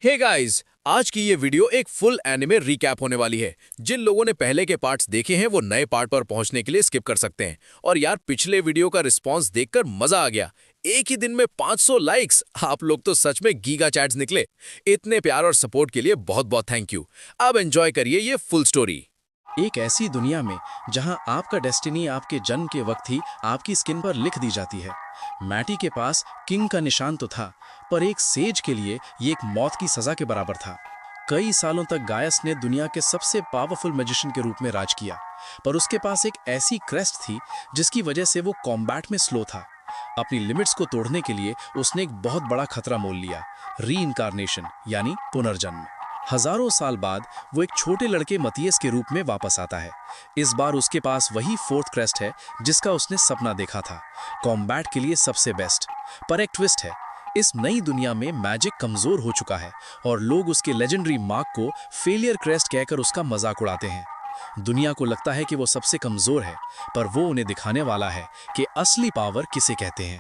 Hey guys, आज की ये वीडियो एक फुल एनिमे रिकैप होने वाली है। जिन लोगों ने पहले के पार्ट्स देखे हैं वो नए पार्ट पर पहुंचने के लिए स्किप कर सकते हैं। और यार, पिछले वीडियो का रिस्पांस देखकर मजा आ गया। एक ही दिन में 500 लाइक्स, आप लोग तो सच में गीगा चैट्स निकले। इतने प्यार और सपोर्ट के लिए बहुत बहुत थैंक यू। अब एंजॉय करिए ये फुल स्टोरी। एक ऐसी दुनिया में जहां आपका डेस्टिनी आपके जन्म के वक्त ही आपकी स्किन पर लिख दी जाती है। मैटी के पास किंग का निशान तो था, पर एक सेज के लिए ये एक मौत की सजा के बराबर था। कई सालों तक गायस ने दुनिया के सबसे पावरफुल मैजिशियन के रूप में राज किया, पर उसके पास एक ऐसी क्रेस्ट थी जिसकी वजह से वो कॉम्बैट में स्लो था। अपनी लिमिट्स को तोड़ने के लिए उसने एक बहुत बड़ा खतरा मोल लिया, री-इनकार्नेशन यानी पुनर्जन्म। हजारों साल बाद वो एक छोटे लड़के मतियस के रूप में वापस आता है। इस बार उसके पास वही फोर्थ क्रेस्ट है जिसका उसने सपना देखा था, कॉम्बैट के लिए सबसे बेस्ट। पर एक ट्विस्ट है, इस नई दुनिया में मैजिक कमजोर हो चुका है और लोग उसके लेजेंडरी मार्क को फेलियर क्रेस्ट कहकर उसका मजाक उड़ाते हैं। दुनिया को लगता है कि वो सबसे कमजोर है, पर वो उन्हें दिखाने वाला है कि असली पावर किसे कहते हैं।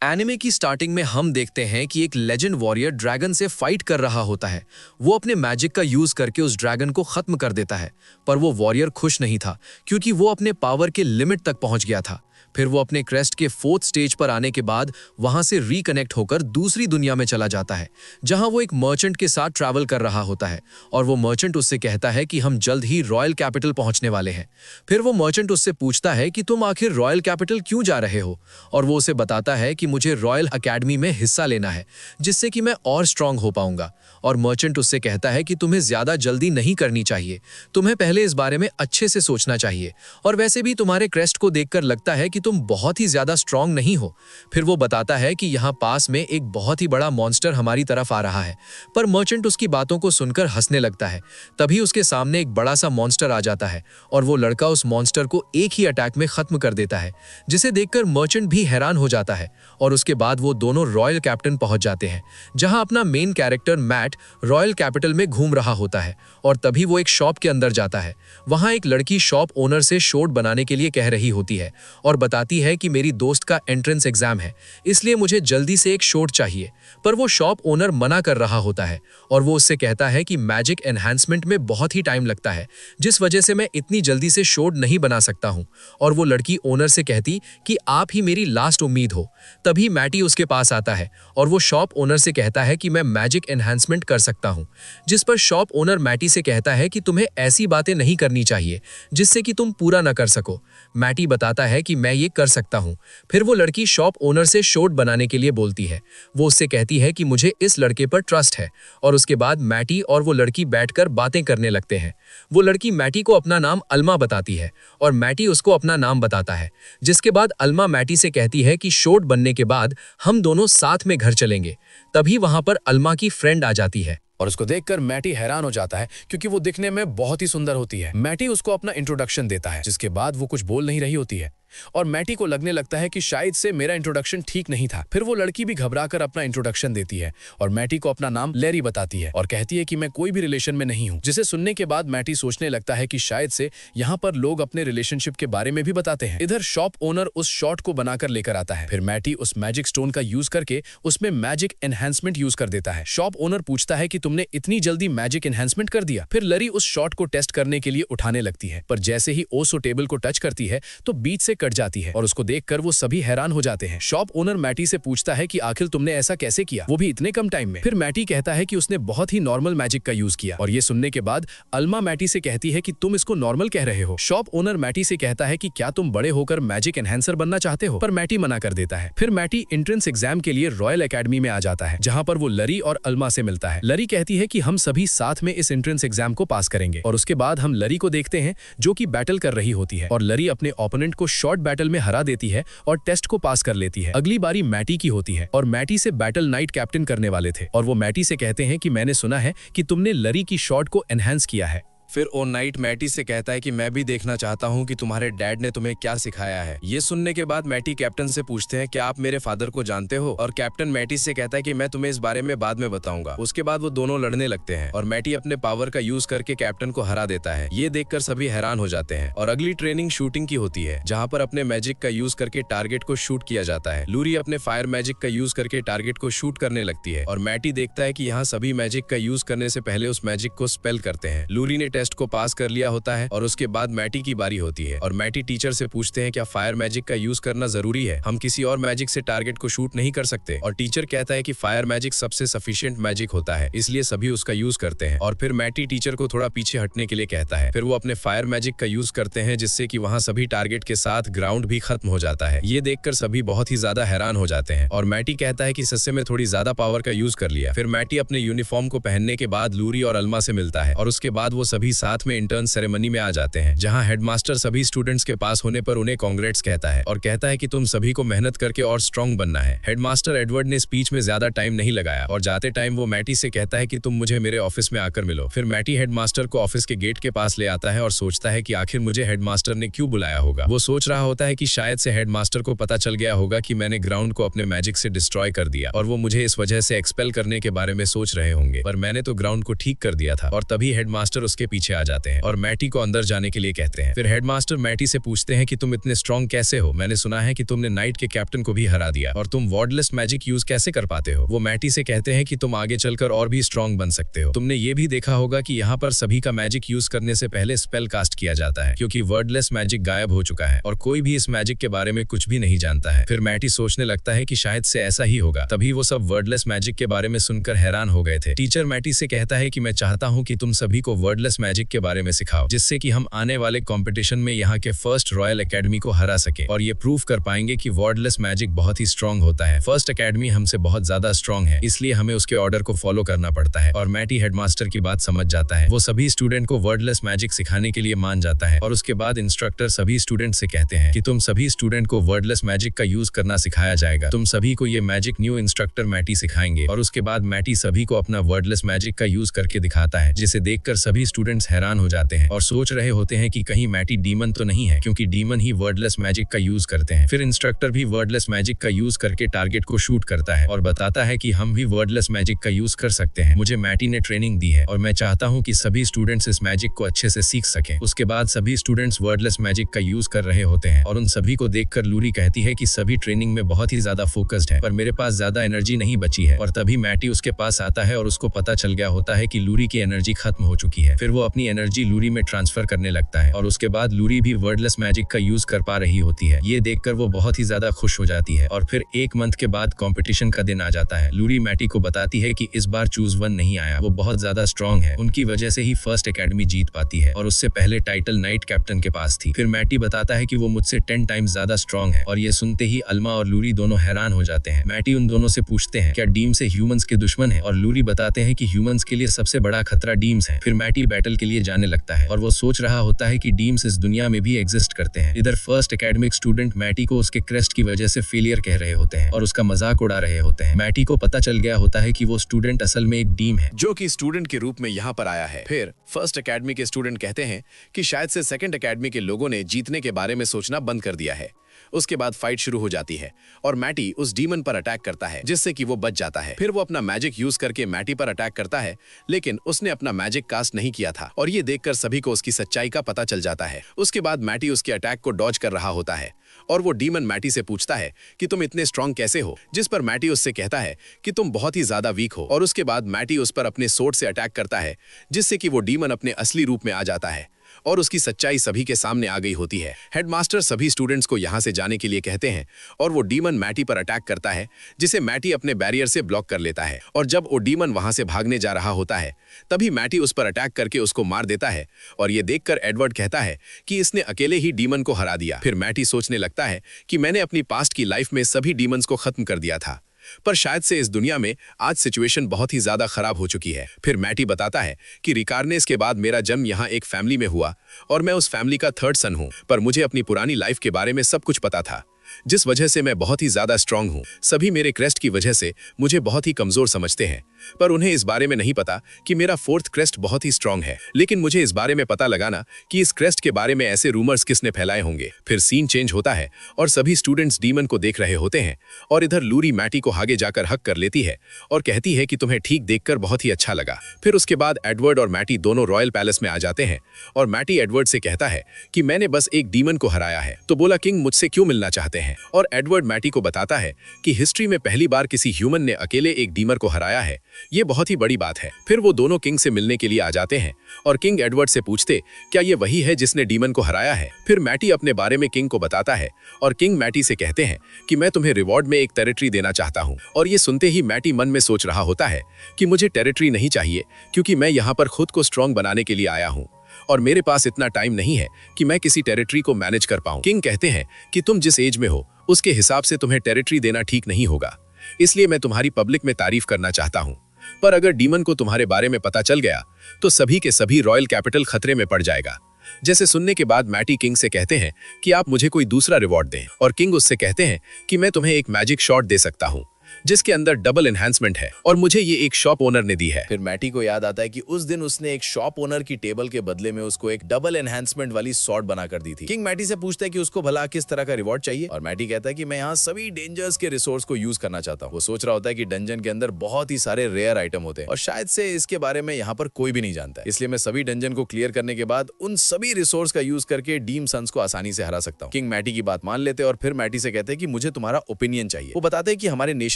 एनिमे की स्टार्टिंग में हम देखते हैं कि एक लेजेंड वॉरियर ड्रैगन से फाइट कर रहा होता है। वो अपने मैजिक का यूज करके उस ड्रैगन को खत्म कर देता है, पर वो वॉरियर खुश नहीं था क्योंकि वो अपने पावर के लिमिट तक पहुंच गया था। फिर वो अपने क्रेस्ट के फोर्थ स्टेज पर आने के बाद वहां से रिकनेक्ट होकर दूसरी दुनिया में चला जाता है, जहां वो एक मर्चेंट के साथ ट्रैवल कर रहा होता है। और वो मर्चेंट उससे कहता है कि हम जल्द ही रॉयल कैपिटल पहुंचने वाले हैं। फिर वो मर्चेंट उससे पूछता है कि तुम आखिर रॉयल कैपिटल क्यों जा रहे हो, और वो उसे बताता है कि मुझे रॉयल अकेडमी में हिस्सा लेना है, जिससे कि मैं और स्ट्रांग हो पाऊंगा। और मर्चेंट उससे कहता है कि तुम्हें ज्यादा जल्दी नहीं करनी चाहिए, तुम्हें पहले इस बारे में अच्छे से सोचना चाहिए, और वैसे भी तुम्हारे क्रेस्ट को देखकर लगता है कि तुम बहुत ही ज्यादा स्ट्रांग नहीं हो। फिर वो बताता है कि यहाँ पास में एक बहुत ही बड़ा मॉन्स्टर हमारी तरफ आ रहा है, पर मर्चेंट उसकी बातों को सुनकर हंसने लगता है। तभी उसके सामने एक बड़ा सा मॉन्स्टर आ जाता है और वो लड़का उस मॉन्स्टर को एक ही अटैक में खत्म कर देता है, जिसे देखकर मर्चेंट भी हैरान हो जाता है। और उसके बाद वो दोनों रॉयल कैप्टन पहुंच जाते हैं, जहां अपना main character Matt royal capital में घूम रहा होता है। और तभी वो एक शॉप के अंदर जाता है। वहां एक लड़की शॉप ओनर से शॉट बनाने के लिए कह रही होती है और बताती है कि मेरी दोस्त का एंट्रेंस एग्जाम है, इसलिए मुझे जल्दी से एक शॉट चाहिए। पर वो शॉप ओनर मना कर रहा होता है और वो उससे कहता है कि मैजिक एनहांसमेंट में बहुत ही टाइम लगता है, जिस वजह से मैं इतनी जल्दी से शॉट नहीं बना सकता हूं। और वो लड़की ओनर से कहती कि आप ही मेरी लास्ट उम्मीद हो। तभी मैटी उसके पास आता है और वो शॉप ओनर से कहता है कि मैं मैजिक एनहांसमेंट कर सकता हूं, जिस पर शॉप ओनर मैटी से कहता है कि तुम्हें ऐसी बातें नहीं करनी चाहिए जिससे कि तुम पूरा न कर सको। मैटी बताता है कि मैं ये कर सकता हूं। फिर वो लड़की शॉप ओनर से शॉट बनाने के लिए बोलती है। वो उससे कहती है कि मुझे इस लड़के पर ट्रस्ट है, और उसके बाद मैटी और वो लड़की बैठकर बातें करने लगते हैं। वो लड़की मैटी को अपना नाम अल्मा बताती है और मैटी उसको अपना नाम बताता है, जिसके बाद अल्मा मैटी से कहती है कि शॉट बनने के बाद हम दोनों साथ में घर चलेंगे। तभी वहां पर अल्मा की फ्रेंड आ जाती है और उसको देखकर मैटी हैरान हो जाता है क्योंकि वो दिखने में बहुत ही सुंदर होती है। मैटी उसको अपना इंट्रोडक्शन देता है, जिसके बाद वो कुछ बोल नहीं रही होती है और मैटी को लगने लगता है कि शायद से मेरा इंट्रोडक्शन ठीक नहीं था। फिर वो लड़की भी घबराकर अपना इंट्रोडक्शन देती है और मैटी को अपना नाम लेरी बताती है और कहती है कि मैं कोई भी रिलेशन में नहीं हूँ, जिसे सुनने के बाद मैटी सोचने लगता है कि शायद से यहाँ पर लोग अपने रिलेशनशिप के बारे में भी बताते हैं। इधर शॉप ओनर उस शॉट को बनाकर लेकर आता है। फिर मैटी उस मैजिक स्टोन का यूज करके उसमें मैजिक एनहांसमेंट यूज कर देता है। शॉप ओनर पूछता है कि तुमने इतनी जल्दी मैजिक एनहांसमेंट कर दिया। फिर लरी उस शॉट को टेस्ट करने के लिए उठाने लगती है, पर जैसे ही ओसो टेबल को टच करती है तो बीच से कट जाती है और उसको देखकर वो सभी हैरान हो जाते हैं। शॉप ओनर मैटी से पूछता है कि आखिर तुमने ऐसा कैसे किया, वो भी इतने कम टाइम में। फिर मैटी कहता है कि उसने बहुत ही नॉर्मल मैजिक का यूज किया, और ये सुनने के बाद अल्मा मैटी से कहती है कि तुम इसको नॉर्मल कह रहे हो। शॉप ओनर मैटी से कहता है कि क्या तुम बड़े होकर मैजिक एनहांसर बनना चाहते हो, पर मैटी मना कर देता है। फिर मैटी एंट्रेंस एग्जाम के लिए रॉयल अकेडमी में आ जाता है, जहां पर वो लरी और अल्मा से मिलता है। लरी कहती है कि हम सभी साथ में इस एंट्रेंस एग्जाम को पास करेंगे, और उसके बाद हम लरी को देखते हैं जो कि बैटल कर रही होती है और लरी अपने ओपोनेंट को शॉर्ट बैटल में हरा देती है और टेस्ट को पास कर लेती है। अगली बारी मैटी की होती है और मैटी से बैटल नाइट कैप्टन करने वाले थे, और वो मैटी से कहते हैं कि मैंने सुना है कि तुमने लरी की शॉट को एनहांस किया है। फिर ओ नाइट मैटी से कहता है कि मैं भी देखना चाहता हूँ कि तुम्हारे डैड ने तुम्हें क्या सिखाया है। ये सुनने के बाद मैटी कैप्टन से पूछते हैं कि आप मेरे फादर को जानते हो, और कैप्टन मैटी से कहता है कि मैं तुम्हें इस बारे में बाद में बताऊंगा। उसके बाद वो दोनों लड़ने लगते हैं और मैटी अपने पावर का यूज करके कैप्टन को हरा देता है। ये देखकर सभी हैरान हो जाते हैं और अगली ट्रेनिंग शूटिंग की होती है, जहाँ पर अपने मैजिक का यूज करके टारगेट को शूट किया जाता है। लूरी अपने फायर मैजिक का यूज करके टारगेट को शूट करने लगती है और मैटी देखता है कि यहाँ सभी मैजिक का यूज करने से पहले उस मैजिक को स्पेल करते हैं। लूरी ने टेस्ट को पास कर लिया होता है और उसके बाद मैटी की बारी होती है और मैटी टीचर से पूछते हैं क्या फायर मैजिक का यूज करना जरूरी है, हम किसी और मैजिक से टारगेट को शूट नहीं कर सकते। और टीचर कहता है कि फायर मैजिक सबसे सफिशिएंट मैजिक होता है, इसलिए सभी उसका यूज करते हैं। और फिर मैटी टीचर को थोड़ा पीछे हटने के लिए कहता है। फिर वो अपने फायर मैजिक का यूज करते हैं, जिससे कि वहाँ सभी टारगेट के साथ ग्राउंड भी खत्म हो जाता है। ये देखकर सभी बहुत ही ज्यादा हैरान हो जाते हैं और मैटी कहता है कि सस्से में थोड़ी ज्यादा पावर का यूज कर लिया। फिर मैटी अपने यूनिफॉर्म को पहनने के बाद लूरी और अल्मा से मिलता है और उसके बाद वो सभी साथ में इंटर्न सेरेमनी में आ जाते हैं, जहाँ हेडमास्टर सभी स्टूडेंट्स के पास होने पर उन्हें कांग्रेट्स कहता है और कहता है कि तुम सभी को मेहनत करके और स्ट्रॉन्ग बनना है। हेडमास्टर एडवर्ड ने स्पीच में ज्यादा टाइम नहीं लगाया और जाते टाइम वो मैटी से कहता है कि तुम मुझे मेरे ऑफिस में आकर मिलो। फिर मैटी हेडमास्टर को ऑफिस के गेट के पास ले आता है और सोचता है कि आखिर मुझे हेडमास्टर ने क्यों बुलाया होगा। वो सोच रहा होता है कि शायद से हेडमास्टर को पता चल गया होगा कि मैंने ग्राउंड को अपने मैजिक से डिस्ट्रॉय कर दिया और वो मुझे इस वजह से एक्सपेल करने के बारे में सोच रहे होंगे, पर मैंने तो ग्राउंड को ठीक कर दिया था। और तभी हेडमास्टर उसके पीछे आ जाते हैं और मैटी को अंदर जाने के लिए कहते हैं। फिर हेडमास्टर मैटी से पूछते हैं कि तुम इतने स्ट्रॉन्ग कैसे हो, मैंने सुना है कि तुमने नाइट के कैप्टन को भी हरा दिया, और तुम वर्डलेस मैजिक यूज कैसे कर पाते हो। वो मैटी से कहते हैं कि तुम आगे चलकर और भी स्ट्रॉन्ग बन सकते हो। तुमने ये भी देखा होगा कि यहाँ पर सभी का मैजिक यूज करने से पहले स्पेल कास्ट किया जाता है, क्योंकि वर्डलेस मैजिक गायब हो चुका है और कोई भी इस मैजिक के बारे में कुछ भी नहीं जानता है। फिर मैटी सोचने लगता है कि शायद से ऐसा ही होगा। तभी वो सब वर्डलेस मैजिक के बारे में सुनकर हैरान हो गए थे। टीचर मैटी से कहता है कि मैं चाहता हूँ कि तुम सभी को वर्डलेस मैजिक के बारे में सिखाओ, जिससे कि हम आने वाले कंपटीशन में यहाँ के फर्स्ट रॉयल एकेडमी को हरा सके और ये प्रूव कर पाएंगे कि वर्डलेस मैजिक बहुत ही स्ट्रॉन्ग होता है। फर्स्ट एकेडमी हमसे बहुत ज्यादा स्ट्रॉन्ग है, इसलिए हमें उसके ऑर्डर को फॉलो करना पड़ता है। और मैटी हेडमास्टर की बात समझ जाता है। वो सभी स्टूडेंट को वर्डलेस मैजिक सिखाने के लिए मान जाता है और उसके बाद इंस्ट्रक्टर सभी स्टूडेंट से कहते हैं कि तुम सभी स्टूडेंट को वर्डलेस मैजिक का यूज करना सिखाया जाएगा। तुम सभी को ये मैजिक न्यू इंस्ट्रक्टर मैटी सिखाएंगे। और उसके बाद मैटी सभी को अपना वर्डलेस मैजिक का यूज करके दिखाता है, जिसे देखकर सभी स्टूडेंट्स हैरान हो जाते हैं और सोच रहे होते हैं कि कहीं मैटी डीमन तो नहीं है, क्योंकि डीमन ही वर्डलेस मैजिक का यूज करते हैं। फिर इंस्ट्रक्टर भी वर्डलेस मैजिक का यूज करके टारगेट को शूट करता है और बताता है कि हम भी वर्डलेस मैजिक का यूज कर सकते हैं। मुझे मैटी ने ट्रेनिंग दी है और मैं चाहता हूँ कि सभी स्टूडेंट्स इस मैजिक को अच्छे से सीख सकें। उसके बाद सभी स्टूडेंट्स वर्डलेस मैजिक का यूज कर रहे होते हैं और उन सभी को देखकर लूरी कहती है कि सभी ट्रेनिंग में बहुत ही ज्यादा फोकस्ड है, पर मेरे पास ज्यादा एनर्जी नहीं बची है। और तभी मैटी उसके पास आता है और उसको पता चल गया होता है कि लूरी की एनर्जी खत्म हो चुकी है। फिर वो अपनी एनर्जी लूरी में ट्रांसफर करने लगता है और उसके बाद लूरी भी वर्डलेस मैजिक का यूज कर पा रही होती है। ये देखकर वो बहुत ही ज्यादा खुश हो जाती है। और फिर एक मंथ के बाद कंपटीशन का दिन आ जाता है। लूरी मैटी को बताती है कि इस बार चूज वन नहीं आया, वो बहुत ज्यादा स्ट्रॉन्ग है, उनकी वजह से ही फर्स्ट एकेडमी जीत पाती है और उससे पहले टाइटल नाइट कैप्टन के पास थी। फिर मैटी बताता है कि वो मुझसे 10 टाइम्स ज्यादा स्ट्रॉन्ग है और ये सुनते ही अल्मा और लूरी दोनों हैरान हो जाते हैं। मैटी उन दोनों से पूछते हैं क्या डीम्स से ह्यूमंस के दुश्मन है, और लूरी बताते हैं कि ह्यूमंस के लिए सबसे बड़ा खतरा डीम्स है। फिर मैटी बैटल के लिए जाने लगता है और वो सोच रहा होता है कि डीम्स इस दुनिया में भी एग्जिस्ट करते हैं। इधर फर्स्ट एकेडमिक स्टूडेंट मैटी को उसके क्रेस्ट की वजह से फेलियर कह रहे होते हैं और उसका मजाक उड़ा रहे होते हैं। मैटी को पता चल गया होता है कि वो स्टूडेंट असल में एक डीम है, जो कि स्टूडेंट के रूप में यहाँ पर आया है। फिर फर्स्ट एकेडमी के स्टूडेंट कहते हैं कि शायद से सेकंड एकेडमी के लोगों ने जीतने के बारे में सोचना बंद कर दिया है। उसके बाद फाइट शुरू हो जाती है और मैटी उस डीमन पर अटैक करता है, जिससे कि वो बच जाता है। फिर वो अपना मैजिक यूज करके मैटी पर अटैक करता है, लेकिन उसने अपना मैजिक कास्ट नहीं किया था और ये देखकर सभी को उसकी सच्चाई का पता चल जाता है। उसके बाद मैटी उसके अटैक को डॉज कर रहा होता है और वो डीमन मैटी से पूछता है कि तुम इतने स्ट्रॉन्ग कैसे हो, जिस पर मैटी उससे कहता है कि तुम बहुत ही ज्यादा वीक हो। और उसके बाद मैटी उस पर अपने सोर्ड से अटैक करता है, जिससे कि वो डीमन अपने असली रूप में आ जाता है और उसकी सच्चाई सभी के सामने आ गई होती है। हेडमास्टर सभी स्टूडेंट्स को यहाँ से जाने के लिए कहते हैं और वो डीमन मैटी पर अटैक करता है, जिसे मैटी अपने बैरियर से ब्लॉक कर लेता है। और जब वो डीमन वहां से भागने जा रहा होता है, तभी मैटी उस पर अटैक करके उसको मार देता है और ये देखकर एडवर्ड कहता है कि इसने अकेले ही डीमन को हरा दिया। फिर मैटी सोचने लगता है कि मैंने अपनी पास्ट की लाइफ में सभी डीमंस को खत्म कर दिया था, पर शायद से इस दुनिया में आज सिचुएशन बहुत ही ज्यादा खराब हो चुकी है। फिर मैटी बताता है कि रिकारनेस के बाद मेरा जन्म यहाँ एक फैमिली में हुआ और मैं उस फैमिली का थर्ड सन हूँ, पर मुझे अपनी पुरानी लाइफ के बारे में सब कुछ पता था। जिस वजह से मैं बहुत ही ज्यादा स्ट्रांग हूँ। सभी मेरे क्रेस्ट की वजह से मुझे बहुत ही कमजोर समझते हैं, पर उन्हें इस बारे में नहीं पता कि मेरा फोर्थ क्रेस्ट बहुत ही स्ट्रांग है। लेकिन मुझे इस बारे में पता लगाना कि इस क्रेस्ट के बारे में ऐसे रूमर्स किसने फैलाए होंगे। फिर सीन चेंज होता है और सभी स्टूडेंट्स डीमन को देख रहे होते हैं और इधर लूरी मैटी को आगे जाकर हक कर लेती है और कहती है कि तुम्हें ठीक देखकर बहुत ही अच्छा लगा। फिर उसके बाद एडवर्ड और मैटी दोनों रॉयल पैलेस में आ जाते हैं और मैटी एडवर्ड से कहता है कि मैंने बस एक डीमन को हराया है, तो बोला किंग मुझसे क्यों मिलना चाहते हैं। और एडवर्ड मैटी को बताता है कि हिस्ट्री में पहली बार किसी ह्यूमन ने अकेले एक डीमर को हराया है, ये बहुत ही बड़ी बात है। फिर वो दोनों किंग से मिलने के लिए आ जाते हैं और किंग एडवर्ड से पूछते क्या ये वही है जिसने डीमन को हराया है। फिर मैटी अपने बारे में किंग को बताता है और किंग मैटी से कहते हैं कि मैं तुम्हें रिवॉर्ड में एक टेरिटरी देना चाहता हूँ। और ये सुनते ही मैटी मन में सोच रहा होता है कि मुझे टेरिटरी नहीं चाहिए, क्योंकि मैं यहाँ पर खुद को स्ट्रांग बनाने के लिए आया हूँ और मेरे पास इतना टाइम नहीं है कि मैं किसी टेरिटरी को मैनेज कर पाऊं। किंग कहते हैं कि तुम जिस एज में हो उसके हिसाब से तुम्हें टेरिटरी देना ठीक नहीं होगा, इसलिए मैं तुम्हारी पब्लिक में तारीफ करना चाहता हूं। पर अगर डीमन को तुम्हारे बारे में पता चल गया तो सभी के सभी रॉयल कैपिटल खतरे में पड़ जाएगा। जैसे सुनने के बाद मैटी किंग से कहते हैं कि आप मुझे कोई दूसरा रिवॉर्ड दें और किंग उससे कहते हैं कि मैं तुम्हें एक मैजिक शॉट दे सकता हूं जिसके अंदर डबल एनहांसमेंट है और मुझे ये एक शॉप ओनर ने दी है। फिर मैटी को याद आता है कि उस दिन उसने एक शॉप ओनर की टेबल के बदले में उसको एक डबल एनहांसमेंट वाली सॉर्ड बना कर दी थी। किंग मैटी से पूछता है कि उसको भला किस तरह का रिवॉर्ड चाहिए और मैटी कहता है कि मैं यहाँ सभी डेंजर्स के रिसोर्स को यूज करना चाहता हूँ। वो सोच रहा होता है कि डंजन के अंदर बहुत ही सारे रेयर आइटम होते हैं और शायद से इसके बारे में यहाँ पर कोई भी नहीं जानता है, इसलिए मैं सभी डंजन को क्लियर करने के बाद उन सभी रिसोर्स का यूज करके डीम सन्स को आसानी से हरा सकता हूँ। किंग मैटी की बात मान लेते हैं और फिर मैटी से कहते हैं कि मुझे तुम्हारा ओपिनियन चाहिए। वो बताते हैं कि हमारे नेशन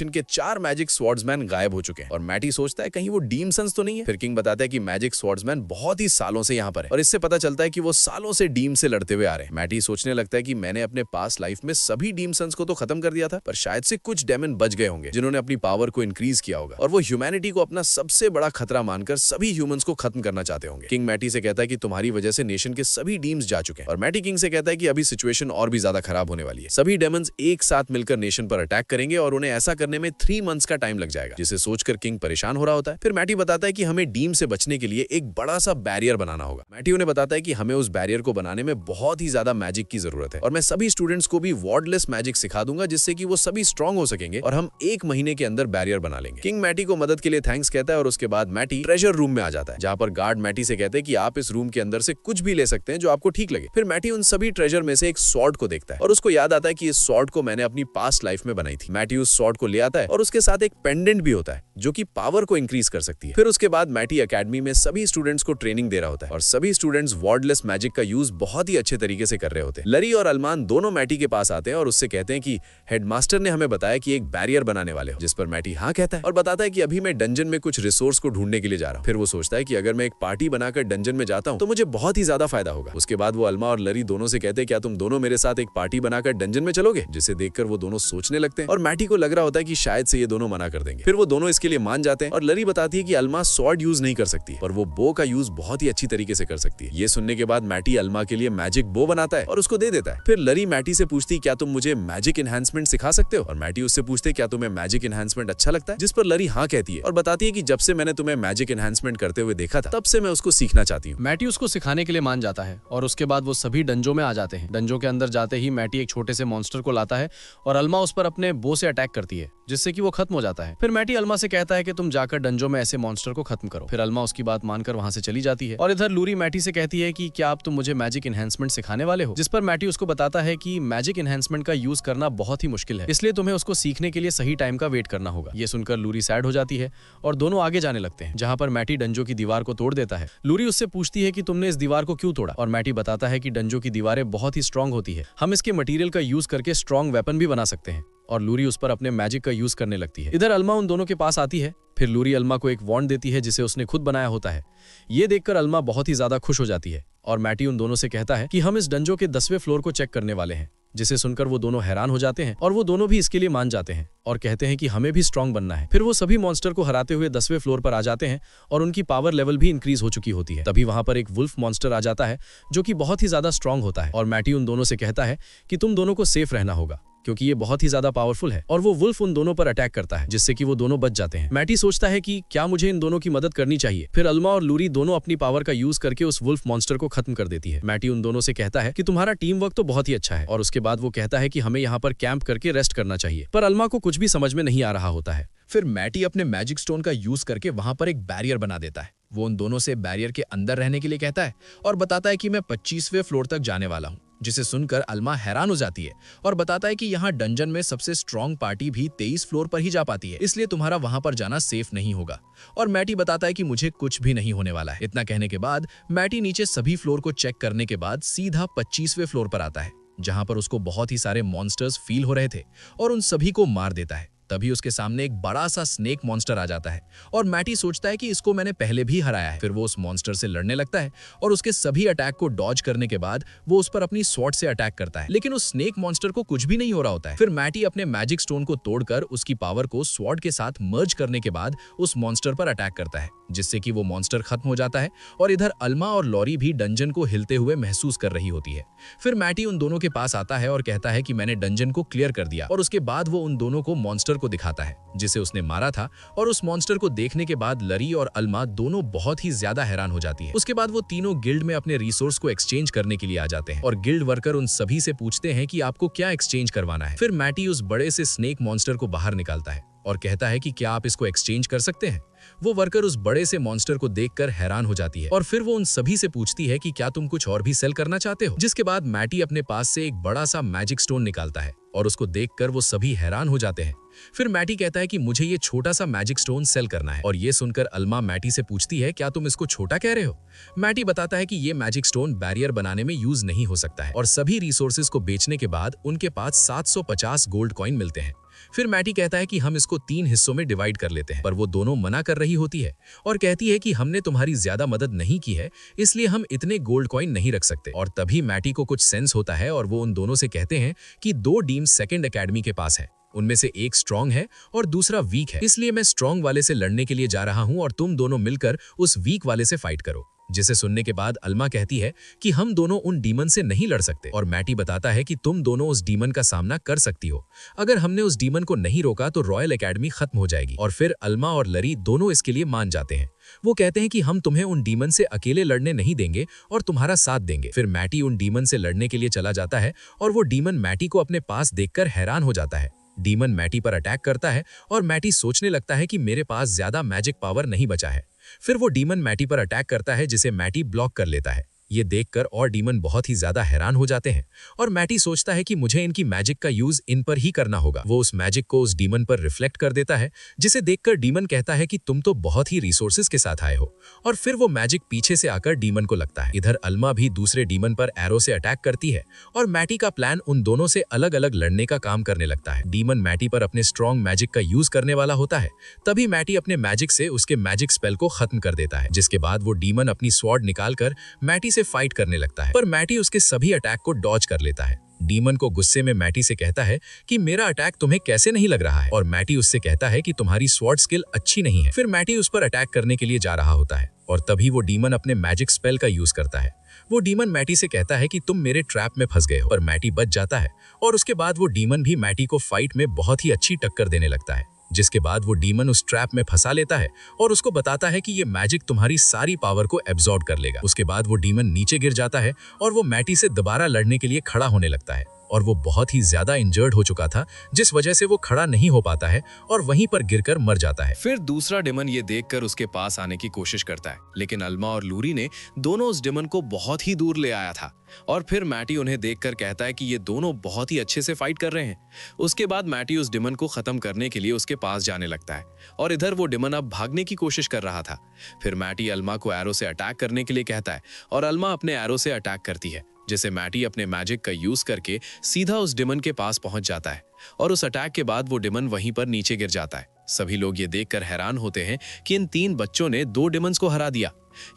के 4 मैजिक स्वॉर्ड्समैन गायब हो चुके हैं और मैटी सोचता है कहीं वो डीम सन्स तो नहीं है। फिर किंग बताता है कि मैजिक स्वॉर्ड्समैन बहुत ही सालों से यहाँ पर है और इससे पता चलता है कि वो सालों से डीम से लड़ते हुए आ रहे हैं। मैटी सोचने लगता है कि मैंने अपने पास्ट लाइफ में सभी डीम सन्स को तो खत्म कर दिया था, पर शायद से कुछ डेमन बच गए होंगे जिन्होंने अपनी पावर को इंक्रीज किया होगा और वो ह्यूमैनिटी को अपना सबसे बड़ा खतरा मानकर सभी ह्यूमंस को खत्म करना चाहते होंगे। किंग मैटी से कहता है कि तुम्हारी वजह से नेशन के सभी डीम्स जा चुके हैं और मैटी किंग से कहता है कि अभी सिचुएशन और भी ज्यादा खराब होने वाली है। सभी डेमन्स एक साथ मिलकर नेशन पर अटैक करेंगे और उन्हें ऐसा करने में 3 मंथ्स का टाइम लग जाएगा, जिसे सोचकर किंग परेशान हो रहा होता है। फिर मैटी बताता है कि हमें डीम से बचने के लिए एक बड़ा सा बैरियर बनाना होगा। मैटी उन्हें बताता है कि हमें उस बैरियर को बनाने में बहुत ही ज्यादा मैजिक की जरूरत है और मैं सभी स्टूडेंट्स को भी वॉर्डलेस मैजिक सिखा दूंगा जिससे कि वो सभी स्ट्रांग हो सकेंगे और हम 1 महीने के अंदर बैरियर बना लेंगे। किंग मैटी को मदद के लिए थैंक्स कहता है और उसके बाद मैटी ट्रेजर रूम में आ जाता है, जहां पर गार्ड मैटी से कहते हैं कि आप इस रूम के अंदर से कुछ भी ले सकते हैं जो आपको ठीक लगे। फिर मैटी उन सभी ट्रेजर में से एक स्वॉर्ड को देखता है और उसको याद आता है कि इस स्वॉर्ड को मैंने अपनी पास्ट लाइफ में बनाई थी। मैटी उस स्वॉर्ड को ले आता है और उसके साथ एक पेंडेंट भी होता है जो कि पावर को इंक्रीज कर सकती है। फिर उसके बाद मैटी एकेडमी में सभी स्टूडेंट्स को ट्रेनिंग दे रहा होता है और सभी स्टूडेंट्स वॉर्डलेस मैजिक का यूज बहुत ही अच्छे तरीके से कर रहे होते हैं। लरी और अल्मान दोनों मैटी के पास आते हैं और उससे कहते हैं कि हेडमास्टर ने हमें बताया कि एक बैरियर बनाने वाले हो, जिस पर मैटी हाँ कहता है और बताता है कि अभी मैं डंजन में कुछ रिसोर्स को ढूंढने के लिए जा रहा हूँ। फिर वो सोचता है कि अगर मैं एक पार्टी बनाकर डंजन में जाता हूँ तो मुझे बहुत ही ज्यादा फायदा होगा। उसके बाद वो अल्मा और लरी दोनों से कहते हैं क्या तुम दोनों मेरे साथ एक पार्टी बनाकर डंजन में चलोगे, जिसे देखकर वो दोनों सोचने लगते हैं और मैटी को लग रहा होता है कि शायद से ये दोनों मना कर देंगे। फिर वो दोनों इसके लिए मान जाते हैं और लरी बताती है कि अल्मा स्वॉर्ड यूज नहीं कर सकती पर वो बो का यूज बहुत ही अच्छी तरीके से कर सकती है। ये सुनने के बाद मैटी अल्मा के लिए मैजिक बो बनाता है और उसको दे देता है। फिर लरी मैटी से पूछती क्या तुम मुझे मैजिक एनहांसमेंट सिखा सकते हो और मैटी उससे पूछते क्या तुम्हें मैजिक एनहांसमेंट अच्छा लगता है, जिस पर लरी हाँ कहती है और बताती है कि जब से मैंने तुम्हें मैजिक एनहांसमेंट करते हुए देखा था तब से मैं उसको सीखना चाहती हूँ। मैटी उसको सिखाने के लिए मान जाता है और उसके बाद वो सभी डंजों में आ जाते हैं। डंजों के अंदर जाते ही मैटी एक छोटे से मॉन्स्टर को लाता है और अल्मा उस पर अपने बो से अटैक करती है जिससे कि वो खत्म हो जाता है। फिर मैटी अल्मा से कहता है कि तुम जाकर डंजों में ऐसे मॉन्स्टर को खत्म करो। फिर अल्मा उसकी बात मानकर वहां से चली जाती है और इधर लूरी मैटी से कहती है कि क्या आप तुम मुझे मैजिक एनहांसमेंट सिखाने वाले हो, जिस पर मैटी उसको बताता है कि मैजिक एनहांसमेंट का यूज करना बहुत ही मुश्किल है, इसलिए तुम्हें उसको सीखने के लिए सही टाइम का वेट करना होगा। ये सुनकर लूरी सैड हो जाती है और दोनों आगे जाने लगते हैं, जहां पर मैटी डंजों की दीवार को तोड़ देता है। लूरी उससे पूछती है कि तुमने इस दीवार को क्यों तोड़ा और मैटी बताता है कि डंजों की दीवारें बहुत ही स्ट्रांग होती है, हम इसके मटेरियल का यूज करके स्ट्रांग वेपन भी बना सकते हैं और लूरी उस पर अपने मैजिक का यूज करने लगती है। इधर अल्मा उन दोनों के पास आती है। फिर लूरी अल्मा को एक वॉन्ड देती है जिसे उसने खुद बनाया होता है। ये देखकर अल्मा बहुत ही ज्यादा खुश हो जाती है और मैटी उन दोनों से कहता है कि हम इस डंजों के 10वें फ्लोर को चेक करने वाले हैं, जिसे सुनकर वो दोनों हैरान हो जाते हैं और वो दोनों भी इसके लिए मान जाते हैं और कहते हैं कि हमें भी स्ट्रांग बनना है। फिर वो सभी मॉन्स्टर को हराते हुए 10वें फ्लोर पर आ जाते हैं और उनकी पावर लेवल भी इंक्रीज हो चुकी होती है। तभी वहां पर एक वुल्फ मॉन्स्टर आ जाता है जो कि बहुत ही ज्यादा स्ट्रांग होता है और मैटी उन दोनों से कहता है कि तुम दोनों को सेफ रहना होगा क्योंकि ये बहुत ही ज्यादा पावरफुल है, और वो वुल्फ उन दोनों पर अटैक करता है, जिससे कि वो दोनों बच जाते हैं। मैटी सोचता है कि क्या मुझे इन दोनों की मदद करनी चाहिए। फिर अल्मा और लूरी दोनों अपनी पावर का यूज करके उस वुल्फ मॉन्स्टर को खत्म कर देती है। मैटी उन दोनों से कहता है कि तुम्हारा टीम वर्क तो बहुत ही अच्छा है, और उसके बाद वो कहता है कि हमें यहाँ पर कैंप करके रेस्ट करना चाहिए। पर अल्मा को कुछ भी समझ में नहीं आ रहा होता है। फिर मैटी अपने मैजिक स्टोन का यूज करके वहां पर एक बैरियर बना देता है। वो उन दोनों से बैरियर के अंदर रहने के लिए कहता है और बताता है कि मैं 25वें फ्लोर तक जाने वाला हूं, जिसे सुनकर अल्मा हैरान हो जाती है और बताता है कि यहाँ डंजन में सबसे स्ट्रॉन्ग पार्टी भी 23 फ्लोर पर ही जा पाती है, इसलिए तुम्हारा वहां पर जाना सेफ नहीं होगा। और मैटी बताता है कि मुझे कुछ भी नहीं होने वाला है। इतना कहने के बाद मैटी नीचे सभी फ्लोर को चेक करने के बाद सीधा 25वें फ्लोर पर आता है, जहां पर उसको बहुत ही सारे मॉन्स्टर्स फील हो रहे थे, और उन सभी को मार देता है। तभी उसके सामने एक बड़ा सा स्नेक मॉन्स्टर आ जाता है और मैटी सोचता है कि इसको मैंने पहले भी हराया है। फिर वो उस मॉन्स्टर से लड़ने लगता है और उसके सभी अटैक को डॉज करने के बाद वो उस पर अपनी स्वॉर्ड से अटैक करता है, लेकिन उस स्नेक मॉन्स्टर को कुछ भी नहीं हो रहा होता है। फिर मैटी अपने मैजिक स्टोन को तोड़कर उसकी पावर को स्वॉर्ड के साथ मर्ज करने के बाद उस मॉन्स्टर पर अटैक करता है, जिससे कि वो मॉन्स्टर खत्म हो जाता है। और इधर अल्मा और लॉरी भी डंजन को हिलते हुए महसूस कर रही होती है। फिर मैटी उन दोनों के पास आता है और कहता है कि मैंने डंजन को क्लियर कर दिया, और उसके बाद वो उन दोनों को मॉन्स्टर को दिखाता है जिसे उसने मारा था। और उस मॉन्स्टर को देखने के बाद लरी और अल्मा दोनों बहुत ही ज्यादा हैरान हो जाती है। उसके बाद वो तीनों गिल्ड में अपने रिसोर्स को एक्सचेंज करने के लिए आ जाते हैं और गिल्ड वर्कर उन सभी से पूछते हैं कि आपको क्या एक्सचेंज करवाना है। फिर मैटी उस बड़े से स्नेक मॉन्स्टर को बाहर निकालता है और कहता है कि क्या आप इसको एक्सचेंज कर सकते हैं। वो वर्कर उस बड़े से मॉन्स्टर को देखकर हैरान हो जाती है और फिर वो उन सभी से पूछती है कि क्या तुम कुछ और भी सेल करना चाहते हो। जिसके बाद मैटी अपने पास से एक बड़ा सा मैजिक स्टोन निकालता है और उसको देखकर वो सभी हैरान हो जाते हैं। फिर मैटी कहता है कि मुझे ये छोटा सा मैजिक स्टोन सेल करना है, और ये सुनकर अल्मा मैटी से पूछती है क्या तुम इसको छोटा कह रहे हो। मैटी बताता है कि ये मैजिक स्टोन बैरियर बनाने में यूज नहीं हो सकता है, और सभी रिसोर्सेज को बेचने के बाद उनके पास 750 गोल्ड कॉइन मिलते हैं। फिर मैटी कहता है कि हम इसको 3 हिस्सों में डिवाइड कर लेते हैं, पर वो दोनों मना कर रही होती है और कहती है कि हमने तुम्हारी ज्यादा मदद नहीं की है, इसलिए हम इतने गोल्ड कॉइन नहीं रख सकते। और तभी मैटी को कुछ सेंस होता है और वो उन दोनों से कहते हैं कि 2 डीम सेकंड एकेडमी के पास है, उनमें से एक स्ट्रॉन्ग है और दूसरा वीक है, इसलिए मैं स्ट्रॉन्ग वाले से लड़ने के लिए जा रहा हूं और तुम दोनों मिलकर उस वीक वाले से फाइट करो। जिसे सुनने के बाद अल्मा कहती है कि हम दोनों उन डीमन से नहीं लड़ सकते, और मैटी बताता है कि तुम दोनों उस डीमन का सामना कर सकती हो। अगर हमने उस डीमन को नहीं रोका तो रॉयल एकेडमी खत्म हो जाएगी। और फिर अल्मा और लरी दोनों इसके लिए मान जाते हैं। वो कहते हैं कि हम तुम्हें उन डीमन से अकेले लड़ने नहीं देंगे और तुम्हारा साथ देंगे। फिर मैटी उन डीमन से लड़ने के लिए चला जाता है और वो डीमन मैटी को अपने पास देखकर हैरान हो जाता है। डीमन मैटी पर अटैक करता है और मैटी सोचने लगता है कि मेरे पास ज्यादा मैजिक पावर नहीं बचा है। फिर वो डीमन मैटी पर अटैक करता है, जिसे मैटी ब्लॉक कर लेता है। ये देखकर और डीमन बहुत ही ज्यादा हैरान हो जाते हैं और मैटी सोचता है कि मुझे इनकी मैजिक का यूज इन पर ही करना होगा। वो उस मैजिक को उस डीमन पर रिफ्लेक्ट कर देता है, जिसे देखकर डीमन कहता है कि तुम तो बहुत ही रिसोर्सेज के साथ आए हो। और फिर वो मैजिक पीछे से आकर डीमन को लगता है। इधर अल्मा भी दूसरे डीमन पर एरो से अटैक करती है और मैटी का प्लान उन दोनों से अलग अलग लड़ने का काम करने लगता है। डीमन मैटी पर अपने स्ट्रॉन्ग मैजिक का यूज करने वाला होता है, तभी मैटी अपने मैजिक से उसके मैजिक स्पेल को खत्म कर देता है, जिसके बाद वो डीमन अपनी स्वॉर्ड निकालकर मैटी से फाइट करने लगता है, पर मैटी उसके सभी अटैक को डॉज कर लेता है। डीमन को गुस्से में मैटी से कहता है कि मेरा अटैक तुम्हें कैसे नहीं लग रहा है, और मैटी उससे कहता है कि तुम्हारी स्वॉर्ड स्किल अच्छी नहीं है। फिर मैटी उस पर अटैक करने के लिए जा रहा होता है और तभी वो डीमन अपने मैजिक स्पेल का यूज करता है। वो डीमन मैटी से कहता है कि तुम मेरे ट्रैप में फंस गए हो, पर मैटी बच जाता है और उसके बाद वो डीमन भी मैटी को फाइट में बहुत ही अच्छी टक्कर देने लगता है। जिसके बाद वो डीमन उस ट्रैप में फंसा लेता है और उसको बताता है कि ये मैजिक तुम्हारी सारी पावर को एब्जॉर्ब कर लेगा। उसके बाद वो डीमन नीचे गिर जाता है और वो मैटी से दोबारा लड़ने के लिए खड़ा होने लगता है, और वो बहुत ही ज्यादा इंजर्ड हो चुका था, जिस वजह से वो खड़ा नहीं हो पाता है और वहीं पर गिरकर मर जाता है। फिर दूसरा डिमन ये देखकर उसके पास आने की कोशिश करता है, लेकिन अल्मा और लूरी ने दोनों उस डिमन को बहुत ही दूर ले आया था। और फिर मैटी उन्हें देखकर कहता है कि ये दोनों बहुत ही अच्छे से फाइट कर रहे हैं। उसके बाद मैटी उस डिमन को खत्म करने के लिए उसके पास जाने लगता है और इधर वो डिमन अब भागने की कोशिश कर रहा था। फिर मैटी अल्मा को एरो से अटैक करने के लिए कहता है और अल्मा अपने एरो से अटैक करती है, जिसे मैटी अपने मैजिक का यूज करके सीधा उस डिमन के पास पहुंच जाता है और उस अटैक के बाद वो डिमन वहीं पर नीचे गिर जाता है। सभी लोग ये देखकर हैरान होते हैं कि इन 3 बच्चों ने 2 डिमंस को हरा दिया।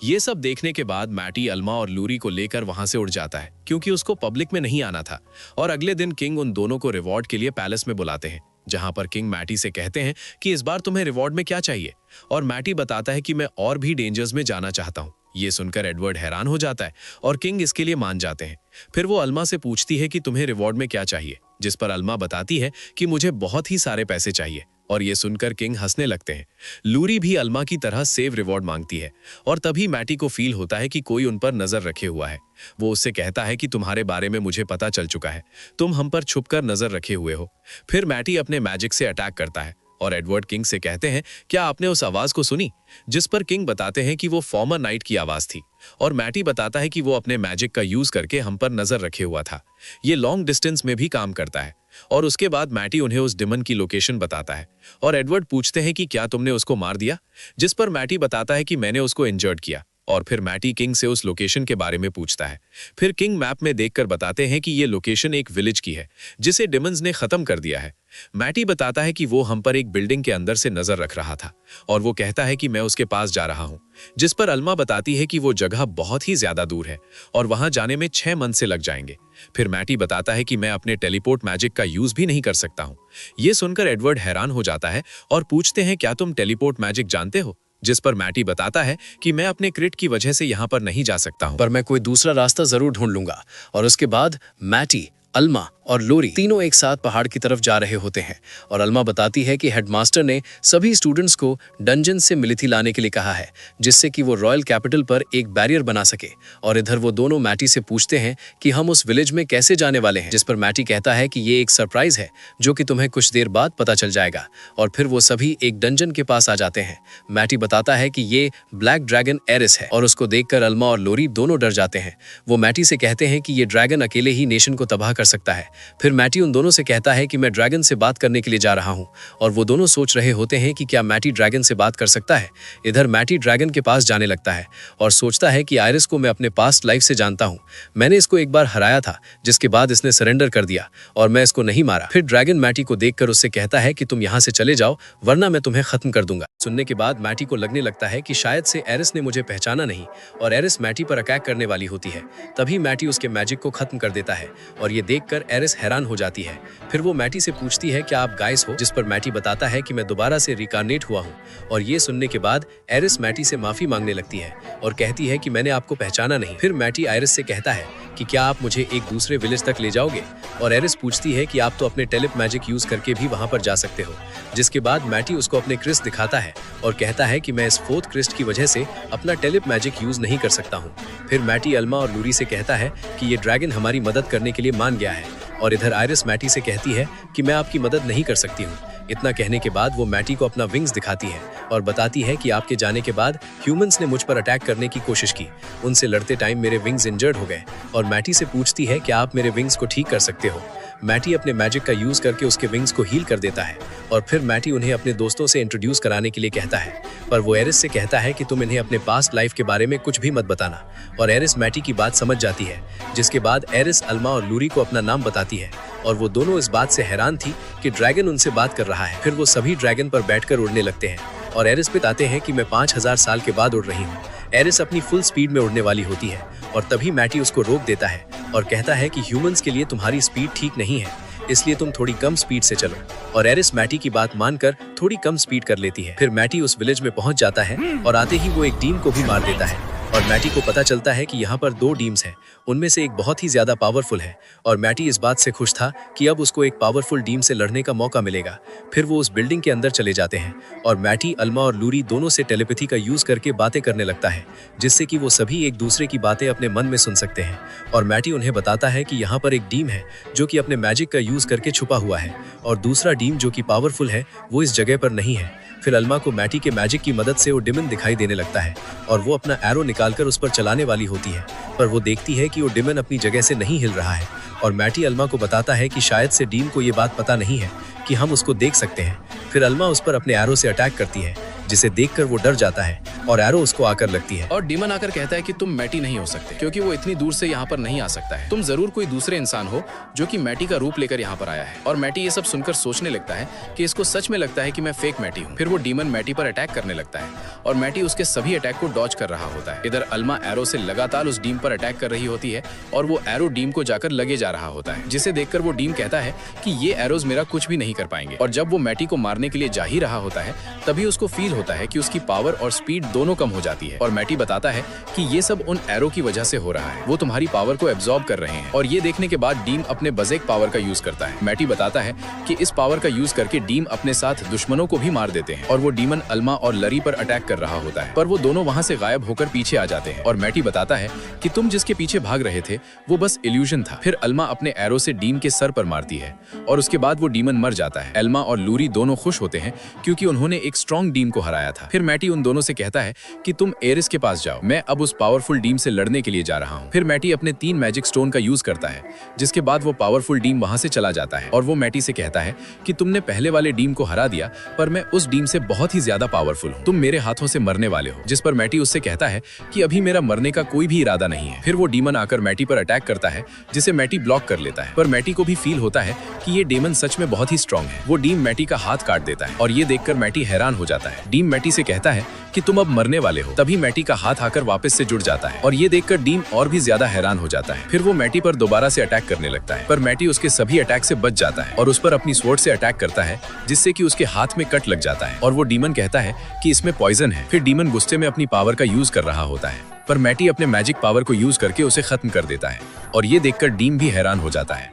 ये सब देखने के बाद मैटी अल्मा और लूरी को लेकर वहां से उड़ जाता है, क्योंकि उसको पब्लिक में नहीं आना था। और अगले दिन किंग उन दोनों को रिवॉर्ड के लिए पैलेस में बुलाते हैं, जहां पर किंग मैटी से कहते हैं कि इस बार तुम्हें रिवॉर्ड में क्या चाहिए, और मैटी बताता है कि मैं और भी डेंजर्स में जाना चाहता हूं। ये सुनकर एडवर्ड हैरान हो जाता है और किंग इसके लिए मान जाते हैं। फिर वो अल्मा से पूछती है कि तुम्हें रिवॉर्ड में क्या चाहिए। जिस पर अल्मा बताती है कि मुझे बहुत ही सारे पैसे चाहिए, और ये सुनकर किंग हंसने लगते हैं। लूरी भी अल्मा की तरह सेव रिवॉर्ड मांगती है, और तभी मैटी को फील होता है कि कोई उन पर नजर रखे हुआ है। वो उससे कहता है कि तुम्हारे बारे में मुझे पता चल चुका है, तुम हम पर छुपकर नजर रखे हुए हो। फिर मैटी अपने मैजिक से अटैक करता है, और एडवर्ड किंग से कहते हैं, क्या आपने उस आवाज को सुनी? जिस पर किंग बताते हैं कि वो फॉर्मर नाइट की आवाज थी, और मैटी बताता है कि वो अपने मैजिक का यूज करके हम पर नजर रखे हुआ था। ये लॉन्ग डिस्टेंस में भी काम करता है। और उसके बाद मैटी उन्हें उस डिमन की लोकेशन बताता है, और एडवर्ड पूछते हैं कि क्या तुमने उसको मार दिया? जिस पर मैटी बताता है कि मैंने उसको इंजर्ड किया। और फिर मैटी किंग से उस लोकेशन के बारे में पूछता है। फिर किंग मैप में देखकर बताते हैं कि ये लोकेशन एक विलेज की है जिसे डिमंस ने खत्म कर दिया है। मैटी बताता है कि वो हम पर एक बिल्डिंग के अंदर से नजर रख रहा था, और वो कहता है कि मैं उसके पास जा रहा हूं। जिस पर अल्मा बताती है कि वो जगह बहुत ही ज्यादा दूर है और वहां जाने में 6 मंथ से लग जाएंगे। फिर मैटी बताता है कि मैं अपने टेलीपोर्ट मैजिक का यूज भी नहीं कर सकता हूं। ये सुनकर एडवर्ड हैरान हो जाता है और पूछते हैं, क्या तुम टेलीपोर्ट मैजिक जानते हो? जिस पर मैटी बताता है कि मैं अपने क्रिट की वजह से यहां पर नहीं जा सकता हूं, पर मैं कोई दूसरा रास्ता जरूर ढूंढ लूंगा। और उसके बाद मैटी, अल्मा और लोरी तीनों एक साथ पहाड़ की तरफ जा रहे होते हैं, और अल्मा बताती है कि हेडमास्टर ने सभी स्टूडेंट्स को डंजन से मिलिथी लाने के लिए कहा है, जिससे कि वो रॉयल कैपिटल पर एक बैरियर बना सके। और इधर वो दोनों मैटी से पूछते हैं कि हम उस विलेज में कैसे जाने वाले हैं, जिस पर मैटी कहता है कि ये एक सरप्राइज है जो कि तुम्हें कुछ देर बाद पता चल जाएगा। और फिर वो सभी एक डंजन के पास आ जाते हैं। मैटी बताता है कि ये ब्लैक ड्रैगन एरिस है, और उसको देखकर अल्मा और लोरी दोनों डर जाते हैं। वो मैटी से कहते हैं कि ये ड्रैगन अकेले ही नेशन को तबाह कर सकता है। फिर मैटी उन दोनों से कहता है कि मैं ड्रैगन से बात करने के लिए जा रहा हूं, और वो दोनों सोच रहे होते हैं कि क्या मैटी ड्रैगन से बात कर सकता है। इधर मैटी ड्रैगन के पास जाने लगता है और सोचता है कि आयरिस को मैं अपने पास्ट लाइफ से जानता हूं। मैंने इसको एक बार हराया था, जिसके बाद इसने सरेंडर कर दिया और मैं इसको नहीं मारा। फिर ड्रैगन मैटी को देखकर उससे कहता है कि तुम यहां से चले जाओ, वरना मैं तुम्हें खत्म कर दूंगा। सुनने के बाद मैटी को लगने लगता है कि शायद से एरिस ने मुझे पहचाना नहीं, और एरिस मैटी पर अटैक करने वाली होती है। तभी मैटी उसके मैजिक को खत्म कर देता है, और ये देखकर एरिस हैरान हो जाती है। फिर वो मैटी से पूछती है, क्या आप गाइस हो? जिस पर मैटी बताता है कि मैं दोबारा से रिकार्नेट हुआ हूँ। और ये सुनने के बाद एरिस मैटी से माफी मांगने लगती है और कहती है कि मैंने आपको पहचाना नहीं। फिर मैटी आयरिस से कहता है कि क्या आप मुझे एक दूसरे विलेज तक ले जाओगे? और एरिस पूछती है कि आप तो अपने टेलिप मैजिक यूज करके भी वहां पर जा सकते हो। जिसके बाद मैटी उसको अपने क्रिस्ट दिखाता है और कहता है कि मैं इस 4th क्रिस्ट की वजह से अपना टेलिप मैजिक यूज नहीं कर सकता हूँ। फिर मैटी अल्मा और लूरी से कहता है कि ये ड्रैगन हमारी मदद करने के लिए मान गया है, और इधर आयरिस मैटी से कहती है कि मैं आपकी मदद नहीं कर सकती हूँ। इतना कहने के बाद वो मैटी को अपना विंग्स दिखाती है और बताती है कि आपके जाने के बाद ह्यूमंस ने मुझ पर अटैक करने की कोशिश की। उनसे लड़ते टाइम मेरे विंग्स इंजर्ड हो गए, और मैटी से पूछती है कि आप मेरे विंग्स को ठीक कर सकते हो। मैटी अपने मैजिक का यूज करके उसके विंग्स को हील कर देता है, और फिर मैटी उन्हें अपने दोस्तों से इंट्रोड्यूस कराने के लिए कहता है। पर वो एरिस से कहता है कि तुम इन्हें अपने पास्ट लाइफ के बारे में कुछ भी मत बताना, और एरिस मैटी की बात समझ जाती है। जिसके बाद एरिस अल्मा और लूरी को अपना नाम बताती है, और वो दोनों इस बात से हैरान थी कि ड्रैगन उनसे बात कर रहा है। फिर वो सभी ड्रैगन पर बैठकर उड़ने लगते हैं, और एरिस बताते हैं कि मैं 5000 साल के बाद उड़ रही हूँ। एरिस अपनी फुल स्पीड में उड़ने वाली होती है, और तभी मैटी उसको रोक देता है और कहता है कि ह्यूमंस के लिए तुम्हारी स्पीड ठीक नहीं है, इसलिए तुम थोड़ी कम स्पीड से चलो। और एरिस मैटी की बात मानकर थोड़ी कम स्पीड कर लेती है। फिर मैटी उस विलेज में पहुंच जाता है, और आते ही वो एक डीम को भी मार देता है। और मैटी को पता चलता है कि यहाँ पर 2 डीम्स हैं, उनमें से एक बहुत ही ज्यादा पावरफुल है, और मैटी इस बात से खुश था कि अब उसको एक पावरफुल डीम से लड़ने का मौका मिलेगा। फिर वो उस बिल्डिंग के अंदर चले जाते हैं, और मैटी, अल्मा और लूरी दोनों से टेलीपैथी का यूज करके बातें करने लगता है, जिससे कि वो सभी एक दूसरे की बातें अपने मन में सुन सकते हैं। और मैटी उन्हें बताता है कि यहाँ पर एक डीम है जो कि अपने मैजिक का यूज करके छुपा हुआ है, और दूसरा डीम जो कि पावरफुल है वो इस जगह पर नहीं है। फिर अल्मा को मैटी के मैजिक की मदद से वो डिमन दिखाई देने लगता है, और वो अपना एरो निकालकर उस पर चलाने वाली होती है, पर वो देखती है कि वो डिमन अपनी जगह से नहीं हिल रहा है। और मैटी अल्मा को बताता है कि शायद से डीम को ये बात पता नहीं है कि हम उसको देख सकते हैं। फिर अल्मा उस पर अपने एरो से अटैक करती है, जिसे देखकर वो डर जाता है, और एरो उसको आकर लगती है। और डीमन आकर कहता है कि तुम मैटी नहीं हो सकते, क्योंकि वो इतनी दूर से यहाँ पर नहीं आ सकता है। तुम जरूर कोई दूसरे इंसान हो जो कि मैटी का रूप लेकर यहाँ पर आया है। और मैटी ये सब सुनकर सोचने लगता है कि इसको सच में लगता है कि मैं फेक मैटी हूँ। फिर वो डीमन मैटी पर अटैक करने लगता है, और मैटी उसके सभी अटैक को डॉज कर रहा होता है। इधर अल्मा एरो से लगातार उस डीम पर अटैक कर रही होती है, और वो एरो डीम को जाकर लगे जा रहा होता है, जिसे देखकर वो डीम कहता है कि ये एरोज मेरा कुछ भी नहीं कर पाएंगे। और जब वो मैटी को मारने के लिए जा ही रहा होता है, तभी उसको फील होता है कि उसकी पावर और स्पीड दोनों कम हो जाती है और मैटी बताता है कि ये सब उन एरो की वजह से हो रहा है, वो तुम्हारी पावर को एब्जॉर्ब कर रहे हैं। और ये देखने के बाद डीम अपने बजेक पावर का यूज करता है। मैटी बताता है कि इस पावर का यूज करके डीम अपने साथ दुश्मनों को भी मार देते हैं और वो डीमन अल्मा और लरी पर अटैक कर रहा होता है, पर वो दोनों वहाँ से गायब होकर पीछे आ जाते हैं। और मैटी बताता है कि तुम जिसके पीछे भाग रहे थे वो बस इल्यूजन था। फिर अल्मा अपने एरो से डीम के सर पर मारती है और उसके बाद वो डीमन मर जाता है। अल्मा और लूरी दोनों खुश होते हैं क्योंकि उन्होंने एक स्ट्रॉन्ग डीम को हराया था। फिर मैटी उन दोनों से कहता है कि तुम एरिस के पास जाओ, मैं अब उस पावरफुल डीम से लड़ने के लिए जा रहा हूँ। फिर मैटी अपने 3 मैजिक स्टोन का यूज करता है, जिसके बाद वो पावरफुल डीम वहां से चला जाता है और वो मैटी से कहता है कि तुमने पहले वाले डीम को हरा दिया, पर मैं उस डीम से बहुत ही ज्यादा पावरफुल हूँ, तुम मेरे हाथों से मरने वाले हो। जिस पर मैटी उससे कहता है कि अभी मेरा मरने का कोई भी इरादा नहीं है। फिर वो डीमन आकर मैटी पर अटैक करता है, जिसे मैटी ब्लॉक कर लेता है, पर मैटी को भी फील होता है कि ये डेमन सच में बहुत ही स्ट्रॉन्ग है। वो डीम मैटी का हाथ काट देता है और ये देखकर मैटी हैरान हो जाता है। डीम मैटी से कहता है कि तुम अब मरने वाले हो। तभी मैटी का हाथ आकर वापस से जुड़ जाता है और ये देखकर डीम और भी ज्यादा हैरान हो जाता है। फिर वो मैटी पर दोबारा से अटैक करने लगता है, पर मैटी उसके सभी अटैक से बच जाता है और उस पर अपनी स्वॉर्ड से अटैक करता है, जिससे कि उसके हाथ में कट लग जाता है और वो डीमन कहता है कि इसमें पॉइजन है। फिर डीमन गुस्से में अपनी पावर का यूज कर रहा होता है, पर मैटी अपने मैजिक पावर को यूज करके उसे खत्म कर देता है और ये देखकर डीम भी हैरान हो जाता है।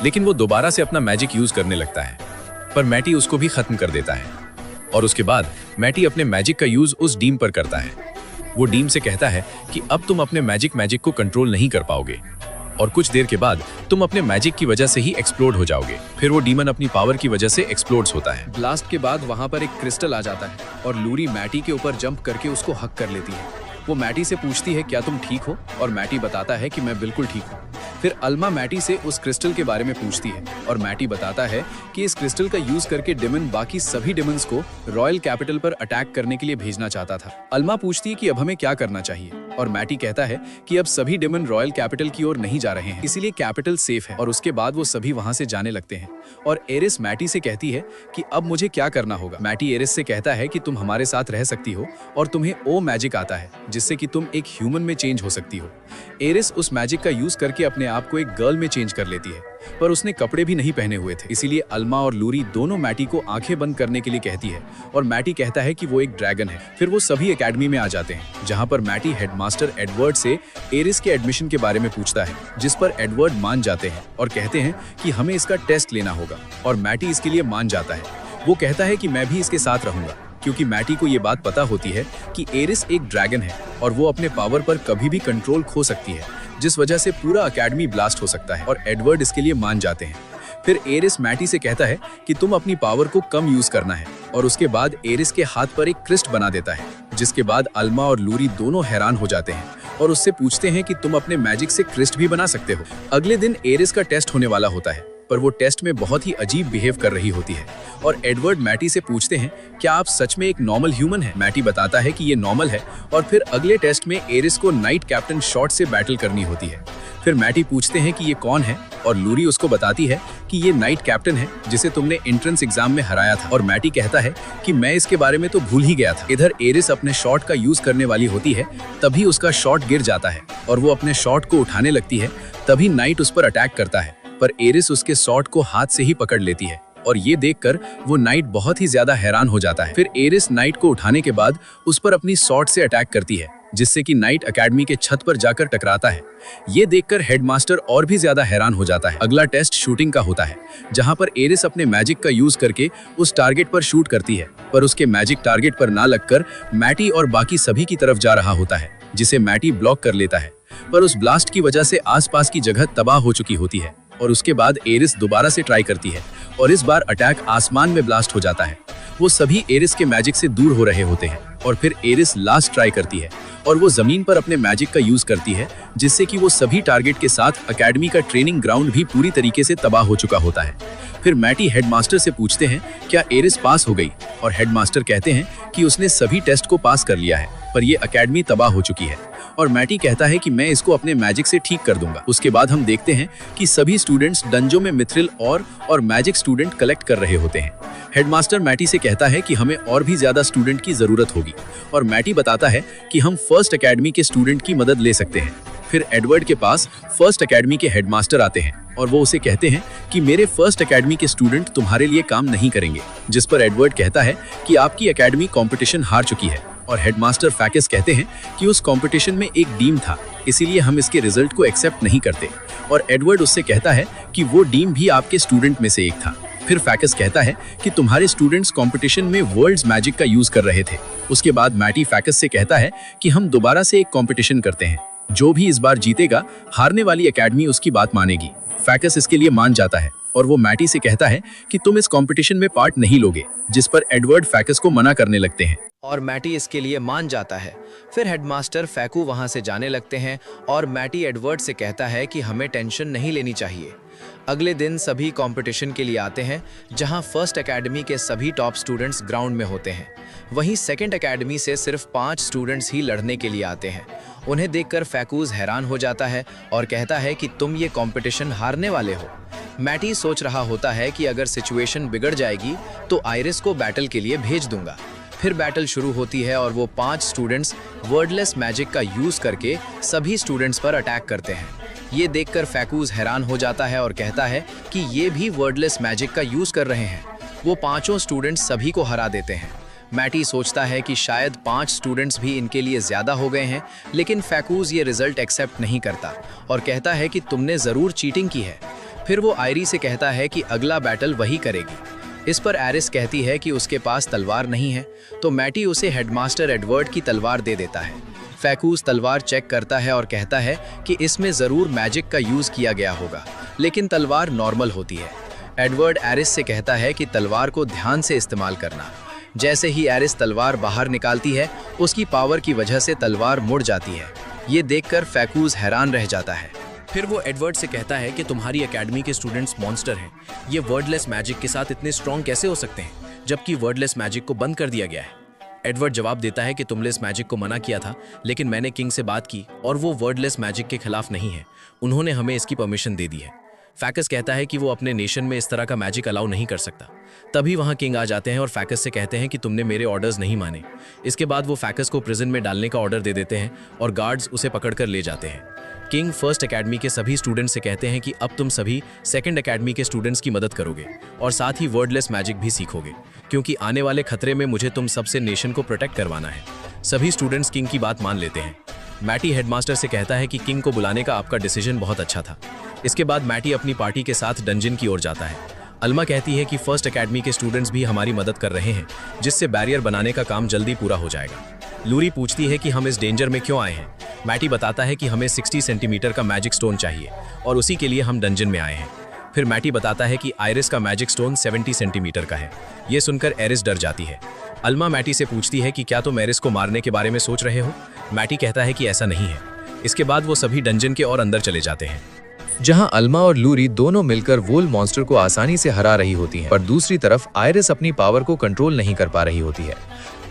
लेकिन वो दोबारा से अपना मैजिक यूज करने लगता है, पर मैटी उसको भी खत्म कर देता है और उसके बाद मैटी अपने मैजिक का यूज उस डीम पर करता है। वो डीम से कहता है कि अब तुम अपने मैजिक को कंट्रोल नहीं कर पाओगे और कुछ देर के बाद तुम अपने मैजिक की वजह से ही एक्सप्लोड हो जाओगे। फिर वो डीमन अपनी पावर की वजह से एक्सप्लोड्स होता है। ब्लास्ट के बाद वहां पर एक क्रिस्टल आ जाता है और लूरी मैटी के ऊपर जंप करके उसको हक कर लेती है। वो मैटी से पूछती है क्या तुम ठीक हो, और मैटी बताता है कि मैं बिल्कुल ठीक हूँ। फिर अल्मा मैटी से उस क्रिस्टल के बारे में पूछती है और मैटी बताता है कि इस क्रिस्टल का यूज करके डेमन बाकी सभी डेमन्स को रॉयल कैपिटल पर अटैक करने के लिए भेजना चाहता था। अल्मा पूछती है कि अब हमें क्या करना चाहिए और मैटी कहता है कि अब सभी डेमन रॉयल कैपिटल की ओर नहीं जा रहे हैं, इसीलिए कैपिटल सेफ है। और उसके बाद वो सभी वहां से जाने लगते हैं और एरिस मैटी से कहती है कि अब मुझे क्या करना होगा। मैटी एरिस से कहता है कि तुम हमारे साथ रह सकती हो और तुम्हें ओ मैजिक आता है, जिससे कि तुम एक ह्यूमन में चेंज हो सकती हो। एरिस उस मैजिक का यूज करके अपने आप को एक गर्ल में चेंज कर लेती है, पर उसने कपड़े भी नहीं पहने हुए थे, इसीलिए अल्मा और लूरी दोनों मैटी को आंखें बंद करने के लिए कहती है और मैटी कहता है कि वो एक ड्रैगन है। फिर वो सभी एकेडमी में आ जाते हैं, जहां पर मैटी हेडमास्टर एडवर्ड से एरिस के एडमिशन के बारे में पूछता है, जिस पर एडवर्ड मान जाते हैं और कहते हैं कि हमें इसका टेस्ट लेना होगा और मैटी इसके लिए मान जाता है। वो कहता है कि मैं भी इसके साथ रहूंगा, क्योंकि मैटी को ये बात पता होती है कि एरिस एक ड्रैगन है और वो अपने पावर पर कभी भी कंट्रोल खो सकती है, जिस वजह से पूरा एकेडमी ब्लास्ट हो सकता है और एडवर्ड इसके लिए मान जाते हैं। फिर एरिस मैटी से कहता है कि तुम अपनी पावर को कम यूज करना है और उसके बाद एरिस के हाथ पर एक क्रिस्ट बना देता है, जिसके बाद अल्मा और लूरी दोनों हैरान हो जाते हैं और उससे पूछते हैं कि तुम अपने मैजिक से क्रिस्ट भी बना सकते हो। अगले दिन एरिस का टेस्ट होने वाला होता है, पर वो टेस्ट में बहुत ही अजीब बिहेव कर रही होती है और एडवर्ड मैटी से पूछते हैं क्या आप सच में एक नॉर्मल ह्यूमन हैं? मैटी बताता है कि ये नॉर्मल है और फिर अगले टेस्ट में एरिस को नाइट कैप्टन शॉर्ट से बैटल करनी होती है। फिर मैटी पूछते हैं कि ये कौन है और लूरी उसको बताती है कि ये नाइट कैप्टन है जिसे तुमने एंट्रेंस एग्जाम में हराया था और मैटी कहता है कि मैं इसके बारे में तो भूल ही गया था। इधर एरिस अपने शॉट का यूज करने वाली होती है, तभी उसका शॉट गिर जाता है और वो अपने शॉट को उठाने लगती है, तभी नाइट उस पर अटैक करता है, पर एरिस उसके शॉट को हाथ से ही पकड़ लेती है और ये देखकर वो नाइट बहुत ही ज्यादा हैरान हो जाता है। फिर एरिस नाइट को उठाने के बाद उस पर अपनी शॉट से अटैक करती है, जिससे कि नाइट एकेडमी के छत पर जाकर टकराता है। ये देखकर हेडमास्टर और भी ज्यादा हैरान हो जाता है। अगला टेस्ट शूटिंग का होता है, जहां पर एरिस अपने मैजिक का यूज करके उस टारगेट पर शूट करती है, पर उसके मैजिक टारगेट पर ना लगकर मैटी और बाकी सभी की तरफ जा रहा होता है, जिसे मैटी ब्लॉक कर लेता है। पर उस ब्लास्ट की वजह से आसपास की जगह तबाह हो चुकी होती है और उसके बाद एरिस दोबारा से ट्राई करती है और इस बार अटैक आसमान में ब्लास्ट हो जाता है। वो सभी एरिस के मैजिक से दूर हो रहे होते हैं और फिर एरिस लास्ट ट्राई करती है और वो जमीन पर अपने मैजिक का यूज करती है, जिससे कि वो सभी टारगेट के साथ एकेडमी का ट्रेनिंग ग्राउंड भी पूरी तरीके से तबाह हो चुका होता है। फिर मैटी हेडमास्टर से पूछते हैं क्या एरिस पास हो गई और हेडमास्टर कहते हैं कि उसने सभी टेस्ट को पास कर लिया है, पर ये एकेडमी तबाह हो चुकी है और मैटी कहता है कि मैं इसको अपने मैजिक से ठीक कर दूंगा। उसके बाद हम देखते हैं कि सभी स्टूडेंट्स डंजो में मिथ्रिल और मैजिक स्टूडेंट कलेक्ट कर रहे होते हैं। हेडमास्टर मैटी से कहता है कि हमें और भी ज्यादा स्टूडेंट की जरूरत होगी और मैटी बताता है कि हम फर्स्ट एकेडमी के स्टूडेंट की मदद ले सकते हैं। फिर एडवर्ड के पास फर्स्ट एकेडमी के हेडमास्टर आते हैं और वो उसे कहते हैं कि मेरे फर्स्ट एकेडमी के स्टूडेंट तुम्हारे लिए काम नहीं करेंगे, जिस पर एडवर्ड कहता है कि आपकी एकेडमी कंपटीशन हार चुकी है। और हेडमास्टर फैकस कहते हैं कि उस कंपटीशन में एक डीम था, इसीलिए हम इसके रिजल्ट को एक्सेप्ट नहीं करते। और एडवर्ड उससे कहता है कि वो डीम भी आपके स्टूडेंट में से एक था। फिर फैकस कहता है कि तुम्हारे स्टूडेंट्स कंपटीशन में वर्ल्ड्स मैजिक का यूज कर रहे थे। उसके बाद मैटी फैकस से कहता है कि हम दोबारा से एक कंपटीशन करते हैं, जो भी इस बार जीतेगा हारने वाली एकेडमी उसकी बात मानेगी। फैकस इसके लिए मान जाता है और वो मैटी से कहता है कि तुम इस कंपटीशन में पार्ट नहीं लोगे, जिस पर एडवर्ड फैकस को मना करने लगते हैं। और मैटी इसके लिए मान जाता है। फिर हेडमास्टर फैकू वहां से जाने लगते हैं और मैटी एडवर्ड से कहता है कि हमें टेंशन नहीं लेनी चाहिए। अगले दिन सभी कंपटीशन के लिए आते हैं, जहां फर्स्ट एकेडमी के सभी टॉप स्टूडेंट्स ग्राउंड में होते हैं। वहीं सेकंड एकेडमी से सिर्फ 5 स्टूडेंट्स ही लड़ने के लिए आते हैं। उन्हें देखकर फैकूज हैरान हो जाता है और कहता है कि तुम ये कंपटीशन हारने वाले हो। मैटी सोच रहा होता है कि अगर सिचुएशन बिगड़ जाएगी तो आयरिस को बैटल के लिए भेज दूंगा। फिर बैटल शुरू होती है और वो 5 स्टूडेंट्स वर्डलेस मैजिक का यूज करके सभी स्टूडेंट्स पर अटैक करते हैं। ये देखकर फैकूज हैरान हो जाता है और कहता है कि ये भी वर्डलेस मैजिक का यूज कर रहे हैं। वो 5 स्टूडेंट्स सभी को हरा देते हैं। मैटी सोचता है कि शायद 5 स्टूडेंट्स भी इनके लिए ज्यादा हो गए हैं, लेकिन फैकूज ये रिजल्ट एक्सेप्ट नहीं करता और कहता है कि तुमने जरूर चीटिंग की है। फिर वो आयरी से कहता है कि अगला बैटल वही करेगी। इस पर एरिस कहती है कि उसके पास तलवार नहीं है, तो मैटी उसे हेडमास्टर एडवर्ड की तलवार दे देता है। फैकूज तलवार चेक करता है और कहता है कि इसमें जरूर मैजिक का यूज किया गया होगा, लेकिन तलवार नॉर्मल होती है। एडवर्ड एरिस से कहता है कि तलवार को ध्यान से इस्तेमाल करना। जैसे ही एरिस तलवार बाहर निकालती है, उसकी पावर की वजह से तलवार मुड़ जाती है। ये देखकर फैकूज हैरान रह जाता है। फिर वो एडवर्ड से कहता है कि तुम्हारी एकेडमी के स्टूडेंट्स मॉन्स्टर हैं। ये वर्डलेस मैजिक के साथ इतने स्ट्रॉन्ग कैसे हो सकते हैं, जबकि वर्डलेस मैजिक को बंद कर दिया गया है। एडवर्ड जवाब देता है कि तुमने इस मैजिक को मना किया था, लेकिन मैंने किंग से बात की और वो वर्डलेस मैजिक के खिलाफ नहीं है। उन्होंने हमें इसकी परमिशन दे दी है। फैकस कहता है कि वो अपने नेशन में इस तरह का मैजिक अलाउ नहीं कर सकता। तभी वहां किंग आ जाते हैं और फैकस से कहते हैं कि तुमने मेरे ऑर्डर्स नहीं माने। इसके बाद वो फैकस को प्रिजन में डालने का ऑर्डर दे देते हैं और गार्ड्स उसे पकड़कर ले जाते हैं। किंग फर्स्ट एकेडमी के सभी स्टूडेंट्स से कहते हैं कि अब तुम सभी सेकंड एकेडमी के स्टूडेंट्स की मदद करोगे और साथ ही वर्डलेस मैजिक भी सीखोगे, क्योंकि आने वाले खतरे में मुझे तुम सबसे नेशन को प्रोटेक्ट करवाना है। सभी स्टूडेंट्स किंग की बात मान लेते हैं। मैटी हेडमास्टर से कहता है कि किंग को बुलाने का आपका डिसीजन बहुत अच्छा था। इसके बाद मैटी अपनी पार्टी के साथ डंजन की ओर जाता है। अल्मा कहती है कि फर्स्ट एकेडमी के स्टूडेंट्स भी हमारी मदद कर रहे हैं, जिससे बैरियर बनाने का काम जल्दी पूरा हो जाएगा। लूरी पूछती है कि हम इस डेंजर में क्यों आए हैं। मैटी बताता है कि हमें 60 सेंटीमीटर का मैजिक स्टोन चाहिए और उसी के लिए हम डंजन में आए हैं। फिर मैटी बताता है कि आयरिस का मैजिक स्टोन 70 सेंटीमीटर का है। ये सुनकर एरिस डर जाती है। अल्मा मैटी से पूछती है कि क्या तुम एरिस को मारने के बारे में सोच रहे हो। मैटी कहता है कि ऐसा नहीं है। इसके बाद वो सभी डंजन के और अंदर चले जाते हैं, जहां अल्मा और लूरी दोनों मिलकर वोल मॉन्स्टर को आसानी से हरा रही होती हैं, पर दूसरी तरफ आयरिस अपनी पावर को कंट्रोल नहीं कर पा रही होती है।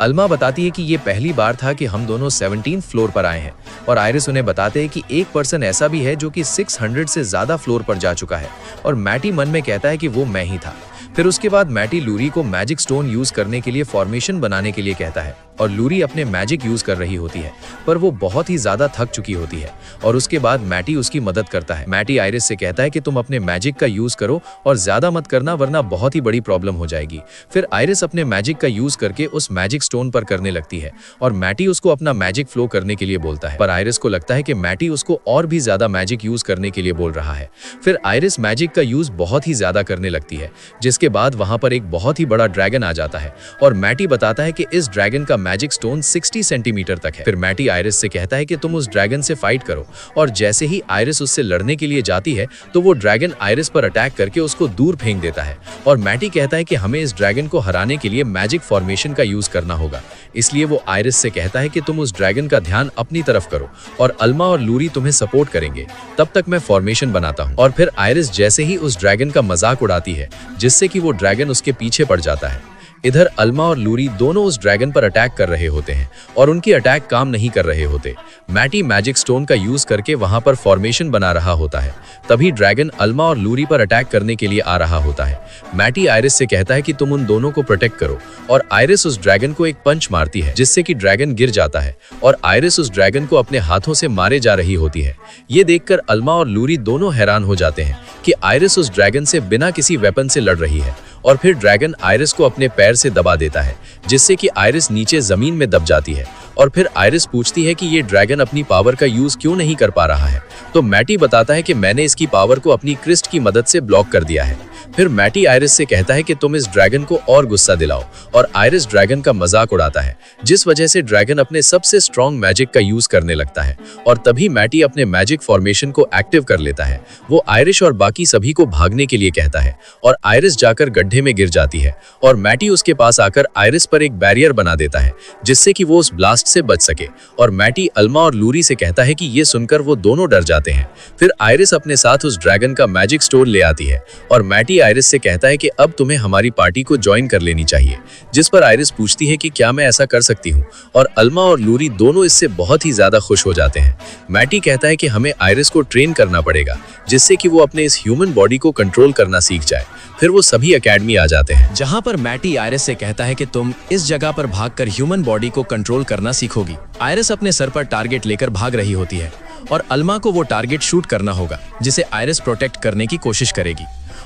अल्मा बताती है कि ये पहली बार था कि हम दोनों 17th फ्लोर पर आए हैं और आयरिस उन्हें बताते हैं कि एक पर्सन ऐसा भी है जो कि 600 से ज्यादा फ्लोर पर जा चुका है और मैटी मन में कहता है कि वो मैं ही था। फिर उसके बाद मैटी लूरी को मैजिक स्टोन यूज करने के लिए फॉर्मेशन बनाने के लिए कहता है और लूरी अपने मैजिक यूज कर रही होती है, पर वो बहुत ही ज्यादा थक चुकी होती है और उसके बाद मैटी उसकी मदद करता है। मैटी आयरिस से कहता है कि तुम अपने मैजिक का यूज करो और ज्यादा मत करना, वरना बहुत ही बड़ी प्रॉब्लम हो जाएगी। फिर आयरिस अपने मैजिक का यूज करके उस मैजिक स्टोन पर करने लगती है और मैटी उसको अपना मैजिक फ्लो करने के लिए बोलता है, पर आयरिस को लगता है कि मैटी उसको और भी ज्यादा मैजिक यूज करने के लिए बोल रहा है। फिर आयरिस मैजिक का यूज बहुत ही ज्यादा करने लगती है, जिसके बाद वहां पर एक बहुत ही बड़ा ड्रैगन आ जाता है और मैटी बताता है कि इस ड्रैगन का मैजिक स्टोन 60 सेंटीमीटर तक है। फिर मैटी आयरिस से कहता है कि तुम उस ड्रैगन से फाइट करो और जैसे ही आयरिस उससे लड़ने के लिए जाती है तो वो ड्रैगन आयरिस पर अटैक करके उसको दूर फेंक देता है और मैटी कहता है कि हमें इस ड्रैगन को हराने के लिए मैजिक फॉर्मेशन का यूज करना होगा। इसलिए वो आयरिस से कहता है कि तुम उस ड्रैगन का ध्यान अपनी तरफ करो और अल्मा और लूरी तुम्हें सपोर्ट करेंगे, तब तक मैं फॉर्मेशन बनाता हूँ। और फिर आयरिस जैसे ही उस ड्रैगन का मजाक उड़ाती है, जिससे कि वो ड्रैगन उसके पीछे पड़ जाता है। इधर अल्मा और लूरी दोनों उस ड्रैगन पर अटैक कर रहे होते हैं और उनकी अटैक काम नहीं कर रहे होते। मैटी मैजिक स्टोन का यूज करके वहां पर फॉर्मेशन बना रहा होता है। तभी ड्रैगन अल्मा और लूरी पर अटैक करने के लिए आ रहा होता है। मैटी आयरिस से कहता है कि तुम उन दोनों को प्रोटेक्ट करो और आयरिस उस ड्रैगन को एक पंच मारती है जिससे कि ड्रैगन गिर जाता है और आयरिस उस ड्रैगन को अपने हाथों से मारे जा रही होती है। ये देखकर अल्मा और लूरी दोनों हैरान हो जाते हैं कि आयरिस उस ड्रैगन से बिना किसी वेपन से लड़ रही है और फिर ड्रैगन आयरिस को अपने पैर से दबा देता है जिससे कि आयरिस नीचे जमीन में दब जाती है। और फिर आयरिस पूछती है कि ये ड्रैगन अपनी पावर का यूज क्यों नहीं कर पा रहा है। तो मैटी बताता है कि मैंने इसकी पावर को अपनी क्रिस्ट की मदद से ब्लॉक कर दिया है। फिर मैटी आयरिस से कहता है कि तुम इस ड्रैगन को और गुस्सा दिलाओ और आयरिस ड्रैगन का मजाक उड़ाता है जिस वजह से ड्रैगन अपने सबसे स्ट्रॉन्ग मैजिक का यूज करने लगता है और तभी मैटी अपने मैजिक फॉर्मेशन को एक्टिव कर लेता है। वो आयरिस और बाकी सभी को भागने के लिए कहता है और आयरिस जाकर गड्ढे में गिर जाती है और मैटी उसके पास आकर आयरिस पर एक बैरियर बना देता है जिससे कि वो उस ब्लास्ट से बच सके। और मैटी अल्मा और लूरी से कहता है कि ये सुनकर वो दोनों डर जाते हैं। फिर आयरिस अपने साथ उस ड्रैगन का मैजिक स्टोन ले आती है और मैटी आयरिस से कहता है कि अब तुम्हें हमारी पार्टी को ज्वाइन कर लेनी चाहिए, जिस पर आयरिस पूछती है कि क्या मैं ऐसा कर सकती हूँ और अल्मा और लूरी दोनों इससे बहुत ही ज्यादा खुश हो जाते हैं। मैटी कहता है कि हमें आयरिस को ट्रेन करना पड़ेगा जिससे कि वो अपने इस ह्यूमन बॉडी को कंट्रोल करना सीख जाए। फिर वो सभी एकेडमी आ जाते हैं जहां पर मैटी आयरिस से कहता है कि तुम इस जगह पर भागकर ह्यूमन बॉडी को कंट्रोल करना सीखोगी। आयरिस अपने सर पर टारगेट लेकर भाग रही होती है और अल्मा को वो टारगेट शूट करना होगा जिसे आयरिस प्रोटेक्ट करने की कोशिश करेगी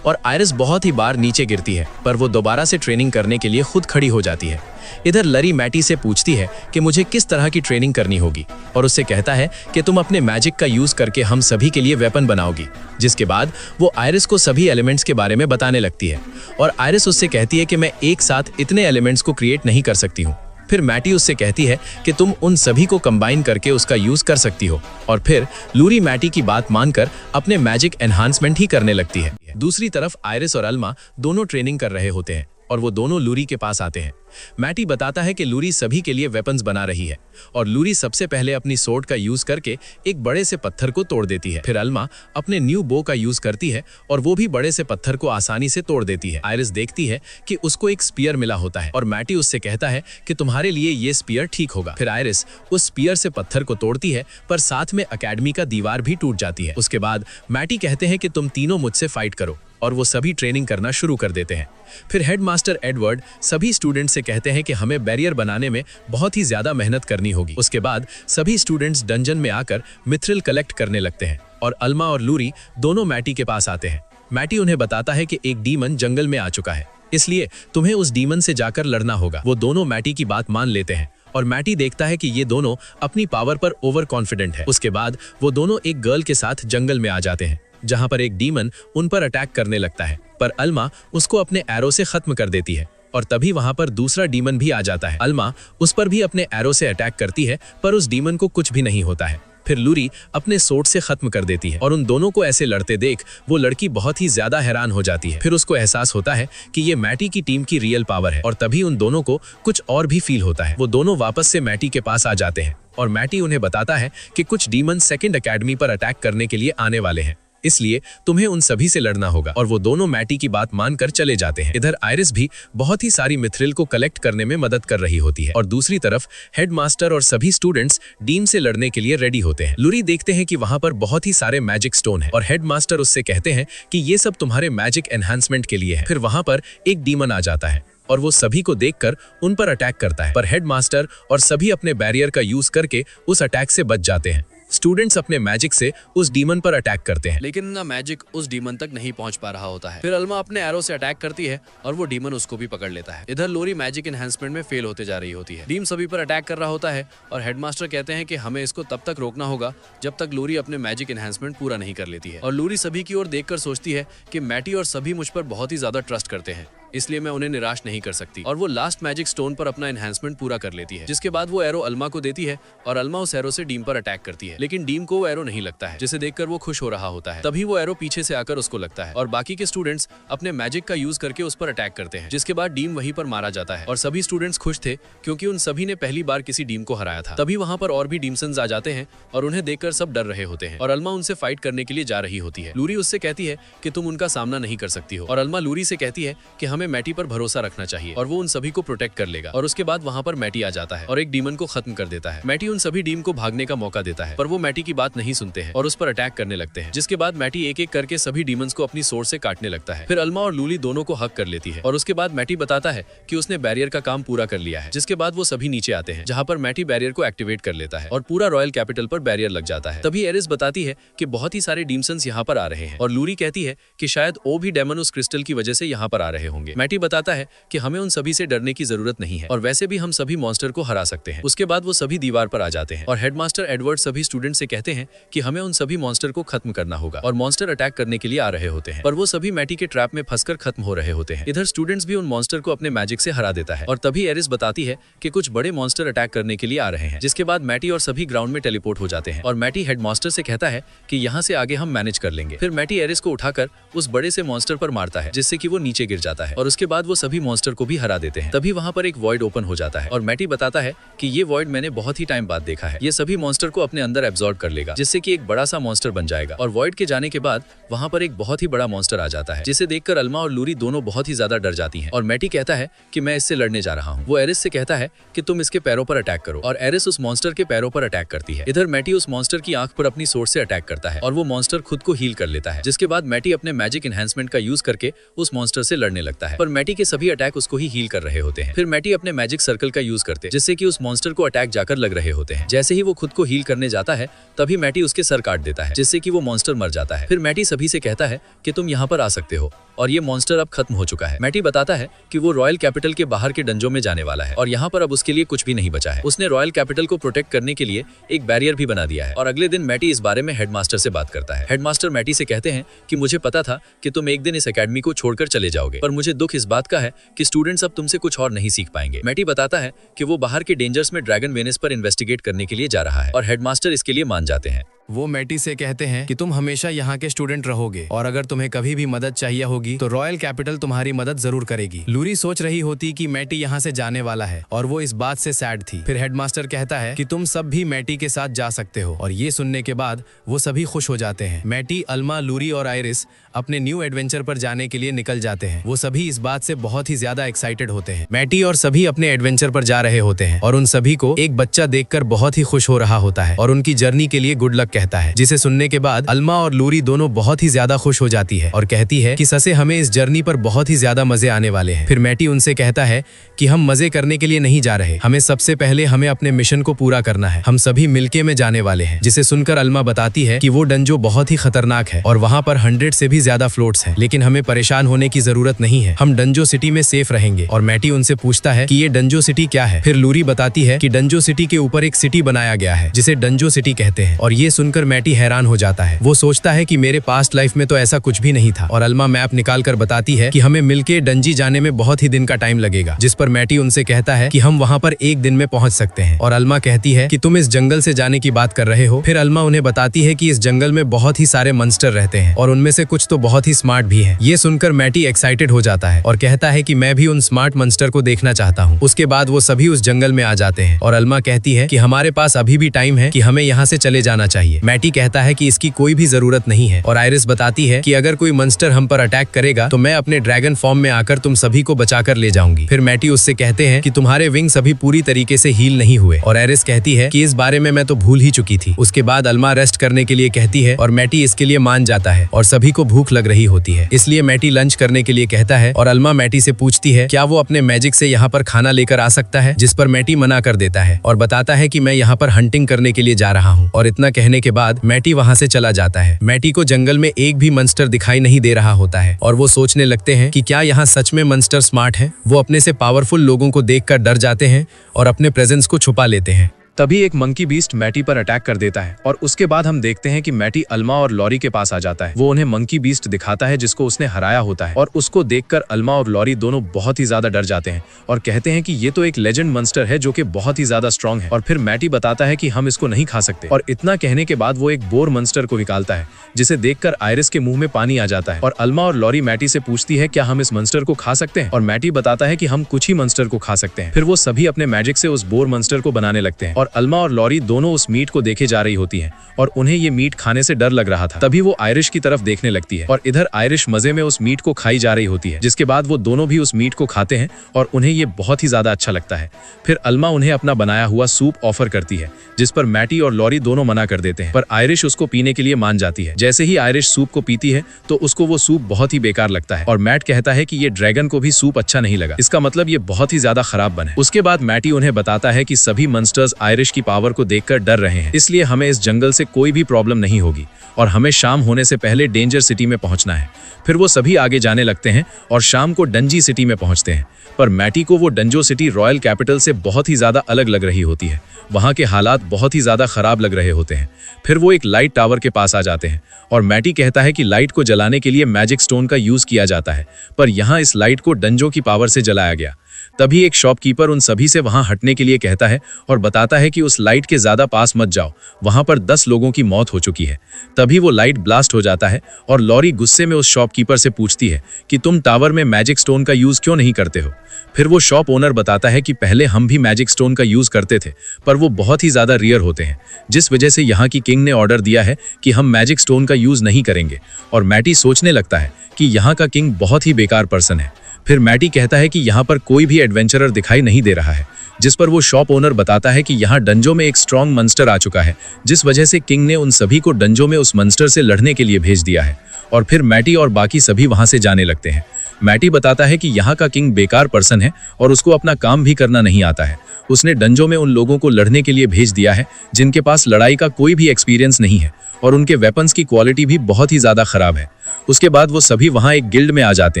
और आयरिस बहुत ही बार नीचे गिरती है पर वो दोबारा से ट्रेनिंग करने के लिए खुद खड़ी हो जाती है। इधर लरी मैटी से पूछती है कि मुझे किस तरह की ट्रेनिंग करनी होगी और उससे कहता है कि तुम अपने मैजिक का यूज करके हम सभी के लिए वेपन बनाओगी। जिसके बाद वो आयरिस को सभी एलिमेंट्स के बारे में बताने लगती है और आयरिस उससे कहती है कि मैं एक साथ इतने एलिमेंट्स को क्रिएट नहीं कर सकती हूँ। फिर मैटी उससे कहती है कि तुम उन सभी को कंबाइन करके उसका यूज कर सकती हो और फिर लूरी मैटी की बात मानकर अपने मैजिक एनहांसमेंट ही करने लगती है। दूसरी तरफ आयरिस और अल्मा दोनों ट्रेनिंग कर रहे होते हैं और वो दोनों लूरी के पास आते हैं। मैटी बताता है कि लूरी सभी के लिए वेपन्स बना रही है और लूरी सबसे पहले अपनी सोर्ड का यूज करके एक बड़े से पत्थर को तोड़ देती है। फिर अल्मा अपने न्यू बो का यूज करती है और वो भी बड़े से पत्थर को आसानी से तोड़ देती है। आयरिस देखती है कि उसको एक स्पीयर मिला होता है और मैटी उससे कहता है कि तुम्हारे लिए ये स्पीयर ठीक होगा। फिर आयरिस उस स्पीयर से पत्थर को तोड़ती है पर साथ में एकेडमी का दीवार भी टूट जाती है। उसके बाद मैटी कहते हैं कि तुम तीनों मुझसे फाइट करो और वो सभी ट्रेनिंग करना शुरू कर देते हैं। फिर हेडमास्टर एडवर्ड सभी स्टूडेंट्स से कहते हैं कि हमें बैरियर बनाने में बहुत ही ज्यादा मेहनत करनी होगी। उसके बाद सभी स्टूडेंट्स डंजन में आकर मिथ्रिल कलेक्ट करने लगते हैं और अल्मा और लूरी दोनों मैटी के पास आते हैं। मैटी उन्हें बताता है कि एक डीमन जंगल में आ चुका है, इसलिए तुम्हें उस डीमन से जाकर लड़ना होगा। वो दोनों मैटी की बात मान लेते हैं और मैटी देखता है कि ये दोनों अपनी पावर पर ओवर कॉन्फिडेंट है। उसके बाद वो दोनों एक गर्ल के साथ जंगल में आ जाते हैं जहां पर एक डीमन उन पर अटैक करने लगता है पर अल्मा उसको अपने एरो से खत्म कर देती है और तभी वहां पर दूसरा डीमन भी आ जाता है। अल्मा उस पर भी अपने एरो से अटैक करती है पर उस डीमन को कुछ भी नहीं होता है। फिर लूरी अपने सोर्ड से खत्म कर देती है और उन दोनों को ऐसे लड़ते देख वो लड़की बहुत ही ज्यादा हैरान हो जाती है। फिर उसको एहसास होता है कि ये मैटी की टीम की रियल पावर है और तभी उन दोनों को कुछ और भी फील होता है। वो दोनों वापस से मैटी के पास आ जाते हैं और मैटी उन्हें बताता है कि कुछ डीमन सेकंड एकेडमी पर अटैक करने के लिए आने वाले हैं, इसलिए तुम्हें उन सभी से लड़ना होगा और वो दोनों मैटी की बात मानकर चले जाते हैं। इधर आयरिस भी बहुत ही सारी मिथ्रिल को कलेक्ट करने में मदद कर रही होती है और दूसरी तरफ हेडमास्टर और सभी स्टूडेंट्स डीम से लड़ने के लिए रेडी होते हैं। लूरी देखते हैं कि वहां पर बहुत ही सारे मैजिक स्टोन है और हेडमास्टर उससे कहते हैं कि ये सब तुम्हारे मैजिक एनहांसमेंट के लिए है। फिर वहां पर एक डीमन आ जाता है और वो सभी को देखकर उन पर अटैक करता है पर हेडमास्टर और सभी अपने बैरियर का यूज करके उस अटैक से बच जाते हैं। स्टूडेंट्स अपने मैजिक से उस डीमन पर अटैक करते हैं लेकिन ना मैजिक उस डीमन तक नहीं पहुंच पा रहा होता है। फिर अल्मा अपने एरो से अटैक करती है और वो डीमन उसको भी पकड़ लेता है। इधर लोरी मैजिक एनहांसमेंट में फेल होते जा रही होती है। डीम सभी पर अटैक कर रहा होता है और हेडमास्टर कहते हैं कि हमें इसको तब तक रोकना होगा जब तक लोरी अपने मैजिक एनहांसमेंट पूरा नहीं कर लेती है। और लोरी सभी की ओर देखकर सोचती है कि मैटी और सभी मुझ पर बहुत ही ज्यादा ट्रस्ट करते हैं, इसलिए मैं उन्हें निराश नहीं कर सकती और वो लास्ट मैजिक स्टोन पर अपना एनहांसमेंट पूरा कर लेती है। जिसके बाद वो एरो अल्मा को देती है और अल्मा उस एरो से डीम पर अटैक करती है लेकिन डीम को वो एरो नहीं लगता है, जिसे देखकर वो खुश हो रहा होता है। तभी वो एरो पीछे से आकर उसको लगता है और बाकी के स्टूडेंट्स अपने मैजिक का यूज करके उस पर अटैक करते हैं, जिसके बाद डीम वहीं पर मारा जाता है और सभी स्टूडेंट्स खुश थे क्योंकि उन सभी ने पहली बार किसी डीम को हराया था। तभी वहां पर और भी डीमसन्स आ जाते हैं और उन्हें देखकर सब डर रहे होते हैं और अल्मा उनसे फाइट करने के लिए जा रही होती है। लूरी उससे कहती है कि तुम उनका सामना नहीं कर सकती हो और अल्मा लूरी से कहती है कि हमें हमें मैटी पर भरोसा रखना चाहिए और वो उन सभी को प्रोटेक्ट कर लेगा। और उसके बाद वहाँ पर मैटी आ जाता है और एक डीमन को खत्म कर देता है। मैटी उन सभी डीम को भागने का मौका देता है, पर वो मैटी की बात नहीं सुनते हैं और उस पर अटैक करने लगते हैं, जिसके बाद मैटी एक एक करके सभी डीमंस को अपनी सोर्स से काटने लगता है। फिर अल्मा और लूली दोनों को हक कर लेती है और उसके बाद मैटी बताता है कि उसने बैरियर का काम पूरा कर लिया है, जिसके बाद वो सभी नीचे आते हैं, जहाँ पर मैटी बैरियर को एक्टिवेट कर लेता है और पूरा रॉयल कैपिटल पर बैरियर लग जाता है। तभी एरिस बताती है कि बहुत ही सारे डीमसंस यहाँ पर आ रहे हैं और लूरी कहती है कि शायद ओ भी डेमन उस क्रिस्टल की वजह से यहाँ पर आ रहे होंगे। मैटी बताता है कि हमें उन सभी से डरने की जरूरत नहीं है और वैसे भी हम सभी मॉन्स्टर को हरा सकते हैं। उसके बाद वो सभी दीवार पर आ जाते हैं और हेडमास्टर एडवर्ड सभी स्टूडेंट से कहते हैं कि हमें उन सभी मॉन्स्टर को खत्म करना होगा और मॉन्स्टर अटैक करने के लिए आ रहे होते हैं, पर वो सभी मैटी के ट्रैप में फंसकर खत्म हो रहे होते हैं। इधर स्टूडेंट्स भी उन मॉन्स्टर को अपने मैजिक से हरा देता है और तभी एरिस बताती है कि कुछ बड़े मॉन्स्टर अटैक करने के लिए आ रहे हैं, जिसके बाद मैटी और सभी ग्राउंड में टेलीपोर्ट हो जाते हैं और मैटी हेडमास्टर से कहता है कि यहाँ से आगे हम मैनेज कर लेंगे। फिर मैटी एरिस को उठाकर उस बड़े से मॉन्स्टर पर मारता है, जिससे कि वो नीचे गिर जाता है और उसके बाद वो सभी मॉन्स्टर को भी हरा देते हैं। तभी वहाँ पर एक वॉइड ओपन हो जाता है और मैटी बताता है कि ये वॉइड मैंने बहुत ही टाइम बाद देखा है, ये सभी मॉन्स्टर को अपने अंदर एब्जॉर्ब कर लेगा, जिससे कि एक बड़ा सा मॉन्स्टर बन जाएगा। और वॉइड के जाने के बाद वहाँ पर एक बहुत ही बड़ा मॉन्स्टर आ जाता है, जिसे देखकर अल्मा और लूरी दोनों बहुत ही ज्यादा डर जाती हैं और मैटी कहता है कि मैं इससे लड़ने जा रहा हूँ। वो एरिस से कहता है कि तुम इसके पैरों पर अटैक करो और एरिस उस मॉन्स्टर के पैरों पर अटैक करती है। इधर मैटी उस मॉन्स्टर की आंख पर अपनी सोर्ड से अटैक करता है और वो मॉन्स्टर खुद को हील कर लेता है, जिसके बाद मैटी अपने मैजिक एनहांसमेंट का यूज करके उस मॉन्स्टर से लड़ने लगता है, पर मैटी के सभी अटैक उसको ही हील कर रहे होते हैं। फिर मैटी अपने मैजिक सर्कल का यूज करते, जिससे कि उस मॉन्स्टर को अटैक जाकर लग रहे होते हैं। जैसे ही वो खुद को हील करने जाता है, तभी मैटी उसके सर काट देता है, जिससे कि वो मॉन्स्टर मर जाता है। फिर मैटी सभी से कहता है कि तुम यहाँ पर आ सकते हो और ये मॉन्स्टर अब खत्म हो चुका है। मैटी बताता है कि वो रॉयल कैपिटल के बाहर के डंजों में जाने वाला है और यहाँ पर अब उसके लिए कुछ भी नहीं बचा है। उसने रॉयल कैपिटल को प्रोटेक्ट करने के लिए एक बैरियर भी बना दिया है और अगले दिन मैटी इस बारे में हेडमास्टर से बात करता है। हेडमास्टर मैटी से कहते हैं कि मुझे पता था कि तुम एक दिन इस एकेडमी को छोड़कर चले जाओगे, पर मुझे दुख इस बात का है कि स्टूडेंट्स अब तुमसे कुछ और नहीं सीख पाएंगे। मैटी बताता है कि वो बाहर के डेंजर्स में ड्रैगन वेनिस पर इन्वेस्टिगेट करने के लिए जा रहा है और हेडमास्टर इसके लिए मान जाते हैं। वो मैटी से कहते हैं कि तुम हमेशा यहाँ के स्टूडेंट रहोगे और अगर तुम्हें कभी भी मदद चाहिए होगी तो रॉयल कैपिटल तुम्हारी मदद जरूर करेगी। लूरी सोच रही होती कि मैटी यहाँ से जाने वाला है और वो इस बात से सैड थी। फिर हेडमास्टर कहता है कि तुम सब भी मैटी के साथ जा सकते हो और ये सुनने के बाद वो सभी खुश हो जाते हैं। मैटी, अल्मा, लूरी और आइरिस अपने न्यू एडवेंचर पर जाने के लिए निकल जाते हैं। वो सभी इस बात से बहुत ही ज्यादा एक्साइटेड होते हैं। मैटी और सभी अपने एडवेंचर पर जा रहे होते हैं और उन सभी को एक बच्चा देखकर बहुत ही खुश हो रहा होता है और उनकी जर्नी के लिए गुड लक कहता है, जिसे सुनने के बाद अल्मा और लूरी दोनों बहुत ही ज्यादा खुश हो जाती है और कहती है कि ससे हमें इस जर्नी पर बहुत ही ज्यादा मजे आने वाले हैं। फिर मैटी उनसे कहता है कि हम मजे करने के लिए नहीं जा रहे, हमें सबसे पहले हमें अपने मिशन को पूरा करना है, हम सभी मिलके में जाने वाले हैं। जिसे सुनकर अल्मा बताती है कि वो डंजो बहुत ही खतरनाक है और वहाँ पर 100 से भी ज्यादा फ्लोट्स हैं, लेकिन हमें परेशान होने की जरूरत नहीं है, हम डंजो सिटी में सेफ रहेंगे। और मैटी उनसे पूछता है कि ये डंजो सिटी क्या है। फिर लूरी बताती है कि डंजो सिटी के ऊपर एक सिटी बनाया गया है जिसे डंजो सिटी कहते हैं और ये सुनकर मैटी हैरान हो जाता है। वो सोचता है कि मेरे पास्ट लाइफ में तो ऐसा कुछ भी नहीं था और अल्मा मैप निकाल कर बताती है कि हमें मिलके डंजी जाने में बहुत ही दिन का टाइम लगेगा, जिस पर मैटी उनसे कहता है कि हम वहाँ पर एक दिन में पहुँच सकते हैं। और अल्मा कहती है कि तुम इस जंगल से जाने की बात कर रहे हो। फिर अल्मा उन्हें बताती है कि इस जंगल में बहुत ही सारे मंस्टर रहते हैं और उनमें से कुछ तो बहुत ही स्मार्ट भी हैं। ये सुनकर मैटी एक्साइटेड हो जाता है और कहता है कि मैं भी उन स्मार्ट मंस्टर को देखना चाहता हूँ। उसके बाद वो सभी उस जंगल में आ जाते हैं और अल्मा कहती है कि हमारे पास अभी भी टाइम है कि हमें यहाँ से चले जाना चाहिए। मैटी कहता है कि इसकी कोई भी जरूरत नहीं है और आइरिस बताती है कि अगर कोई मंस्टर हम पर अटैक करेगा तो मैं अपने ड्रैगन फॉर्म में आकर तुम सभी को बचाकर ले जाऊंगी। फिर मैटी उससे कहते हैं कि तुम्हारे विंग्स अभी पूरी तरीके से हील नहीं हुए और आइरिस कहती है कि इस बारे में मैं तो भूल ही चुकी थी। उसके बाद अल्मा रेस्ट करने के लिए कहती है और मैटी इसके लिए मान जाता है और सभी को भूख लग रही होती है, इसलिए मैटी लंच करने के लिए कहता है और अल्मा मैटी से पूछती है क्या वो अपने मैजिक से यहाँ पर खाना लेकर आ सकता है, जिस पर मैटी मना कर देता है और बताता है कि मैं यहाँ पर हंटिंग करने के लिए जा रहा हूँ। और इतना कहने के बाद मैटी वहाँ से चला जाता है। मैटी को जंगल में एक भी मंस्टर दिखाई नहीं दे रहा होता है और वो सोचने लगते हैं कि क्या यहाँ सच में मंस्टर स्मार्ट हैं। वो अपने से पावरफुल लोगों को देखकर डर जाते हैं और अपने प्रेजेंस को छुपा लेते हैं। तभी एक मंकी बीस्ट मैटी पर अटैक कर देता है और उसके बाद हम देखते हैं कि मैटी अल्मा और लॉरी के पास आ जाता है। वो उन्हें मंकी बीस्ट दिखाता है जिसको उसने हराया होता है और उसको देखकर अल्मा और लॉरी दोनों बहुत ही ज्यादा डर जाते हैं और कहते हैं कि ये तो एक लेजेंड मंस्टर है जो कि बहुत ही ज्यादा स्ट्रांग है। और फिर मैटी बताता है कि हम इसको नहीं खा सकते और इतना कहने के बाद वो एक बोर मंस्टर को निकालता है, जिसे देखकर आइरिस के मुंह में पानी आ जाता है। और अल्मा और लॉरी मैटी से पूछती है क्या हम इस मंस्टर को खा सकते हैं और मैटी बताता है कि हम कुछ ही मंस्टर को खा सकते हैं। फिर वो सभी अपने मैजिक से उस बोर मंस्टर को बनाने लगते हैं और अल्मा और लॉरी दोनों उस मीट को देखे जा रही होती हैं और उन्हें ये मीट खाने से डर लग रहा था। तभी वो आयरिश की तरफ देखने लगती है और इधर आयरिश मजे में उस मीट को खाई जा रही होती है, जिसके बाद वो दोनों भी उस मीट को खाते हैं और उन्हें ये बहुत ही ज्यादा अच्छा लगता है। फिर अल्मा उन्हें अपना बनाया हुआ सूप ऑफर करती है, जिस पर मैटी और लॉरी दोनों मना कर देते हैं, पर आयरिश उसको पीने के लिए मान जाती है। जैसे ही आयरिश सूप को पीती है तो उसको वो सूप बहुत ही बेकार लगता है और मैट कहता है कि ये ड्रैगन को भी सूप अच्छा नहीं लगा, इसका मतलब ये बहुत ही ज्यादा खराब बने। उसके बाद मैटी उन्हें बताता है कि सभी मॉन्स्टर्स आयरिश की पावर को देखकर डर रहे हैं, इसलिए हमें इस जंगल से कोई भी प्रॉब्लम नहीं होगी और हमें शाम होने से पहले डेंजर सिटी में पहुंचना है। फिर वो सभी आगे जाने लगते हैं और शाम को डंजी सिटी में पहुंचते हैं, पर मैटी को वो डंजो सिटी रॉयल कैपिटल से बहुत ही ज्यादा अलग लग रही होती है। वहां के हालात बहुत ही ज्यादा खराब लग रहे होते हैं। फिर वो एक लाइट टावर के पास आ जाते हैं और मैटी कहता है कि लाइट को जलाने के लिए मैजिक स्टोन का यूज किया जाता है, पर यहाँ इस लाइट को डंजो की पावर से जलाया गया। तभी एक शॉपकीपर उन सभी से वहां हटने के लिए कहता है और बताता है कि उस लाइट के ज्यादा पास मत जाओ, वहां पर 10 लोगों की मौत हो चुकी है। तभी वो लाइट ब्लास्ट हो जाता है और लॉरी गुस्से में उस शॉपकीपर से पूछती है कि तुम टावर में मैजिक स्टोन का यूज क्यों नहीं करते हो। फिर वो शॉप ओनर बताता है कि पहले हम भी मैजिक स्टोन का यूज करते थे, पर वो बहुत ही ज्यादा रेयर होते हैं, जिस वजह से यहाँ की किंग ने ऑर्डर दिया है कि हम मैजिक स्टोन का यूज नहीं करेंगे। और मैटी सोचने लगता है कि यहाँ का किंग बहुत ही बेकार पर्सन है। फिर मैटी कहता है कि यहाँ पर कोई भी एडवेंचरर दिखाई नहीं दे रहा है, जिस पर वो शॉप ओनर बताता है कि यहाँ डंजो में एक स्ट्रॉन्ग मॉन्स्टर आ चुका है, जिस वजह से किंग ने उन सभी को डंजो में उस मॉन्स्टर से लड़ने के लिए भेज दिया है। और फिर मैटी और बाकी सभी वहां से जाने लगते हैं। मैटी बताता है कि यहाँ का किंग बेकार पर्सन है और उसको अपना काम भी करना नहीं आता है। उसने डंजो में उन लोगों को लड़ने के लिए भेज दिया है जिनके पास लड़ाई का कोई भी एक्सपीरियंस नहीं है और उनके वेपन्स की क्वालिटी भी बहुत ही ज्यादा खराब है। उसके बाद वो सभी वहां एक गिल्ड में आ जाते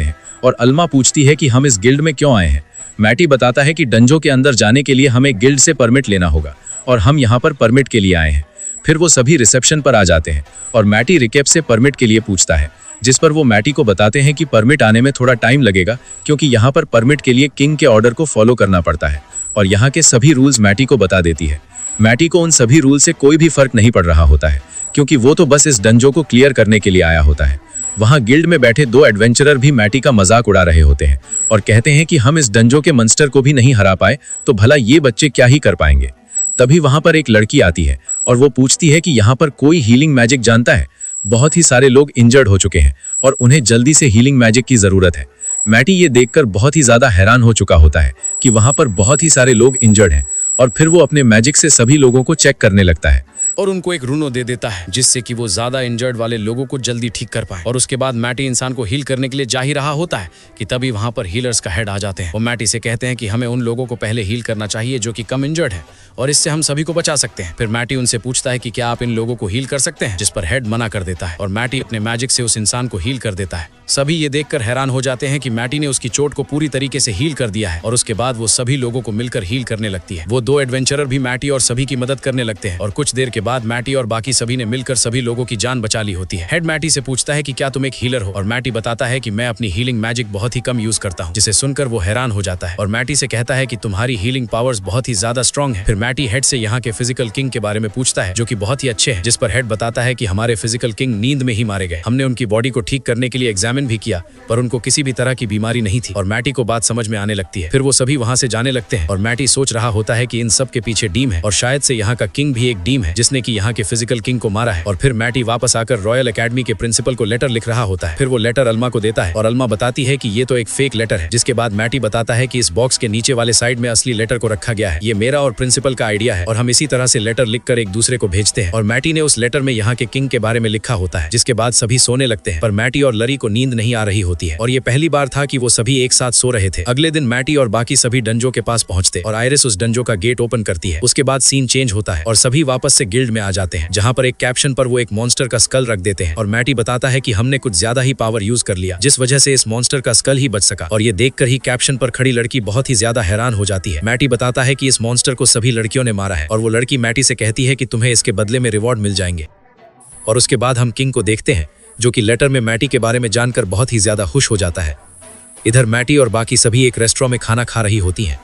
हैं और अल्मा पूछती है कि हम इस गिल्ड में क्यों आए हैं। मैटी बताता है कि डंजो के अंदर जाने के लिए हमें गिल्ड से परमिट लेना होगा और हम यहाँ पर परमिट के लिए आए हैं। फिर वो सभी रिसेप्शन पर आ जाते हैं और मैटी रिकेप से परमिट के लिए पूछता है, जिस पर वो मैटी को बताते हैं कि परमिट आने में थोड़ा टाइम लगेगा, क्योंकि यहाँ पर परमिट के लिए किंग के ऑर्डर को फॉलो करना पड़ता है। और यहाँ के सभी रूल्स मैटी को बता देती है। मैटी को उन सभी रूल से कोई भी फर्क नहीं पड़ रहा होता है, क्योंकि वो तो बस इस डंजो को क्लियर करने के लिए आया होता है। वहां गिल्ड में बैठे 2 एडवेंचरर भी मैटी का मजाक उड़ा रहे होते हैं और कहते हैं कि हम इस डंजो के मॉन्स्टर को भी नहीं हरा पाए तो भला ये बच्चे क्या ही कर पाएंगे। तभी वहां पर एक लड़की आती है और वो पूछती है कि यहाँ पर कोई हीलिंग मैजिक जानता है। बहुत ही सारे लोग इंजर्ड हो चुके हैं और उन्हें जल्दी से हीलिंग मैजिक की जरूरत है। मैटी ये देखकर बहुत ही ज्यादा हैरान हो चुका होता है कि वहां पर बहुत ही सारे लोग इंजर्ड हैं और फिर वो अपने मैजिक से सभी लोगों को चेक करने लगता है और उनको एक रूनो दे देता है, जिससे कि वो ज्यादा इंजर्ड वाले लोगों को जल्दी ठीक कर पाए। और उसके बाद मैटी इंसान को हील करने के लिए जा ही रहा होता है कि तभी वहां पर हीलर्स का हेड आ जाते हैं। वो मैटी से कहते हैं कि हमें उन लोगों को पहले हील करना चाहिए जो कि कम इंजर्ड है और इससे हम सभी को बचा सकते हैं। फिर मैटी उनसे पूछता है कि क्या आप इन लोगों को हील कर सकते हैं, जिस पर हेड मना कर देता है और मैटी अपने मैजिक से उस इंसान को हील कर देता है। सभी ये देखकर हैरान हो जाते हैं कि मैटी ने उसकी चोट को पूरी तरीके से हील कर दिया है और उसके बाद वो सभी लोगों को मिलकर हील करने लगती है। वो 2 एडवेंचरर भी मैटी और सभी की मदद करने लगते हैं और कुछ देर के बाद मैटी और बाकी सभी ने मिलकर सभी लोगों की जान बचा ली होती है। हेड मैटी से पूछता है कि क्या तुम एक हीलर हो और मैटी बताता है कि मैं अपनी हीलिंग मैजिक बहुत ही कम यूज करता हूँ, जिसे सुनकर वो हैरान हो जाता है और मैटी से कहता है कि तुम्हारी हीलिंग पावर्स बहुत ही ज्यादा स्ट्रॉन्ग है। फिर मैटी हेड से यहाँ के फिजिकल किंग के बारे में पूछता है जो कि बहुत ही अच्छे हैं, जिस पर हेड बताता है कि हमारे फिजिकल किंग नींद में ही मारे गए। हमने उनकी बॉडी को ठीक करने के लिए एग्जामिन भी किया पर उनको किसी भी तरह की बीमारी नहीं थी और मैटी को बात समझ में आने लगती है। फिर वो सभी वहां से जाने लगते हैं और मैटी सोच रहा होता है कि इन सब के पीछे डीम है और शायद से यहाँ का किंग भी एक डीम है जिसने कि यहाँ के फिजिकल किंग को मारा है। और फिर मैटी वापस आकर रॉयल एकेडमी के प्रिंसिपल को लेटर लिख रहा होता है। फिर वो लेटर अल्मा को देता है और अल्मा बताती है कि ये तो एक फेक लेटर है, जिसके बाद मैटी बताता है कि इस बॉक्स के नीचे वाले साइड में असली लेटर को रखा गया है। ये मेरा और प्रिंसिपल का आइडिया है और हम इसी तरह से लेटर लिखकर एक दूसरे को भेजते हैं। और मैटी ने उस लेटर में यहाँ के किंग के बारे में लिखा होता है, जिसके बाद सभी सोने लगते हैं। पर मैटी और लरी को नींद नहीं आ रही होती है और ये पहली बार था कि वो सभी एक साथ सो रहे थे। अगले दिन मैटी और बाकी सभी डंजो के पास पहुंचते और आयरिस उस डंजो का गेट ओपन करती है। उसके बाद सीन चेंज होता है और सभी वापस से गिल्ड में आ जाते हैं, जहां पर एक कैप्शन पर वो एक मॉन्स्टर का स्कल रख देते हैं और मैटी बताता है कि हमने कुछ ज्यादा ही पावर यूज कर लिया, जिस वजह से इस मॉन्स्टर का स्कल ही बच सका। और ये देखकर ही कैप्शन पर खड़ी लड़की बहुत ही ज्यादा हैरान हो जाती है। मैटी बताता है कि इस मॉन्स्टर को सभी लड़कियों ने मारा है और वो लड़की मैटी से कहती है कि तुम्हें इसके बदले में रिवॉर्ड मिल जाएंगे। और उसके बाद हम किंग को देखते हैं, जो कि लेटर में मैटी के बारे में जानकर बहुत ही ज्यादा खुश हो जाता है। इधर मैटी और बाकी सभी एक रेस्टोरेंट में खाना खा रही होती हैं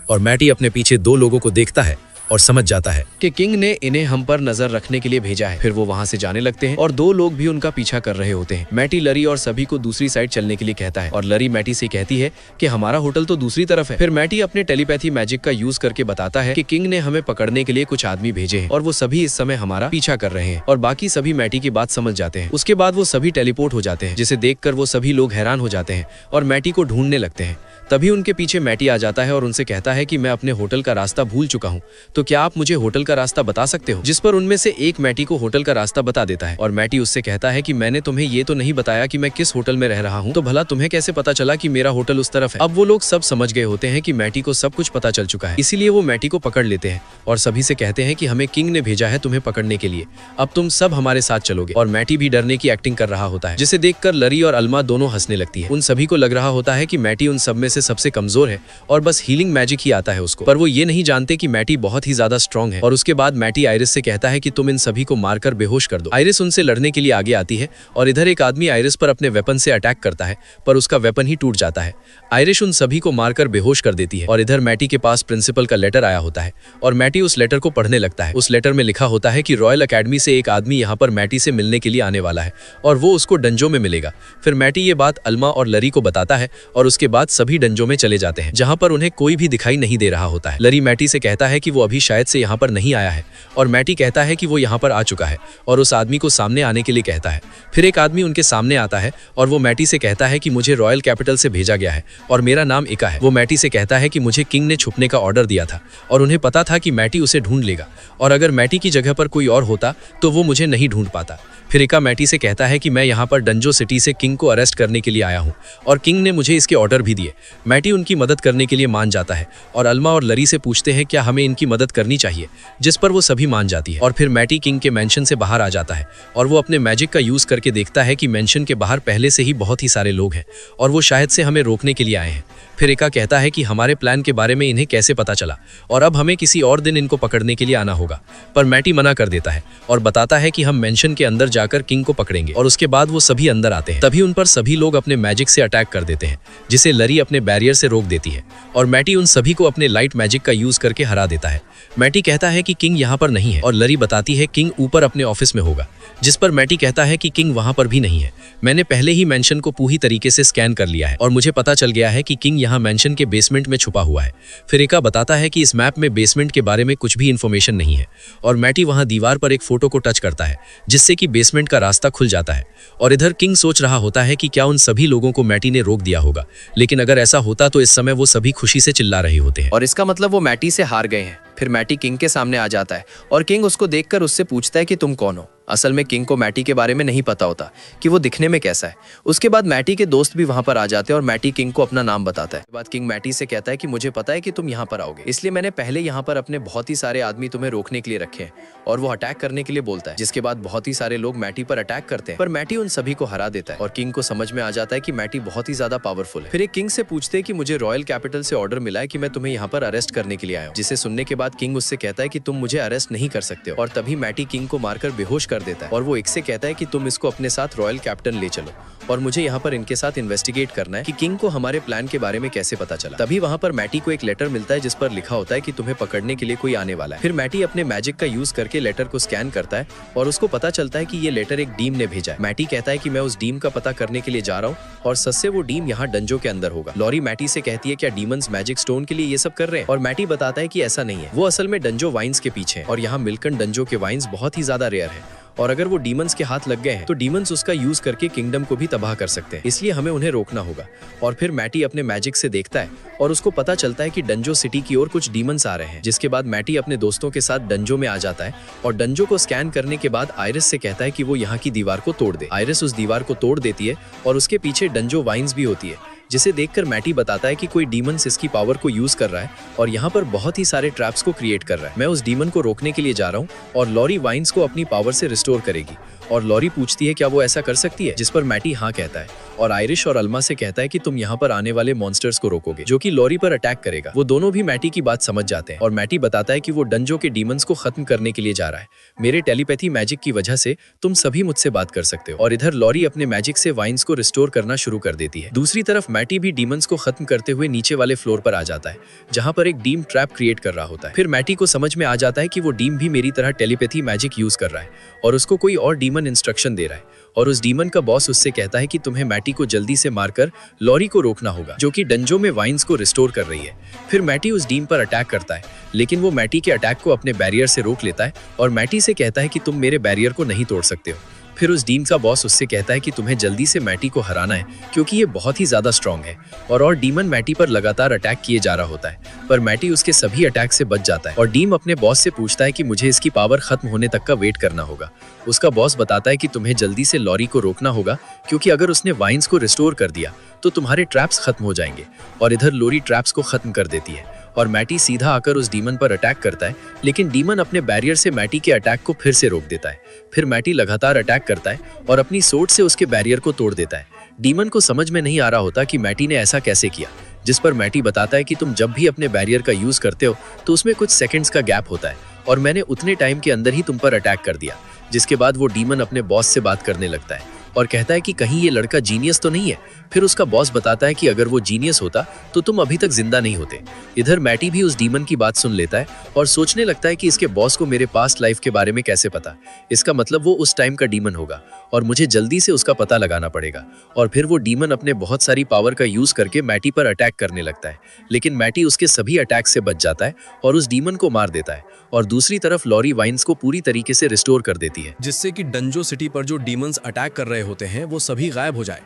और मैटी अपने पीछे 2 लोगों को देखता है और समझ जाता है कि किंग ने इन्हें हम पर नजर रखने के लिए भेजा है। फिर वो वहाँ से जाने लगते हैं और दो लोग भी उनका पीछा कर रहे होते हैं। मैटी लरी और सभी को दूसरी साइड चलने के लिए कहता है और लरी मैटी से कहती है कि हमारा होटल तो दूसरी तरफ है। फिर मैटी अपने टेलीपैथी मैजिक का यूज करके बताता है कि किंग ने हमें पकड़ने के लिए कुछ आदमी भेजे हैं और वो सभी इस समय हमारा पीछा कर रहे हैं। और बाकी सभी मैटी की बात समझ जाते हैं। उसके बाद वो सभी टेलीपोर्ट हो जाते हैं, जिसे देखकर वो सभी लोग हैरान हो जाते हैं और मैटी को ढूंढने लगते हैं। तभी उनके पीछे मैटी आ जाता है और उनसे कहता है कि मैं अपने होटल का रास्ता भूल चुका हूँ, तो क्या आप मुझे होटल का रास्ता बता सकते हो? जिस पर उनमें से एक मैटी को होटल का रास्ता बता देता है और मैटी उससे कहता है कि मैंने तुम्हें ये तो नहीं बताया कि मैं किस होटल में रह रहा हूँ, तो भला तुम्हें कैसे पता चला कि मेरा होटल उस तरफ है? अब वो लोग सब समझ गए होते हैं कि मैटी को सब कुछ पता चल चुका है, इसीलिए वो मैटी को पकड़ लेते हैं और सभी से कहते हैं कि हमें किंग ने भेजा है तुम्हें पकड़ने के लिए, अब तुम सब हमारे साथ चलोगे। और मैटी भी डरने की एक्टिंग कर रहा होता है, जिसे देखकर लरी और अल्मा दोनों हंसने लगती है। उन सभी को लग रहा होता है कि मैटी उन सब में से सबसे कमजोर है और बस हीलिंग मैजिक ही आता है उसको, पर वो ये नहीं जानते कि मैटी बहुत ही ज्यादा स्ट्रांग है। और उसके बाद मैटी आइरिस से कहता है कि तुम इन सभी को मारकर बेहोश कर दो। आइरिस उनसे लड़ने के लिए आगे आती है और इधर एक आदमी आइरिस पर अपने वेपन से अटैक करता है, पर उसका वेपन ही टूट जाता है। आइरिस उन सभी को मारकर बेहोश कर देती है और इधर मैटी के पास प्रिंसिपल का लेटर आया होता है और मैटी उस लेटर को पढ़ने लगता है। उस लेटर में लिखा होता है कि रॉयल अकेडमी से एक आदमी यहाँ पर मैटी से मिलने के लिए आने वाला है और वो उसको डंजो में मिलेगा। फिर मैटी ये बात अल्मा और लरी को बताता है और उसके बाद सभी डंजो में चले जाते हैं, जहाँ पर उन्हें कोई भी दिखाई नहीं दे रहा होता है। लरी मैटी से कहता है कि वो अभी शायद से यहाँ पर नहीं आया है और मैटी कहता है कि वो यहाँ पर आ चुका है और उस आदमी को सामने आने के लिए कहता है। फिर एक आदमी उनके सामने आता है और वो मैटी से कहता है कि मुझे रॉयल कैपिटल से भेजा गया है और मेरा नाम इका है। वो मैटी से कहता है कि मुझे किंग ने छुपने का ऑर्डर दिया था और उन्हें पता था कि मैटी उसे ढूंढ लेगा और अगर मैटी की जगह पर कोई और होता तो वो मुझे नहीं ढूंढ पाता। फिर इका मैटी से कहता है कि मैं यहाँ पर डंजो सिटी से किंग को अरेस्ट करने के लिए आया हूँ और किंग ने मुझे इसके ऑर्डर भी दिए। मैटी उनकी मदद करने के लिए मान जाता है और अल्मा और लरी से पूछते हैं क्या हमें इनकी मदद करनी चाहिए, जिस पर वो सभी मान जाती है। और फिर मैटी किंग के मेंशन से बाहर आ जाता है और वो अपने मैजिक का यूज करके देखता है कि मेंशन के बाहर पहले से ही बहुत ही सारे लोग हैं और वो शायद से हमें रोकने के लिए आए हैं। फिर इका कहता है कि हमारे प्लान के बारे में इन्हें कैसे पता चला और अब हमें किसी और दिन इनको पकड़ने के लिए आना होगा, पर मैटी मना कर देता है और बताता है कि हम मेंशन के अंदर जाकर किंग को पकड़ेंगे और उसके बाद वो सभी अंदर आते हैं। तभी उन पर सभी लोग अपने मैजिक से अटैक कर देते हैं, जिसे लरी अपने बैरियर से रोक देती है और मैटी उन सभी को अपने लाइट मैजिक का यूज करके हरा देता है। मैटी कहता है कि किंग यहाँ पर नहीं है और लरी बताती है किंग ऊपर अपने ऑफिस में होगा, जिस पर मैटी कहता है कि किंग वहां पर भी नहीं है। मैंने पहले ही मेंशन को पूरी तरीके से स्कैन कर लिया है और मुझे पता चल गया है कि किंग यहाँ मेंशन के बेसमेंट में छुपा हुआ है। फिर इका बताता है कि इस मैप में बेसमेंट के बारे में कुछ भी इंफॉर्मेशन नहीं है और मैटी वहां दीवार पर एक फोटो को टच करता है, जिससे कि बेसमेंट का रास्ता खुल जाता है। और इधर किंग सोच रहा होता है कि क्या उन सभी लोगों को मैटी ने रोक दिया होगा, लेकिन अगर ऐसा होता तो इस समय वो सभी खुशी से चिल्ला रहे होते हैं। और इसका मतलब वो मैटी से हार गए हैं। फिर मैटी किंग के सामने आ जाता है और किंग उसको देखकर उससे पूछता है कि तुम कौन हो। असल में किंग को मैटी के बारे में नहीं पता होता कि वो दिखने में कैसा है। उसके बाद मैटी के दोस्त भी वहां पर आ जाते हैं और मैटी किंग को अपना नाम बताता है। उसके बाद किंग मैटी से कहता है कि मुझे पता है कि तुम यहाँ पर आओगे, इसलिए मैंने पहले यहाँ पर अपने बहुत ही सारे आदमी तुम्हें रोकने के लिए रखे हैं। और वो अटैक करने के लिए बोलता है, जिसके बाद बहुत ही सारे लोग मैटी पर अटैक करते हैं, पर मैटी उन सभी को हरा देता है और किंग को समझ में आ जाता है कि मैटी बहुत ही ज्यादा पावरफुल है। फिर एक किंग से पूछते हैं कि मुझे रॉयल कैपिटल से ऑर्डर मिला है कि मैं तुम्हें यहाँ पर अरेस्ट करने के लिए आया हूँ, जिसे सुनने के बाद किंग उससे कहता है कि तुम मुझे अरेस्ट नहीं कर सकते हो। और तभी मैटी किंग को मारकर बेहोश कर देता है और वो से कहता है कि तुम इसको अपने साथ रॉयल कैप्टन ले चलो और मुझे यहाँ पर इनके साथ इन्वेस्टिगेट करना है कि किंग को हमारे प्लान के बारे में कैसे पता चला। तभी वहाँ पर मैटी को एक लेटर मिलता है जिस पर लिखा होता है कि तुम्हें पकड़ने के लिए कोई आने वाला है। फिर मैटी अपने मैजिक का यूज करके लेटर को स्कैन करता है और उसको पता चलता है कि ये लेटर एक डीम ने भेजा है। मैटी कहता है कि मैं उस डीम का पता करने के लिए जा रहा हूँ और सच से वो डीम यहाँ डंजो के अंदर होगा। लॉरी मैटी से कहती है क्या डीमंस मैजिक स्टोन के लिए ये सब कर रहे हैं, और मैटी बताता है कि ऐसा नहीं है, वो असल में डंजो वाइन्स के पीछे है और यहाँ मिल्कन डंजो के वाइन्स बहुत ही ज्यादा रेयर है और अगर वो डीमंस के हाथ लग गए हैं तो डीमंस उसका यूज करके किंगडम को भी तबाह कर सकते हैं, इसलिए हमें उन्हें रोकना होगा। और फिर मैटी अपने मैजिक से देखता है और उसको पता चलता है कि डंजो सिटी की ओर कुछ डीमंस आ रहे हैं, जिसके बाद मैटी अपने दोस्तों के साथ डंजो में आ जाता है और डंजो को स्कैन करने के बाद आइरिस से कहता है कि वो यहाँ की दीवार को तोड़ दे। आइरिस उस दीवार को तोड़ देती है और उसके पीछे डंजो वाइन्स भी होती है, जिसे देखकर मैटी बताता है कि कोई डीमंस इसकी पावर को यूज कर रहा है और यहाँ पर बहुत ही सारे ट्रैप्स को क्रिएट कर रहा है। मैं उस डीमन को रोकने के लिए जा रहा हूँ और लॉरी वाइन्स को अपनी पावर से रिस्टोर करेगी और लॉरी पूछती है क्या वो ऐसा कर सकती है, जिस पर मैटी हाँ कहता है और आयरिश और अल्मा से कहता है कि तुम यहाँ पर आने वाले मॉन्स्टर्स को रोकोगे जो कि लॉरी पर अटैक करेगा। वो दोनों भी मैटी की बात समझ जाते हैं और मैटी बताता है कि वो डंजो के डीमंस को खत्म करने के लिए जा रहा है। मेरे टेलीपैथी मैजिक की वजह से तुम सभी मुझसे बात कर सकते हो। और इधर लॉरी अपने मैजिक से वाइन्स को रिस्टोर करना शुरू कर देती है। दूसरी तरफ मैटी भी डीमंस को खत्म करते हुए नीचे वाले फ्लोर पर आ जाता है जहाँ पर एक डीम ट्रैप क्रिएट कर रहा होता है। फिर मैटी को समझ में आ जाता है कि वो डीम भी मेरी तरह टेलीपैथी मैजिक यूज कर रहा है और उसको कोई और डीमन इंस्ट्रक्शन दे रहा है और उस डीमन का बॉस उससे कहता है कि तुम्हें मैटी को जल्दी से मारकर लॉरी को रोकना होगा जो कि डंजो में वाइन्स को रिस्टोर कर रही है। फिर मैटी उस डीम पर अटैक करता है लेकिन वो मैटी के अटैक को अपने बैरियर से रोक लेता है और मैटी से कहता है कि तुम मेरे बैरियर को नहीं तोड़ सकते हो। फिर उस डीम का बॉस उससे कहता है कि तुम्हें जल्दी से मैटी को हराना है क्योंकि ये बहुत ही ज्यादा स्ट्रांग है और डीमन मैटी पर लगातार अटैक किए जा रहा होता है पर मैटी उसके सभी अटैक से बच जाता है और डीम अपने बॉस से पूछता है कि मुझे इसकी पावर खत्म होने तक का वेट करना होगा। उसका बॉस बताता है कि तुम्हें जल्दी से लॉरी को रोकना होगा क्योंकि अगर उसने वाइन्स को रिस्टोर कर दिया तो तुम्हारे ट्रैप्स खत्म हो जाएंगे। और इधर लॉरी ट्रैप्स को खत्म कर देती है और मैटी सीधा आकर उस डीमन पर अटैक करता है लेकिन डीमन अपने बैरियर से मैटी के अटैक को फिर से रोक देता है। फिर मैटी लगातार अटैक करता है और अपनी सोर्ड से उसके बैरियर को तोड़ देता है। डीमन को समझ में नहीं आ रहा होता कि मैटी ने ऐसा कैसे किया, जिस पर मैटी बताता है कि तुम जब भी अपने बैरियर का यूज करते हो तो उसमें कुछ सेकंड्स का गैप होता है और मैंने उतने टाइम के अंदर ही तुम पर अटैक कर दिया। जिसके बाद वो डीमन अपने बॉस से बात करने लगता है और कहता है कि कहीं ये लड़का जीनियस तो नहीं है। फिर उसका बॉस बताता है कि अगर वो जीनियस होता तो तुम अभी तक जिंदा नहीं होते। इधर मैटी भी उस डीमन की बात सुन लेता है और सोचने लगता है कि इसके बॉस को मेरे पास्ट लाइफ के बारे में कैसे पता, इसका मतलब वो उस टाइम का डीमन होगा और मुझे जल्दी से उसका पता लगाना पड़ेगा। और फिर वो डीमन अपने बहुत सारी पावर का यूज करके मैटी पर अटैक करने लगता है लेकिन मैटी उसके सभी अटैक से बच जाता है और उस डीमन को मार देता है। और दूसरी तरफ लॉरी वाइन्स को पूरी तरीके से रिस्टोर कर देती है जिससे कि डंजो सिटी पर जो डीमंस अटैक कर रहे होते हैं वो सभी गायब हो जाए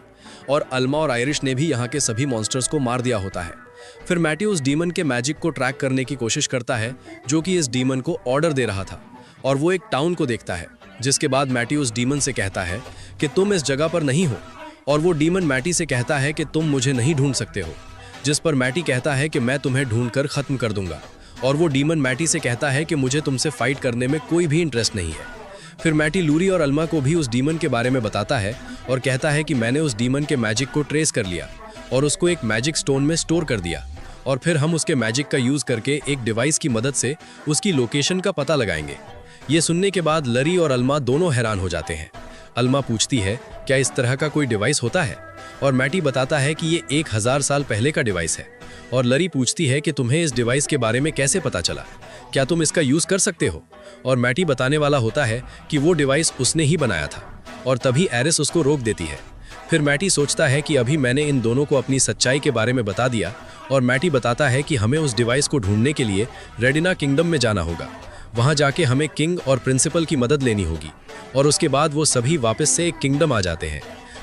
और अल्मा और आयरिश ने भी यहाँ के सभी मॉन्स्टर्स को मार दिया होता है। फिर मैटी उस डीमन के मैजिक को ट्रैक करने की कोशिश करता है जो कि इस डीमन को ऑर्डर दे रहा था और वो एक टाउन को देखता है। जिसके बाद मैटी उस डीमन से कहता है कि तुम इस जगह पर नहीं हो और वो डीमन मैटी से कहता है कि तुम मुझे नहीं ढूंढ सकते हो। जिस पर मैटी कहता है कि मैं तुम्हें ढूंढ कर खत्म कर दूंगा और वो डीमन मैटी से कहता है कि मुझे तुमसे फाइट करने में कोई भी इंटरेस्ट नहीं है। फिर मैटी लूरी और अल्मा को भी उस डीमन के बारे में बताता है और कहता है कि मैंने उस डीमन के मैजिक को ट्रेस कर लिया और उसको एक मैजिक स्टोन में स्टोर कर दिया और फिर हम उसके मैजिक का यूज करके एक डिवाइस की मदद से उसकी लोकेशन का पता लगाएंगे। ये सुनने के बाद लरी और अल्मा दोनों हैरान हो जाते हैं। अल्मा पूछती है क्या इस तरह का कोई डिवाइस होता है और मैटी बताता है कि ये 1000 साल पहले का डिवाइस है। और लरी पूछती है कि तुम्हें इस डिवाइस के बारे में कैसे पता चला, क्या तुम इसका यूज कर सकते हो। और मैटी बताने वाला होता है कि वो डिवाइस उसने ही बनाया था और तभी एरिस उसको रोक देती है। फिर मैटी सोचता है कि अभी मैंने इन दोनों को अपनी सच्चाई के बारे में बता दिया और मैटी बताता है कि हमें उस डिवाइस को ढूंढने के लिए रेडिना किंगडम में जाना होगा। वहां जाके हमें किंग और प्रिंसिपल की मदद लेनी होगी और उसके बाद वो सभी वापस से एक किंगडम आ जाते हैं।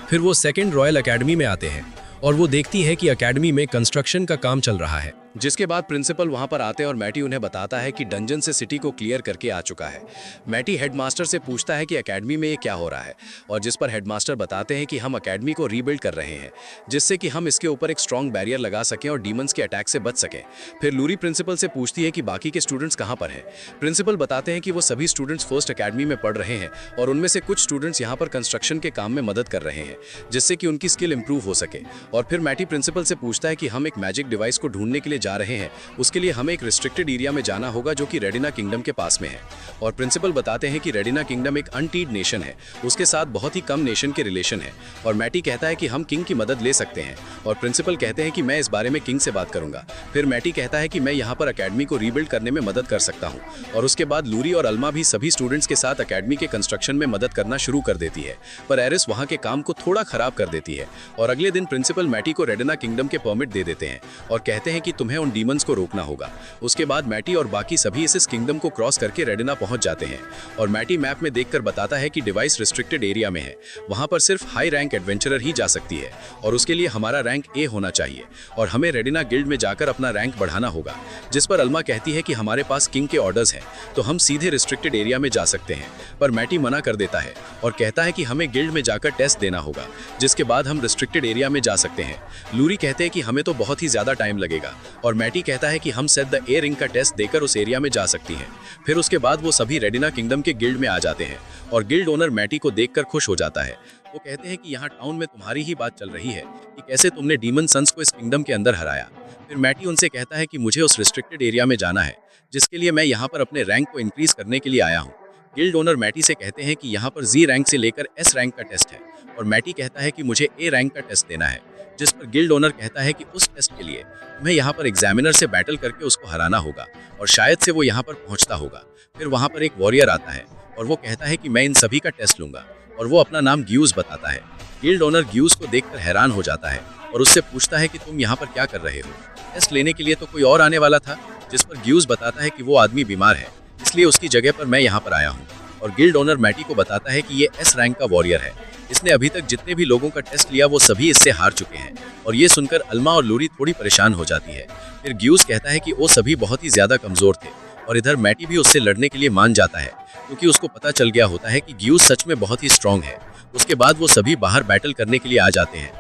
फिर वो सेकेंड रॉयल एकेडमी में आते हैं और वो देखती है कि एकेडमी में कंस्ट्रक्शन का काम चल रहा है। जिसके बाद प्रिंसिपल वहां पर आते हैं और मैटी उन्हें बताता है कि डंजन से सिटी को क्लियर करके आ चुका है। मैटी हेडमास्टर से पूछता है कि एकेडमी में ये क्या हो रहा है और जिस पर हेडमास्टर बताते हैं कि हम एकेडमी को रीबिल्ड कर रहे हैं जिससे कि हम इसके ऊपर एक स्ट्रॉन्ग बैरियर लगा सकें और डीमंस के अटैक से बच सकें। फिर लूरी प्रिंसिपल से पूछती है कि बाकी के स्टूडेंट्स कहाँ पर हैं। प्रिंसिपल बताते हैं कि वो सभी स्टूडेंट्स फर्स्ट एकेडमी में पढ़ रहे हैं और उनमें से कुछ स्टूडेंट्स यहाँ पर कंस्ट्रक्शन के काम में मदद कर रहे हैं जिससे कि उनकी स्किल इंप्रूव हो सके। और फिर मैटी प्रिंसिपल से पूछता है कि हम एक मैजिक डिवाइस को ढूंढने के लिए जा रहे हैं, उसके लिए हमें एक रिस्ट्रिक्टेड एरिया में जाना होगा जो कि रेडिना किंगडम के पास में है। और प्रिंसिपल बताते हैं कि रेडिना किंगडम एक अनटीड नेशन है, उसके साथ बहुत ही कम नेशन के रिलेशन है। और मैटी कहता है कि हम किंग की मदद ले सकते हैं और प्रिंसिपल कहते हैं कि मैं इस बारे में किंग से बात करूंगा। फिर मैटी कहता है कि मैं यहाँ पर एकेडमी को रीबिल्ड करने में मदद कर सकता हूँ। और उसके बाद लूरी और अल्मा भी सभी स्टूडेंट्स के साथ एकेडमी के कंस्ट्रक्शन में मदद करना शुरू कर देती है, पर एरिस वहाँ के काम को थोड़ा खराब कर देती है। और अगले दिन प्रिंसिपल मैटी को रेडिना किंगडम के परमिट दे देते हैं और कहते हैं कि तुम्हें उन डीमंस को रोकना होगा। उसके बाद मैटी और बाकी सभी इस किंगडम को क्रॉस करके रेडिना पहुंच जाते हैं और मैटी मैप में देखकर बताता है कि डिवाइस रिस्ट्रिक्टेड एरिया में है, वहां पर सिर्फ हाई रैंक एडवेंचरर ही जा सकती है और उसके लिए हमारा रैंक ए होना चाहिए और हमें रेडिना गिल्ड में जाकर अपना रैंक बढ़ाना होगा। जिस पर अल्मा कहती है कि हमारे पास किंग के ऑर्डर्स हैं तो हम सीधे रिस्ट्रिक्टेड एरिया में जा सकते हैं, पर मैटी मना कर देता है और कहता है कि हमें गिल्ड में जाकर टेस्ट देना होगा जिसके बाद हम रिस्ट्रिक्टेड एरिया में जा सकते हैं। लूरी कहते हैं कि हमें तो बहुत ही ज्यादा टाइम लगेगा और मैटी कहता है कि हम सेट द ए रिंग का टेस्ट देकर उस एरिया में जा सकती हैं। फिर उसके बाद वो सभी रेडिना किंगडम के गिल्ड में आ जाते हैं और गिल्ड ओनर मैटी को देखकर खुश हो जाता है। वो कहते हैं कि यहाँ टाउन में तुम्हारी ही बात चल रही है कि कैसे तुमने डीमन सन्स को इस किंगडम के अंदर हराया। फिर मैटी उनसे कहता है कि मुझे उस रिस्ट्रिक्टेड एरिया में जाना है, जिसके लिए मैं यहाँ पर अपने रैंक को इंक्रीज करने के लिए आया हूँ। गिल्ड ओनर मैटी से कहते हैं कि यहाँ पर जी रैंक से लेकर एस रैंक का टेस्ट है और मैटी कहता है कि मुझे ए रैंक का टेस्ट देना है, जिस पर गिल्ड ओनर कहता है कि उस टेस्ट के लिए तुम्हें यहाँ पर एग्जामिनर से बैटल करके उसको हराना होगा और शायद से वो यहाँ पर पहुँचता होगा। फिर वहाँ पर एक वॉरियर आता है और वो कहता है कि मैं इन सभी का टेस्ट लूंगा और वो अपना नाम ग्यूज बताता है। गिल्ड ओनर ग्यूज को देखकर हैरान हो जाता है और उससे पूछता है कि तुम यहाँ पर क्या कर रहे हो। टेस्ट लेने के लिए तो कोई और आने वाला था, जिस पर ग्यूज बताता है कि वो आदमी बीमार है, इसलिए उसकी जगह पर मैं यहाँ पर आया हूँ। और गिल्ड ओनर मैटी को बताता है कि ये एस रैंक का वॉरियर है, इसने अभी तक जितने भी लोगों का टेस्ट लिया वो सभी इससे हार चुके हैं। और ये सुनकर अल्मा और लूरी थोड़ी परेशान हो जाती है। फिर ग्यूज कहता है कि वो सभी बहुत ही ज्यादा कमजोर थे और इधर मैटी भी उससे लड़ने के लिए मान जाता है, क्योंकि उसको पता चल गया होता है कि ग्यूज सच में बहुत ही स्ट्रांग है। उसके बाद वो सभी बाहर बैटल करने के लिए आ जाते हैं,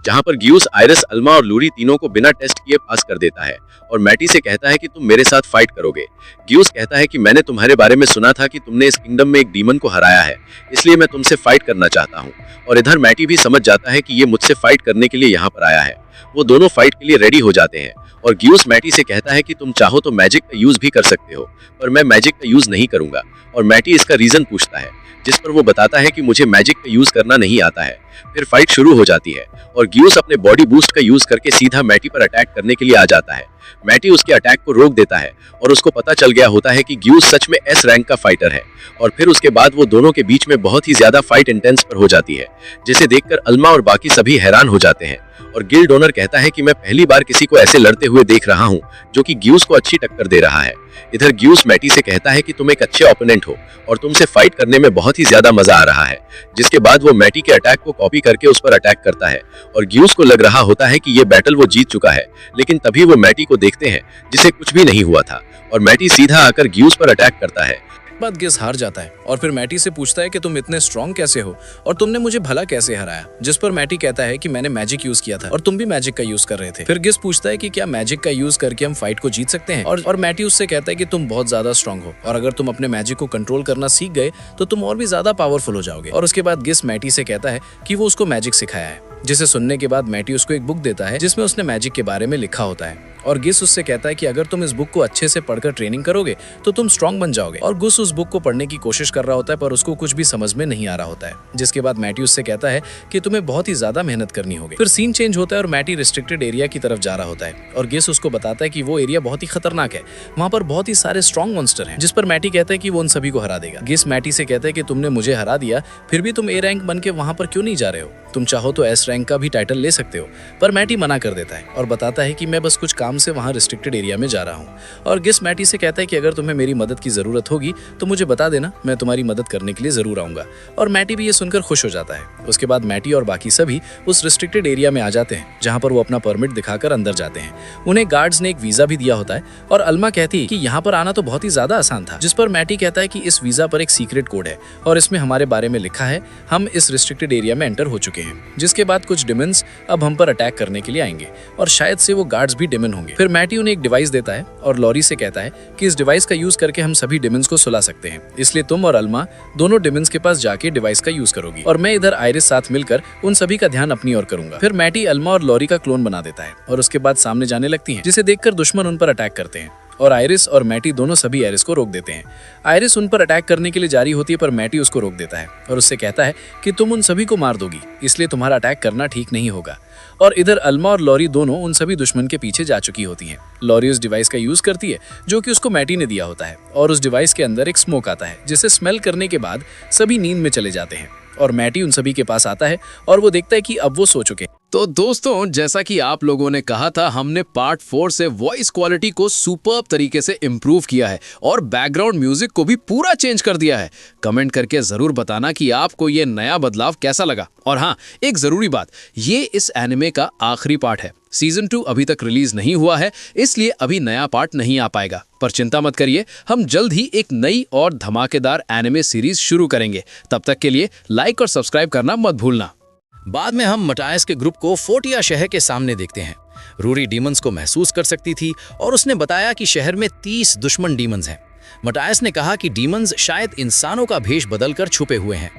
जहां पर ग्यूस, आयरिस, अल्मा और लूरी तीनों को बिना टेस्ट किए पास कर देता है और मैटी से कहता है कि तुम मेरे साथ फाइट करोगे। ग्यूस कहता है कि मैंने तुम्हारे बारे में सुना था कि तुमने इस किंगडम में एक डीमन को हराया है, इसलिए मैं तुमसे फाइट करना चाहता हूँ। और इधर मैटी भी समझ जाता है कि ये मुझसे फाइट करने के लिए यहाँ पर आया है। वो दोनों फाइट के लिए रेडी हो जाते हैं और ग्यूस मैटी से कहता है कि तुम चाहो तो मैजिक का यूज भी कर सकते हो, पर मैं मैजिक का यूज नहीं करूंगा। और मैटी इसका रीजन पूछता है, जिस पर वो बताता है कि मुझे मैजिक का यूज करना नहीं आता है। फिर फाइट शुरू हो जाती है और ग्यूस अपने बॉडी बूस्ट का यूज करके सीधा मैटी पर अटैक करने के लिए आ जाता है। मैटी उसके अटैक को रोक देता है और उसको पता चल गया होता है कि ग्यूस सच में एस रैंक का फाइटर है। और फिर उसके बाद वो दोनों के बीच में बहुत ही ज्यादा फाइट इंटेंस पर हो जाती है, जिसे देखकर अल्मा और बाकी सभी हैरान हो जाते हैं। और गिल्ड ओनर कहता है कि मैं पहली बार किसी को ऐसे लड़ते हुए देख रहा हूँ जो कि ग्यूस को अच्छी टक्कर दे रहा है। इधर ग्यूस मैटी से कहता है कि तुम एक अच्छे ओपोनेंट हो और तुमसे फाइट करने में बहुत ही ज्यादा मजा आ रहा है, जिसके बाद वो मैटी के अटैक को कॉपी करके उस पर अटैक करता है। और ग्यूस को लग रहा होता है कि ये बैटल वो जीत चुका है, लेकिन तभी वो मैटी को देखते हैं जिसे कुछ भी नहीं हुआ था और मैटी सीधा आकर ग्यूस पर अटैक करता है। बाद गिस हार जाता है और फिर मैटी से पूछता है कि तुम इतने स्ट्रांग कैसे हो और तुमने मुझे भला कैसे हराया, जिस पर मैटी कहता है कि मैंने मैजिक यूज किया था और तुम भी मैजिक का यूज कर रहे थे। फिर गिस पूछता है कि क्या मैजिक का यूज करके हम फाइट को जीत सकते हैं और मैटी उससे कहता है कि तुम बहुत ज्यादा स्ट्रांग हो और अगर तुम अपने मैजिक को कंट्रोल करना सीख गए तो तुम और भी ज्यादा पावरफुल हो जाओगे। और उसके बाद गिस मैटी से कहता है कि वो उसको मैजिक सिखाया है, जिसे सुनने के बाद मैटी उसको एक बुक देता है जिसमें उसने मैजिक के बारे में लिखा होता है। और गिस उससे कहता है कि अगर तुम इस बुक को अच्छे से पढ़कर ट्रेनिंग करोगे तो तुम स्ट्रांग बन जाओगे। और गुस उस बुक को पढ़ने की कोशिश कर रहा होता है पर उसको कुछ भी समझ में नहीं आ रहा होता है, जिसके बाद मैटी उससे कहता है कि तुम्हें बहुत ही ज्यादा मेहनत करनी होगी। फिर सीन चेंज होता है और मैटी रिस्ट्रिक्टेड एरिया की तरफ जा रहा होता है और गिस उसको बताता है कि वो एरिया बहुत ही खतरनाक है, वहाँ पर बहुत ही सारे स्ट्रॉन्ग मॉन्स्टर हैं, जिस पर मैटी कहता है कि वो उन सभी को हरा देगा। गिस मैटी से कहता है कि तुमने मुझे हरा दिया, फिर भी तुम ए रैंक बन के वहाँ पर क्यों नहीं जा रहे हो, तुम चाहो तो एस रैंक का भी टाइटल ले सकते हो। पर मैटी मना कर देता है और बताता है कि मैं बस कुछ काम से वहाँ रिस्ट्रिक्टेड एरिया में जा रहा हूँ। और गिस मैटी से कहता है कि अगर तुम्हें मेरी मदद की जरूरत होगी तो मुझे बता देना, मैं तुम्हारी मदद करने के लिए जरूर आऊंगा। और मैटी भी ये सुनकर खुश हो जाता है। उसके बाद मैटी और बाकी सभी उस रिस्ट्रिक्टेड एरिया में आ जाते हैं, जहाँ पर वो अपना परमिट दिखाकर अंदर जाते हैं। उन्हें गार्ड्स ने एक वीजा भी दिया होता है और अल्मा कहती है कि यहाँ पर आना तो बहुत ही ज्यादा आसान था, जिस पर मैटी कहता है कि इस वीजा पर एक सीक्रेट कोड है और इसमें हमारे बारे में लिखा है, हम इस रिस्ट्रिक्टेड एरिया में एंटर हो चुके हैं। जिसके बाद कुछ डिमन्स अब हम पर अटैक करने के लिए आएंगे और शायद से वो गार्ड्स भी डिमन होंगे। फिर मैटी उन्हें एक डिवाइस देता है और लॉरी से कहता है कि इस डिवाइस का यूज करके हम सभी डिमन्स को सुला सकते हैं, इसलिए तुम और अल्मा दोनों डिमन्स के पास जाके डिवाइस का यूज करोगी और मैं इधर आयरिस साथ मिलकर उन सभी का ध्यान अपनी ओर करूंगा। फिर मैटी अल्मा और लॉरी का क्लोन बना देता है और उसके बाद सामने जाने लगती हैं, जिसे देखकर दुश्मन उन पर अटैक करते हैं और आयरिस और मैटी दोनों सभी आयरिस को रोक देते हैं। आयरिस उन पर अटैक करने के लिए जारी होती है पर मैटी उसको रोक देता है और उससे कहता है कि तुम उन सभी को मार दोगी, इसलिए तुम्हारा अटैक करना ठीक नहीं होगा। और इधर अल्मा और लॉरी दोनों उन सभी दुश्मन के पीछे जा चुकी होती हैं। लॉरी उस डिवाइस का यूज करती है जो कि उसको मैटी ने दिया होता है और उस डिवाइस के अंदर एक स्मोक आता है, जिसे स्मेल करने के बाद सभी नींद में चले जाते हैं और मैटी उन सभी के पास आता है और वो देखता है कि अब वो सो चुके हैं। तो दोस्तों, जैसा कि आप लोगों ने कहा था, हमने पार्ट 4 से वॉइस क्वालिटी को सुपर्ब तरीके से इम्प्रूव किया है और बैकग्राउंड म्यूजिक को भी पूरा चेंज कर दिया है। कमेंट करके जरूर बताना कि आपको ये नया बदलाव कैसा लगा। और हाँ, एक जरूरी बात, ये इस एनिमे का आखिरी पार्ट है। सीजन 2 अभी तक रिलीज नहीं हुआ है, इसलिए अभी नया पार्ट नहीं आ पाएगा। पर चिंता मत करिए, हम जल्द ही एक नई और धमाकेदार एनिमे सीरीज शुरू करेंगे। तब तक के लिए लाइक और सब्सक्राइब करना मत भूलना। बाद में हम मटायस के ग्रुप को फोर्टिया शहर के सामने देखते हैं, रूरी डीमंस को महसूस कर सकती थी और उसने बताया कि शहर में 30 दुश्मन डीमंस हैं। मटायस ने कहा कि डीमंस शायद इंसानों का भेष बदलकर छुपे हुए हैं।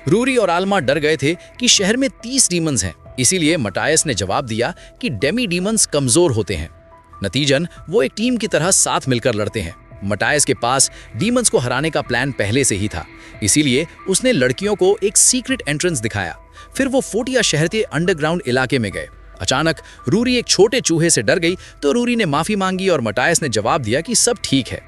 रूरी और आल्मा डर गए थे कि शहर में 30 डीमंस हैं, इसीलिए मटायस ने जवाब दिया कि डेमी डीमंस कमजोर होते हैं। नतीजन वो एक टीम की तरह साथ मिलकर लड़ते हैं। मटायस के पास डीमंस को हराने का प्लान पहले से ही था, इसीलिए उसने लड़कियों को एक सीक्रेट एंट्रेंस दिखाया। फिर वो फोर्टिया शहर के अंडरग्राउंड इलाके में गए। अचानक रूरी एक छोटे चूहे से डर गई तो रूरी ने माफी मांगी और मटायस ने जवाब दिया कि सब ठीक है।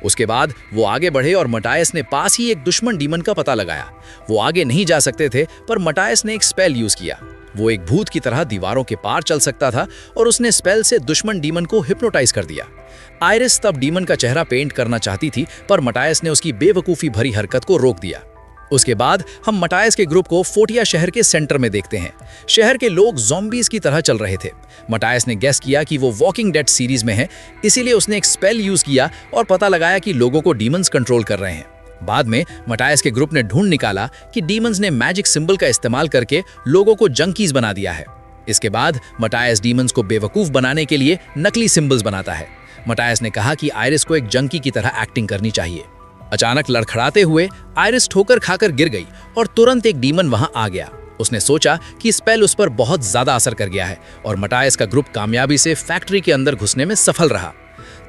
उसके बाद वो आगे बढ़े और मटायस ने पास ही एक दुश्मन डीमन का पता लगाया। वो आगे नहीं जा सकते थे, पर मटायस ने एक स्पेल यूज किया। वो एक भूत की तरह दीवारों के पार चल सकता था और उसने स्पेल से दुश्मन डीमन को हिप्नोटाइज कर दिया। आयरिस तब डीमन का चेहरा पेंट करना चाहती थी, पर मटायस ने उसकी बेवकूफ़ी भरी हरकत को रोक दिया। उसके बाद हम मटायस के ग्रुप को फोर्टिया शहर के सेंटर में देखते हैं। शहर के लोग ज़ॉम्बीज की तरह चल रहे थे। मटायस ने गेस किया कि वो वॉकिंग डेड सीरीज में है, इसीलिए उसने एक स्पेल यूज किया और पता लगाया कि लोगों को डीमंस कंट्रोल कर रहे हैं। बाद में मटायस के ग्रुप ने ढूंढ निकाला कि डीमंस ने मैजिक सिंबल का इस्तेमाल करके लोगों को जंकीज बना दिया है। इसके बाद मटायस डीमंस को बेवकूफ बनाने के लिए नकली सिंबल्स बनाता है। मटायस ने कहा कि आयरिस को एक जंकी की तरह एक्टिंग करनी चाहिए। अचानक लड़खड़ाते हुए आयरिस ठोकर खाकर गिर गई और तुरंत एक डीमन वहां आ गया। उसने सोचा कि स्पेल उस पर बहुत ज्यादा असर कर गया है और मटायस का ग्रुप कामयाबी से फैक्ट्री के अंदर घुसने में सफल रहा।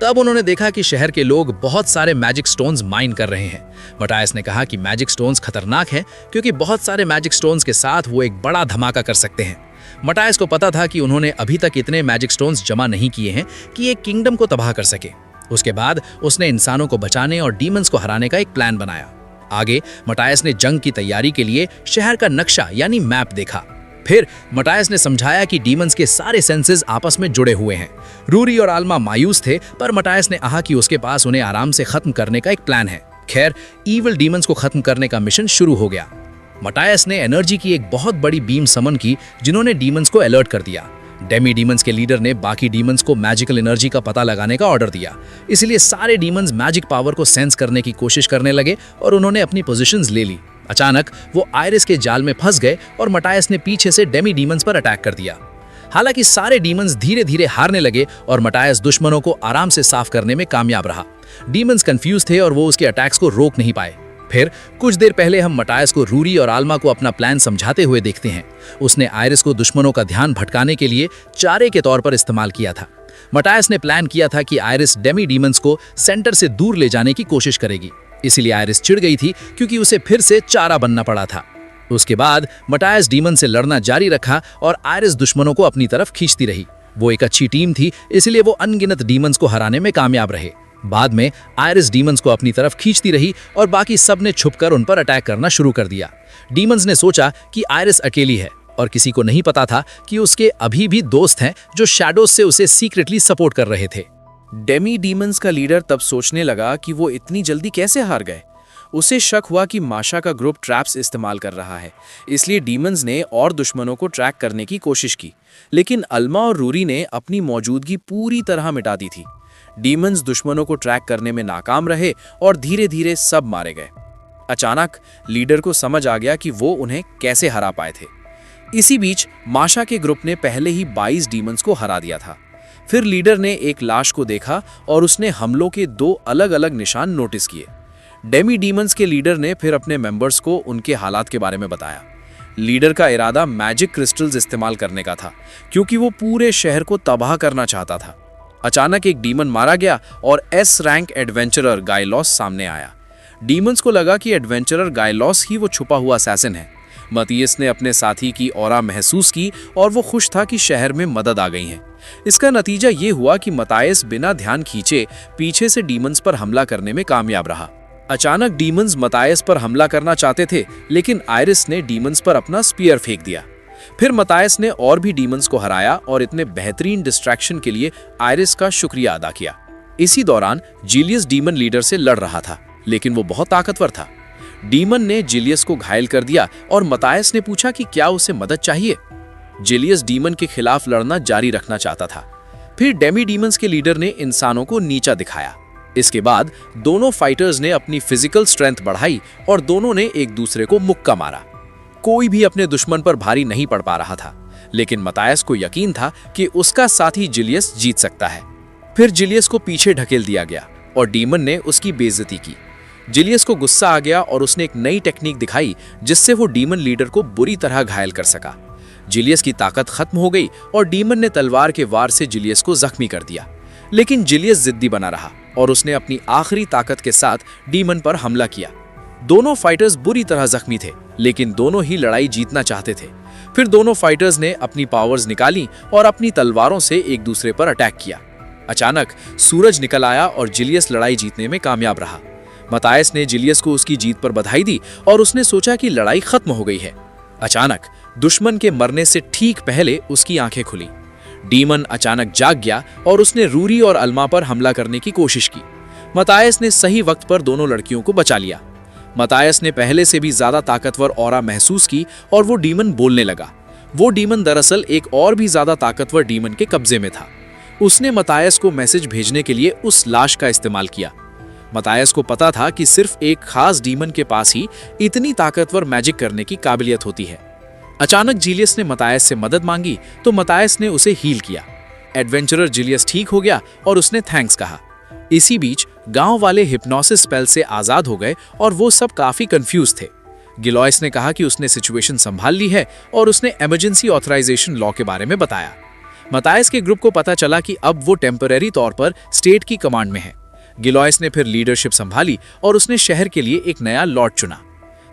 तब उन्होंने देखा कि शहर के लोग बहुत सारे मैजिक स्टोन्स माइन कर रहे हैं। मटायस ने कहा कि मैजिक स्टोन्स खतरनाक हैं क्योंकि बहुत सारे मैजिक स्टोन्स के साथ वो एक बड़ा धमाका कर सकते हैं। मटायस को पता था कि उन्होंने अभी तक इतने मैजिक स्टोन्स जमा नहीं किए हैं कि एक किंगडम को तबाह कर सके। उसके बाद उसने इंसानों को बचाने और डीमंस को हराने का एक प्लान बनाया। आगे मटायस ने जंग की तैयारी के लिए शहर का नक्शा यानी मैप देखा। फिर मटायस ने समझाया कि डीमंस के सारे सेंसेस आपस में जुड़े हुए हैं। रूरी और आल्मा मायूस थे, पर मटायस ने कहा कि उसके पास उन्हें आराम से खत्म करने का एक प्लान है। खैर, ईविल डीमंस को खत्म करने का मिशन शुरू हो गया। मटायस ने एनर्जी की एक बहुत बड़ी बीम समन की, जिन्होंने डीमंस को अलर्ट कर दिया। डेमी डीमंस के लीडर ने बाकी डीमंस को मैजिकल एनर्जी का पता लगाने का ऑर्डर दिया, इसलिए सारे डीमंस मैजिक पावर को सेंस करने की कोशिश करने लगे और उन्होंने अपनी पोजीशंस ले ली। अचानक वो आयरिस के जाल में फंस गए और मटायस ने पीछे से डेमी डीमंस पर अटैक कर दिया। हालांकि सारे डीमंस धीरे धीरे हारने लगे और मटायस दुश्मनों को आराम से साफ करने में कामयाब रहा। डीमंस कंफ्यूज थे और वो उसके अटैक्स को रोक नहीं पाए। फिर कुछ देर पहले हम मटायस को रूरी और आल्मा को अपना प्लान समझाते हुए देखते हैं। उसने आयरिस को दुश्मनों का ध्यान भटकाने के लिए चारे के तौर पर इस्तेमाल किया था। मटायस ने प्लान किया था कि आयरिस डेमी डीमंस को सेंटर से दूर ले जाने की कोशिश करेगी, इसीलिए आयरिस चिढ़ गई थी क्योंकि उसे फिर से चारा बनना पड़ा था। उसके बाद मटायस डीमन से लड़ना जारी रखा और आयरिस दुश्मनों को अपनी तरफ खींचती रही। वो एक अच्छी टीम थी, इसलिए वो अनगिनत डीमंस को हराने में कामयाब रहे। बाद में आयरिस डीमंस को अपनी तरफ खींचती रही और बाकी सब ने छुपकर उन पर अटैक करना शुरू कर दिया। डीमंस ने सोचा कि आयरिस अकेली है और किसी को नहीं पता था कि उसके अभी भी दोस्त हैं जो शैडोज से उसे सीक्रेटली सपोर्ट कर रहे थे। डेमी डीमंस का लीडर तब सोचने लगा कि वो इतनी जल्दी कैसे हार गए। उसे शक हुआ कि माशा का ग्रुप ट्रैप्स इस्तेमाल कर रहा है, इसलिए डीमंस ने और दुश्मनों को ट्रैक करने की कोशिश की, लेकिन अल्मा और रूरी ने अपनी मौजूदगी पूरी तरह मिटा दी थी। डीमंस दुश्मनों को ट्रैक करने में नाकाम रहे और धीरे धीरे सब मारे गए। अचानक लीडर को समझ आ गया कि वो उन्हें कैसे हरा पाए थे। इसी बीच माशा के ग्रुप ने पहले ही 22 डीमंस को हरा दिया था। फिर लीडर ने एक लाश को देखा और उसने हमलों के 2 अलग अलग निशान नोटिस किए। डेमी डीमंस के लीडर ने फिर अपने मेंबर्स को उनके हालात के बारे में बताया। लीडर का इरादा मैजिक क्रिस्टल्स इस्तेमाल करने का था, क्योंकि वो पूरे शहर को तबाह करना चाहता था। अचानक एक डीमन मारा गया और एस रैंक एडवेंचरर गायलॉस सामने आया। डीमंस को लगा कि एडवेंचरर गायलॉस ही वो छुपा हुआ असैसिन है। मतियस ने अपने साथी की ऑरा महसूस की और वो खुश था कि शहर में मदद आ गई है। इसका नतीजा ये हुआ कि मतायस बिना ध्यान खींचे पीछे से डीमंस पर हमला करने में कामयाब रहा। अचानक डीमंस मतायस पर हमला करना चाहते थे, लेकिन आयरिस ने डीमंस पर अपना स्पीयर फेंक दिया। फिर मतायस ने और भी डीमंस को हराया और इतने बेहतरीन डिस्ट्रैक्शन के लिए आयरिस का शुक्रिया अदा किया। इसी दौरान जिलियस डीमन लीडर से लड़ रहा था, लेकिन वो बहुत ताकतवर था। डीमन ने जिलियस को घायल कर दिया और मतायस ने पूछा कि क्या उसे मदद चाहिए। जिलियस डीमन के खिलाफ लड़ना जारी रखना चाहता था। फिर डेमी डीमंस के लीडर ने इंसानों को नीचा दिखाया। इसके बाद दोनों फाइटर्स ने अपनी फिजिकल स्ट्रेंथ बढ़ाई और दोनों ने एक दूसरे को मुक्का मारा। कोई भी अपने दुश्मन पर भारी नहीं पड़ पा रहा था, लेकिन मतायस को यकीन था कि उसका साथी जिलियस जीत सकता है। फिर जिलियस को पीछे ढकेल दिया गया और डीमन ने उसकी बेइज्जती की। जिलियस को गुस्सा आ गया और उसने एक नई टेक्निक दिखाई जिससे वो डीमन लीडर को बुरी तरह घायल कर सका। जिलियस की ताकत खत्म हो गई और डीमन ने तलवार के वार से जिलियस को जख्मी कर दिया। लेकिन जिलियस जिद्दी बना रहा और उसने अपनी आखिरी ताकत के साथ डीमन पर हमला किया। दोनों फाइटर्स बुरी तरह जख्मी थे, लेकिन दोनों ही लड़ाई जीतना चाहते थे। फिर दोनों फाइटर्स ने अपनी पावर्स निकाली और अपनी तलवारों से एक दूसरे पर अटैक किया। अचानक सूरज निकल आया और जिलियस लड़ाई जीतने में कामयाब रहा। मतायस ने जिलियस को उसकी जीत पर बधाई दी और उसने सोचा कि लड़ाई खत्म हो गई है। अचानक दुश्मन के मरने से ठीक पहले उसकी आंखें खुली। डीमन अचानक जाग गया और उसने रूरी और अल्मा पर हमला करने की कोशिश की। मतायस ने सही वक्त पर दोनों लड़कियों को बचा लिया। मतायस ने पहले से भी ज्यादा ताकतवर ऑरा महसूस की और वो डीमन बोलने लगा। वो डीमन दरअसल एक और भी ज्यादा ताकतवर डीमन के कब्जे में था। उसने मतायस को मैसेज भेजने के लिए उस लाश का इस्तेमाल किया। मतायस को पता था कि सिर्फ एक खास डीमन के पास ही इतनी ताकतवर मैजिक करने की काबिलियत होती है। अचानक जिलियस ने मतायस से मदद मांगी तो मतायस ने उसे हील किया। एडवेंचरर जिलियस ठीक हो गया और उसने थैंक्स कहा। इसी बीच गांव वाले हिप्नोसिस स्पेल से आजाद हो गए और वो सब काफी कंफ्यूज थे। गिलॉयस ने कहा कि उसने सिचुएशन संभाल ली है और उसने इमरजेंसी ऑथराइजेशन लॉ के बारे में बताया। मतायस के ग्रुप को पता चला कि अब वो टेम्पररी तौर पर स्टेट की कमांड में है। गिलॉयस ने फिर लीडरशिप संभाली और उसने शहर के लिए एक नया लॉर्ड चुना।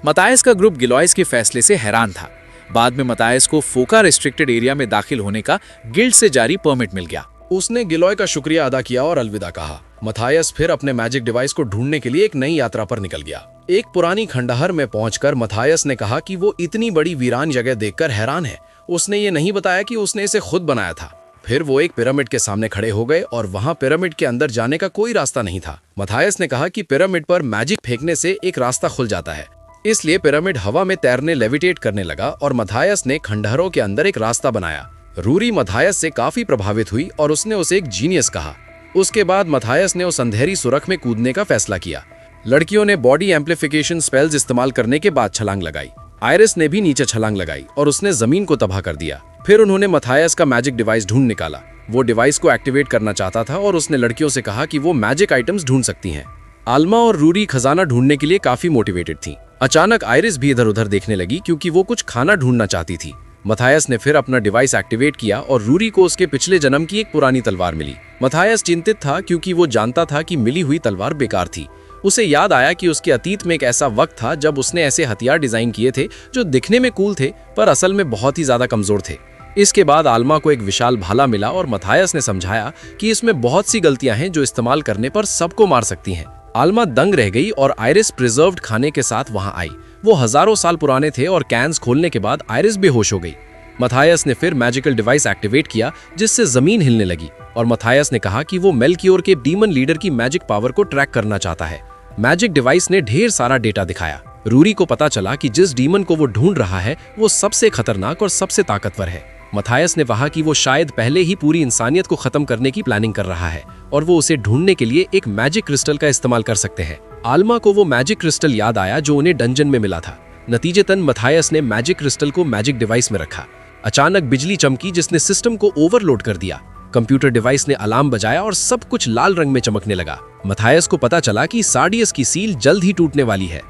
मतायस का ग्रुप गिलॉयस के फैसले से हैरान था। बाद में मतायस को फोका रिस्ट्रिक्टेड एरिया में दाखिल होने का गिल्ड से जारी परमिट मिल गया। उसने गिलॉय का शुक्रिया अदा किया और अलविदा कहा। मथायस फिर अपने मैजिक डिवाइस को ढूंढने के लिए एक नई यात्रा पर निकल गया। एक पुरानी खंडहर में पहुंचकर मथायस ने कहा कि वो इतनी बड़ी वीरान जगह देखकर हैरान है। उसने ये नहीं बताया कि उसने इसे खुद बनाया था। फिर वो एक पिरामिड के सामने खड़े हो गए और वहां पिरामिड के अंदर जाने का कोई रास्ता नहीं था। मथायस ने कहा कि पिरामिड पर मैजिक फेंकने से एक रास्ता खुल जाता है, इसलिए पिरामिड हवा में तैरने लेविटेट करने लगा और मथायस ने खंडहरों के अंदर एक रास्ता बनाया। रूरी मथायस से काफी प्रभावित हुई और उसने उसे एक जीनियस कहा। उसके बाद मथायस ने उस अंधेरी सुरख में कूदने का फैसला किया। लड़कियों ने बॉडी एम्प्लीफिकेशन स्पेल्स इस्तेमाल करने के बाद छलांग लगाई। आयरिस ने भी नीचे छलांग लगाई और उसने जमीन को तबाह कर दिया। फिर उन्होंने मथायस का मैजिक डिवाइस ढूंढ निकाला। वो डिवाइस को एक्टिवेट करना चाहता था और उसने लड़कियों से कहा कि वो मैजिक आइटम्स ढूंढ सकती हैं। आल्मा और रूरी खजाना ढूंढने के लिए काफी मोटिवेटेड थी। अचानक आयरिस भी इधर उधर देखने लगी क्योंकि वो कुछ खाना ढूंढना चाहती थी। मथायस ने फिर अपना डिवाइस एक्टिवेट किया और रूरी को उसके पिछले जन्म की एक पुरानी तलवार मिली। मथायस चिंतित था क्योंकि वो जानता था कि मिली हुई तलवार बेकार थी। उसे याद आया कि उसके अतीत में एक ऐसा वक्त था जब उसने ऐसे हथियार डिजाइन किए थे जो दिखने में कूल थे पर असल में बहुत ही ज्यादा कमजोर थे। इसके बाद आल्मा को एक विशाल भाला मिला और मथायस ने समझाया कि इसमें बहुत सी गलतियां हैं जो इस्तेमाल करने पर सबको मार सकती हैं। आल्मा दंग रह गई और आयरिस प्रिजर्व्ड खाने के साथ वहां आई। वो हजारों साल पुराने थे और कैंस खोलने के बाद आयरिस बेहोश हो गई। मथायस ने फिर मैजिकल डिवाइस एक्टिवेट किया जिससे जमीन हिलने लगी और मथायस ने कहा कि वो मेल्कियोर के डीमन लीडर की मैजिक पावर को ट्रैक करना चाहता है। मैजिक डिवाइस ने ढेर सारा डेटा दिखाया। रूरी को पता चला कि जिस डीमन को वो ढूंढ रहा है वो सबसे खतरनाक और सबसे ताकतवर है। मथायस ने कहा कि वो शायद पहले ही पूरी इंसानियत को खत्म करने की प्लानिंग कर रहा है और वो उसे ढूंढने के लिए एक मैजिक क्रिस्टल का इस्तेमाल कर सकते हैं। आल्मा को वो मैजिक क्रिस्टल याद आया जो उन्हें डंजन में मिला था। नतीजतन मथायस ने मैजिक क्रिस्टल को मैजिक डिवाइस में रखा। अचानक बिजली चमकी जिसने सिस्टम को ओवरलोड कर दिया। कंप्यूटर डिवाइस ने अलार्म बजाया और सब कुछ लाल रंग में चमकने लगा। मथायस को पता चला कि सार्डियस की सील जल्द ही टूटने वाली है।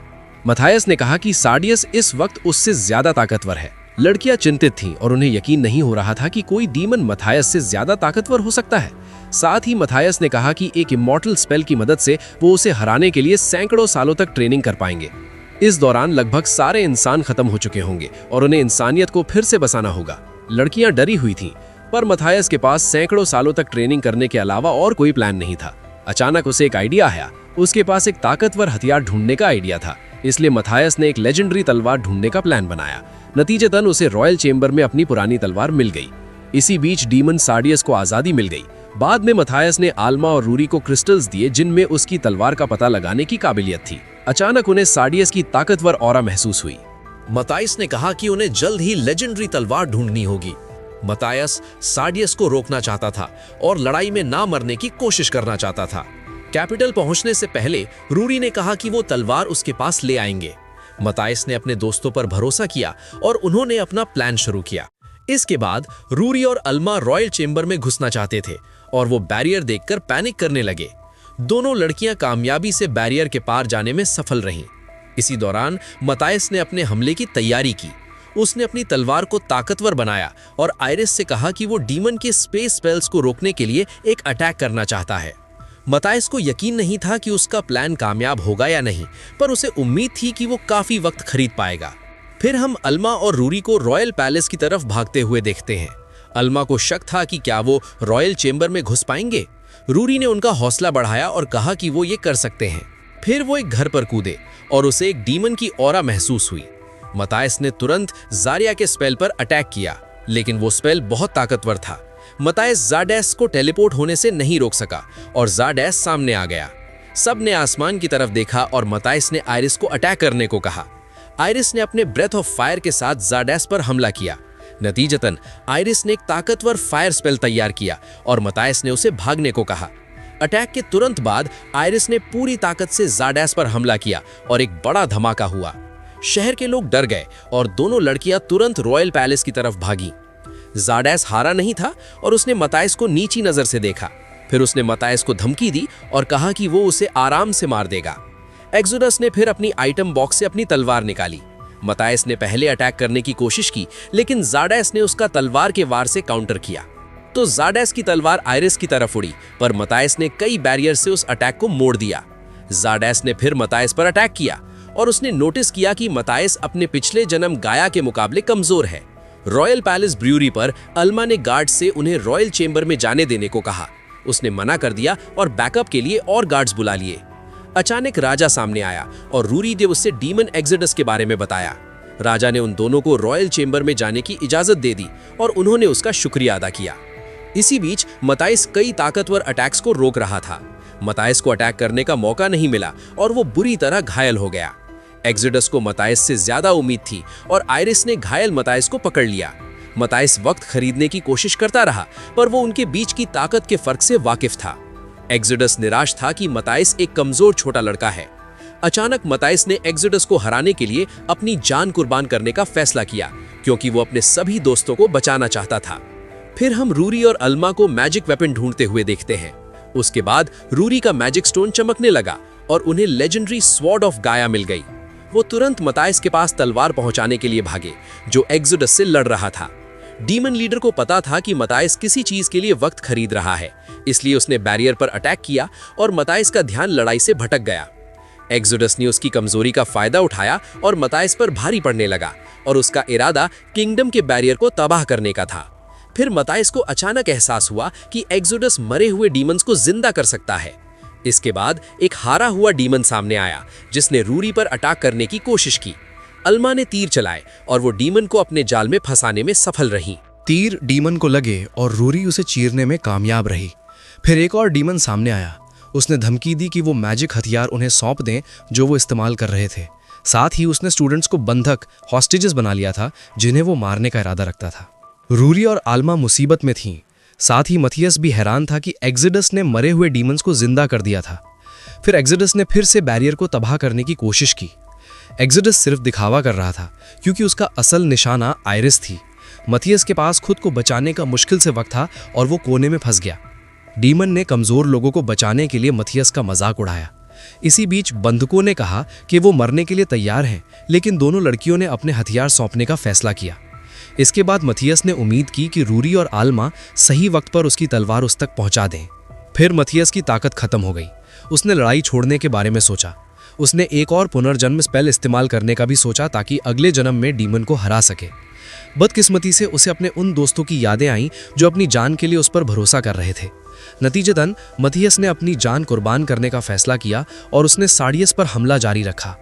मथायस ने कहा कि सार्डियस इस वक्त उससे ज्यादा ताकतवर है। लड़कियां चिंतित थीं और उन्हें यकीन नहीं हो रहा था कि कोई डीमन मथायस से ज्यादा ताकतवर हो सकता है। साथ ही मथायस ने कहा कि एक इमॉर्टल स्पेल की मदद से वो उसे हराने के लिए सैकड़ों सालों तक ट्रेनिंग कर पाएंगे। इस दौरान लगभग सारे इंसान खत्म हो चुके होंगे और उन्हें इंसानियत को फिर से बसाना होगा। लड़कियां डरी हुई थीं, पर मथायस के पास सैकड़ों सालों तक ट्रेनिंग करने के अलावा और कोई प्लान नहीं था। अचानक उसे एक आइडिया आया। उसके पास एक ताकतवर हथियार ढूंढने का आइडिया था, इसलिए मथायस ने एक लेजेंडरी तलवार ढूंढने का प्लान बनाया। नतीजतन उसे रॉयल चेंबर में अपनी पुरानी तलवार मिल गई। इसी बीच डीमन सार्डियस को आजादी मिल गई। बाद में मथायस ने आल्मा और रूरी को क्रिस्टल्स दिए जिनमें उसकी तलवार का पता लगाने की काबिलियत थी। अचानक उन्हें सार्डियस की ताकतवर ऑरा महसूस हुई। मतायस ने कहा कि उन्हें जल्द ही लेजेंडरी तलवार ढूंढनी होगी। मतायस सार्डियस को रोकना चाहता था और लड़ाई में ना मरने की कोशिश करना चाहता था। कैपिटल पहुंचने से पहले रूरी ने कहा कि वो तलवार उसके पास ले आएंगे। मतायस ने अपने दोस्तों पर भरोसा किया और उन्होंने अपना प्लान शुरू किया। इसके बाद रूरी और अल्मा रॉयल चेंबर में घुसना चाहते थे और वो बैरियर देखकर पैनिक करने लगे। दोनों लड़कियां कामयाबी से बैरियर के पार जाने में सफल रहीं। इसी दौरान मतायस ने अपने हमले की तैयारी की। उसने अपनी तलवार को ताकतवर बनाया और आयरिस से कहा कि वो डीमन के स्पेस स्पेल्स को रोकने के लिए एक अटैक करना चाहता है। मतायस को यकीन नहीं था कि उसका प्लान कामयाब होगा या नहीं, पर उसे उम्मीद थी कि वो काफी वक्त खरीद पाएगा। फिर हम अल्मा और रूरी को रॉयल पैलेस की तरफ भागते हुए देखते हैं। अल्मा को शक था कि क्या वो रॉयल चेंबर में घुस पाएंगे। रूरी ने उनका हौसला बढ़ाया और कहा कि वो ये कर सकते हैं। फिर वो एक घर पर कूदे और उसे एक डीमन की ऑरा महसूस हुई। मतायस ने तुरंत जारिया के स्पेल पर अटैक किया, लेकिन वो स्पेल बहुत ताकतवर था। मतायस ज़ाडैस को टेलीपोर्ट होने से नहीं रोक सका और ज़ाडैस सामने आ गया। सब ने आसमान की तरफ देखा और मतायस ने आयरिस को अटैक करने को कहा। आयरिस ने अपने ब्रेथ ऑफ फायर के साथ ज़ाडैस पर हमला किया। नतीजतन आयरिस ने एक ताकतवर फायर स्पेल तैयार किया और मतायस ने उसे भागने को कहा। अटैक के तुरंत बाद आयरिस ने पूरी ताकत से ज़ाडैस पर हमला किया और एक बड़ा धमाका हुआ। शहर के लोग डर गए और दोनों लड़कियां तुरंत रॉयल पैलेस की तरफ भागी। ज़ाडैस हारा नहीं था और उसने मतायस को नीची नजर से देखा। फिर उसने मतायस को धमकी दी और कहा कि वो उसे आराम से मार देगा। एक्सोडस ने फिर अपनी आइटम बॉक्स से अपनी तलवार निकाली। मतायस ने पहले अटैक करने की कोशिश की, लेकिन ज़ाडैस ने उसका तलवार के वार से काउंटर किया। तो ज़ाडैस की तलवार आयरिस की तरफ उड़ी, पर मतायस ने कई बैरियर से उस अटैक को मोड़ दिया। ज़ाडैस ने फिर मतायस पर अटैक किया और उसने नोटिस किया कि मतायस अपने पिछले जन्म गाया के मुकाबले कमजोर है। रॉयल पैलेस ब्रूअरी पर अल्मा ने गार्ड से उन्हें रॉयल चेंबर में जाने देने को कहा। उसने मना कर दिया और बैकअप के लिए और गार्ड्स बुला लिए। अचानक राजा सामने आया और रूरी ने उससे डीमन एक्सोडस के बारे में बताया। राजा ने उन दोनों को रॉयल चेंबर में जाने की इजाजत दे दी और उन्होंने उसका शुक्रिया अदा किया। इसी बीच मतायस कई ताकतवर अटैक्स को रोक रहा था। मतायस को अटैक करने का मौका नहीं मिला और वो बुरी तरह घायल हो गया। एक्सोडस को मतायस से ज्यादा उम्मीद थी और आयरिस ने घायल मतायस को पकड़ लिया। मतायस वक्त खरीदने की कोशिश करता रहा, पर वो उनके बीच की ताकत के फर्क से वाकिफ था। एक्सोडस निराश था कि मतायस एक कमजोर छोटा लड़का है। अचानक मतायस ने एक्सोडस को हराने के लिए अपनी जान कुर्बान करने का फैसला किया, क्योंकि वो अपने सभी दोस्तों को बचाना चाहता था। फिर हम रूरी और अल्मा को मैजिक वेपन ढूंढते हुए देखते हैं। उसके बाद रूरी का मैजिक स्टोन चमकने लगा और उन्हें लेजेंडरी स्वॉर्ड ऑफ गाया मिल गई। वो तुरंत मतायस के पास तलवार पहुंचाने के लिए भागे, जो एक्सोडस से लड़ रहा था। डीमन लीडर को पता था कि मतायस किसी चीज के लिए वक्त खरीद रहा है, इसलिए उसने बैरियर पर अटैक किया और मतायस का ध्यान लड़ाई से भटक गया। एक्सोडस ने उसकी कमजोरी का फायदा उठाया और मतायस पर भारी पड़ने लगा और उसका इरादा किंगडम के बैरियर को तबाह करने का था। फिर मतायस को अचानक एहसास हुआ कि एक्सोडस मरे हुए डीमंस को जिंदा कर सकता है। इसके बाद एक हारा हुआ डीमन सामने आया, जिसने रूरी पर अटैक करने की कोशिश की। अल्मा ने तीर चलाए और वो डीमन को अपने जाल में फंसाने में सफल रही। तीर डीमन को लगे और रूरी उसे चीरने में कामयाब रही। फिर एक और डीमन सामने आया। उसने धमकी दी कि वो मैजिक हथियार उन्हें सौंप दें जो वो इस्तेमाल कर रहे थे। साथ ही उसने स्टूडेंट्स को बंधक हॉस्टेजेस बना लिया था, जिन्हें वो मारने का इरादा रखता था। रूरी और आल्मा मुसीबत में थीं। साथ ही मथियस भी हैरान था कि एक्सोडस ने मरे हुए डीमंस को जिंदा कर दिया था। फिर एक्सोडस ने फिर से बैरियर को तबाह करने की कोशिश की। एक्सोडस सिर्फ दिखावा कर रहा था, क्योंकि उसका असल निशाना आयरिस थी। मथियस के पास खुद को बचाने का मुश्किल से वक्त था और वो कोने में फंस गया। डीमन ने कमजोर लोगों को बचाने के लिए मथियस का मजाक उड़ाया। इसी बीच बंधुकों ने कहा कि वो मरने के लिए तैयार हैं, लेकिन दोनों लड़कियों ने अपने हथियार सौंपने का फैसला किया। इसके बाद मथियस ने उम्मीद की कि रूरी और आल्मा सही वक्त पर उसकी तलवार उस तक पहुंचा दें। फिर मथियस की ताकत खत्म हो गई। उसने लड़ाई छोड़ने के बारे में सोचा। उसने एक और पुनर्जन्म स्पेल इस्तेमाल करने का भी सोचा, ताकि अगले जन्म में डीमन को हरा सके। बदकिस्मती से उसे अपने उन दोस्तों की यादें आईं जो अपनी जान के लिए उस पर भरोसा कर रहे थे। नतीजतन मथियस ने अपनी जान कुर्बान करने का फैसला किया और उसने साडियस पर हमला जारी रखा।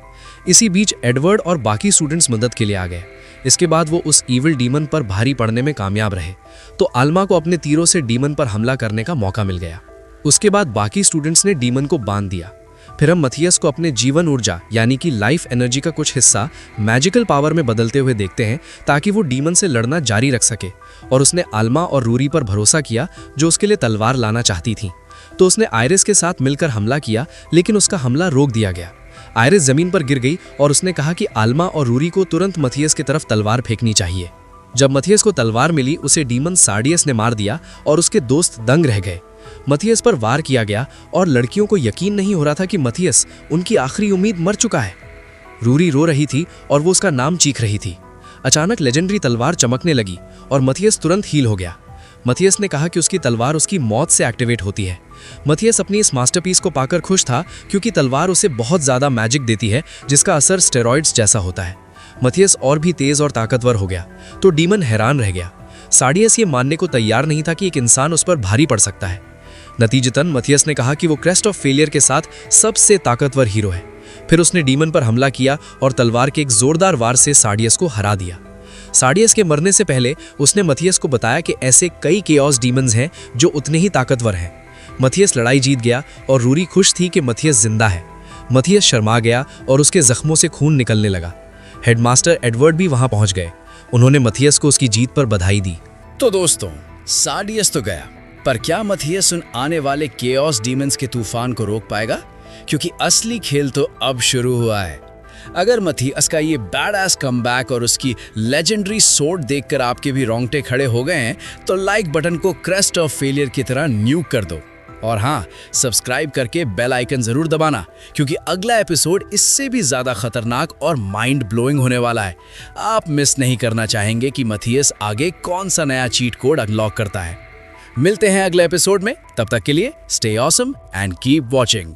इसी बीच एडवर्ड और बाकी स्टूडेंट्स मदद के लिए आ गए। इसके बाद वो उस ईविल डीमन पर भारी पड़ने में कामयाब रहे, तो आल्मा को अपने तीरों से डीमन पर हमला करने का मौका मिल गया। उसके बाद बाकी स्टूडेंट्स ने डीमन को बांध दिया। फिर हम मथियस को अपने जीवन ऊर्जा यानी कि लाइफ एनर्जी का कुछ हिस्सा मैजिकल पावर में बदलते हुए देखते हैं, ताकि वो डीमन से लड़ना जारी रख सके। और उसने आल्मा और रूरी पर भरोसा किया, जो उसके लिए तलवार लाना चाहती थी। तो उसने आयरिस के साथ मिलकर हमला किया, लेकिन उसका हमला रोक दिया गया। आयरिस जमीन पर गिर गई और उसने कहा कि आल्मा और रूरी को तुरंत मथियस की तरफ तलवार फेंकनी चाहिए। जब मथियस को तलवार मिली उसे डीमन सार्डियस ने मार दिया और उसके दोस्त दंग रह गए। मथियस पर वार किया गया और लड़कियों को यकीन नहीं हो रहा था कि मथियस, उनकी आखिरी उम्मीद, मर चुका है। रूरी रो रही थी और वो उसका नाम चीख रही थी। अचानक लेजेंडरी तलवार चमकने लगी और मथियस तुरंत हील हो गया। मथियस ने कहा कि उसकी तलवार उसकी मौत से एक्टिवेट होती है। मथियस अपनी इस मास्टरपीस को पाकर खुश था क्योंकि तलवार उसे बहुत ज़्यादा मैजिक देती है जिसका असर स्टेरॉइड्स जैसा होता है। मथियस और भी तेज और ताकतवर हो गया तो डीमन हैरान रह गया। सार्डियस ये मानने को तैयार नहीं था कि एक इंसान उस पर भारी पड़ सकता है। नतीजतन मथियस ने कहा कि वो क्रेस्ट ऑफ फेलियर के साथ सबसे ताकतवर हीरो है। फिर उसने डीमन पर हमला किया और तलवार के एक जोरदार वार से सार्डियस को हरा दिया। सार्डियस के मरने से पहले उसने मथियस को बताया कि ऐसे कई केओस डीमंस हैं जो उतने ही ताकतवर हैं। मथियस लड़ाई जीत गया और रूरी खुश थी कि मथियस जिंदा है। मथियस शर्मा गया और उसके जख्मों से खून निकलने लगा। हेडमास्टर एडवर्ड भी वहां पहुंच गए। उन्होंने मथियस को उसकी जीत पर बधाई दी। तो दोस्तों, सार्डियस तो गया, पर क्या मथियस उन आने वाले केओस डीमंस के तूफान को रोक पाएगा? क्योंकि असली खेल तो अब शुरू हुआ है। अगर मथियस का ये बैडएस कमबैक और उसकी लेजेंडरी सोर्ड देखकर आपके भी रोंगटे खड़े हो गए हैं तो लाइक बटन को क्रेस्ट ऑफ फेलियर की तरह न्यूक कर दो। और हाँ, सब्सक्राइब करके बेल आइकन जरूर दबाना क्योंकि अगला एपिसोड इससे भी ज्यादा खतरनाक और माइंड ब्लोइंग होने वाला है। आप मिस नहीं करना चाहेंगे कि मथियस आगे कौन सा नया चीट कोड अनलॉक करता है। मिलते हैं अगले एपिसोड में, तब तक के लिए stay awesome and keep watching.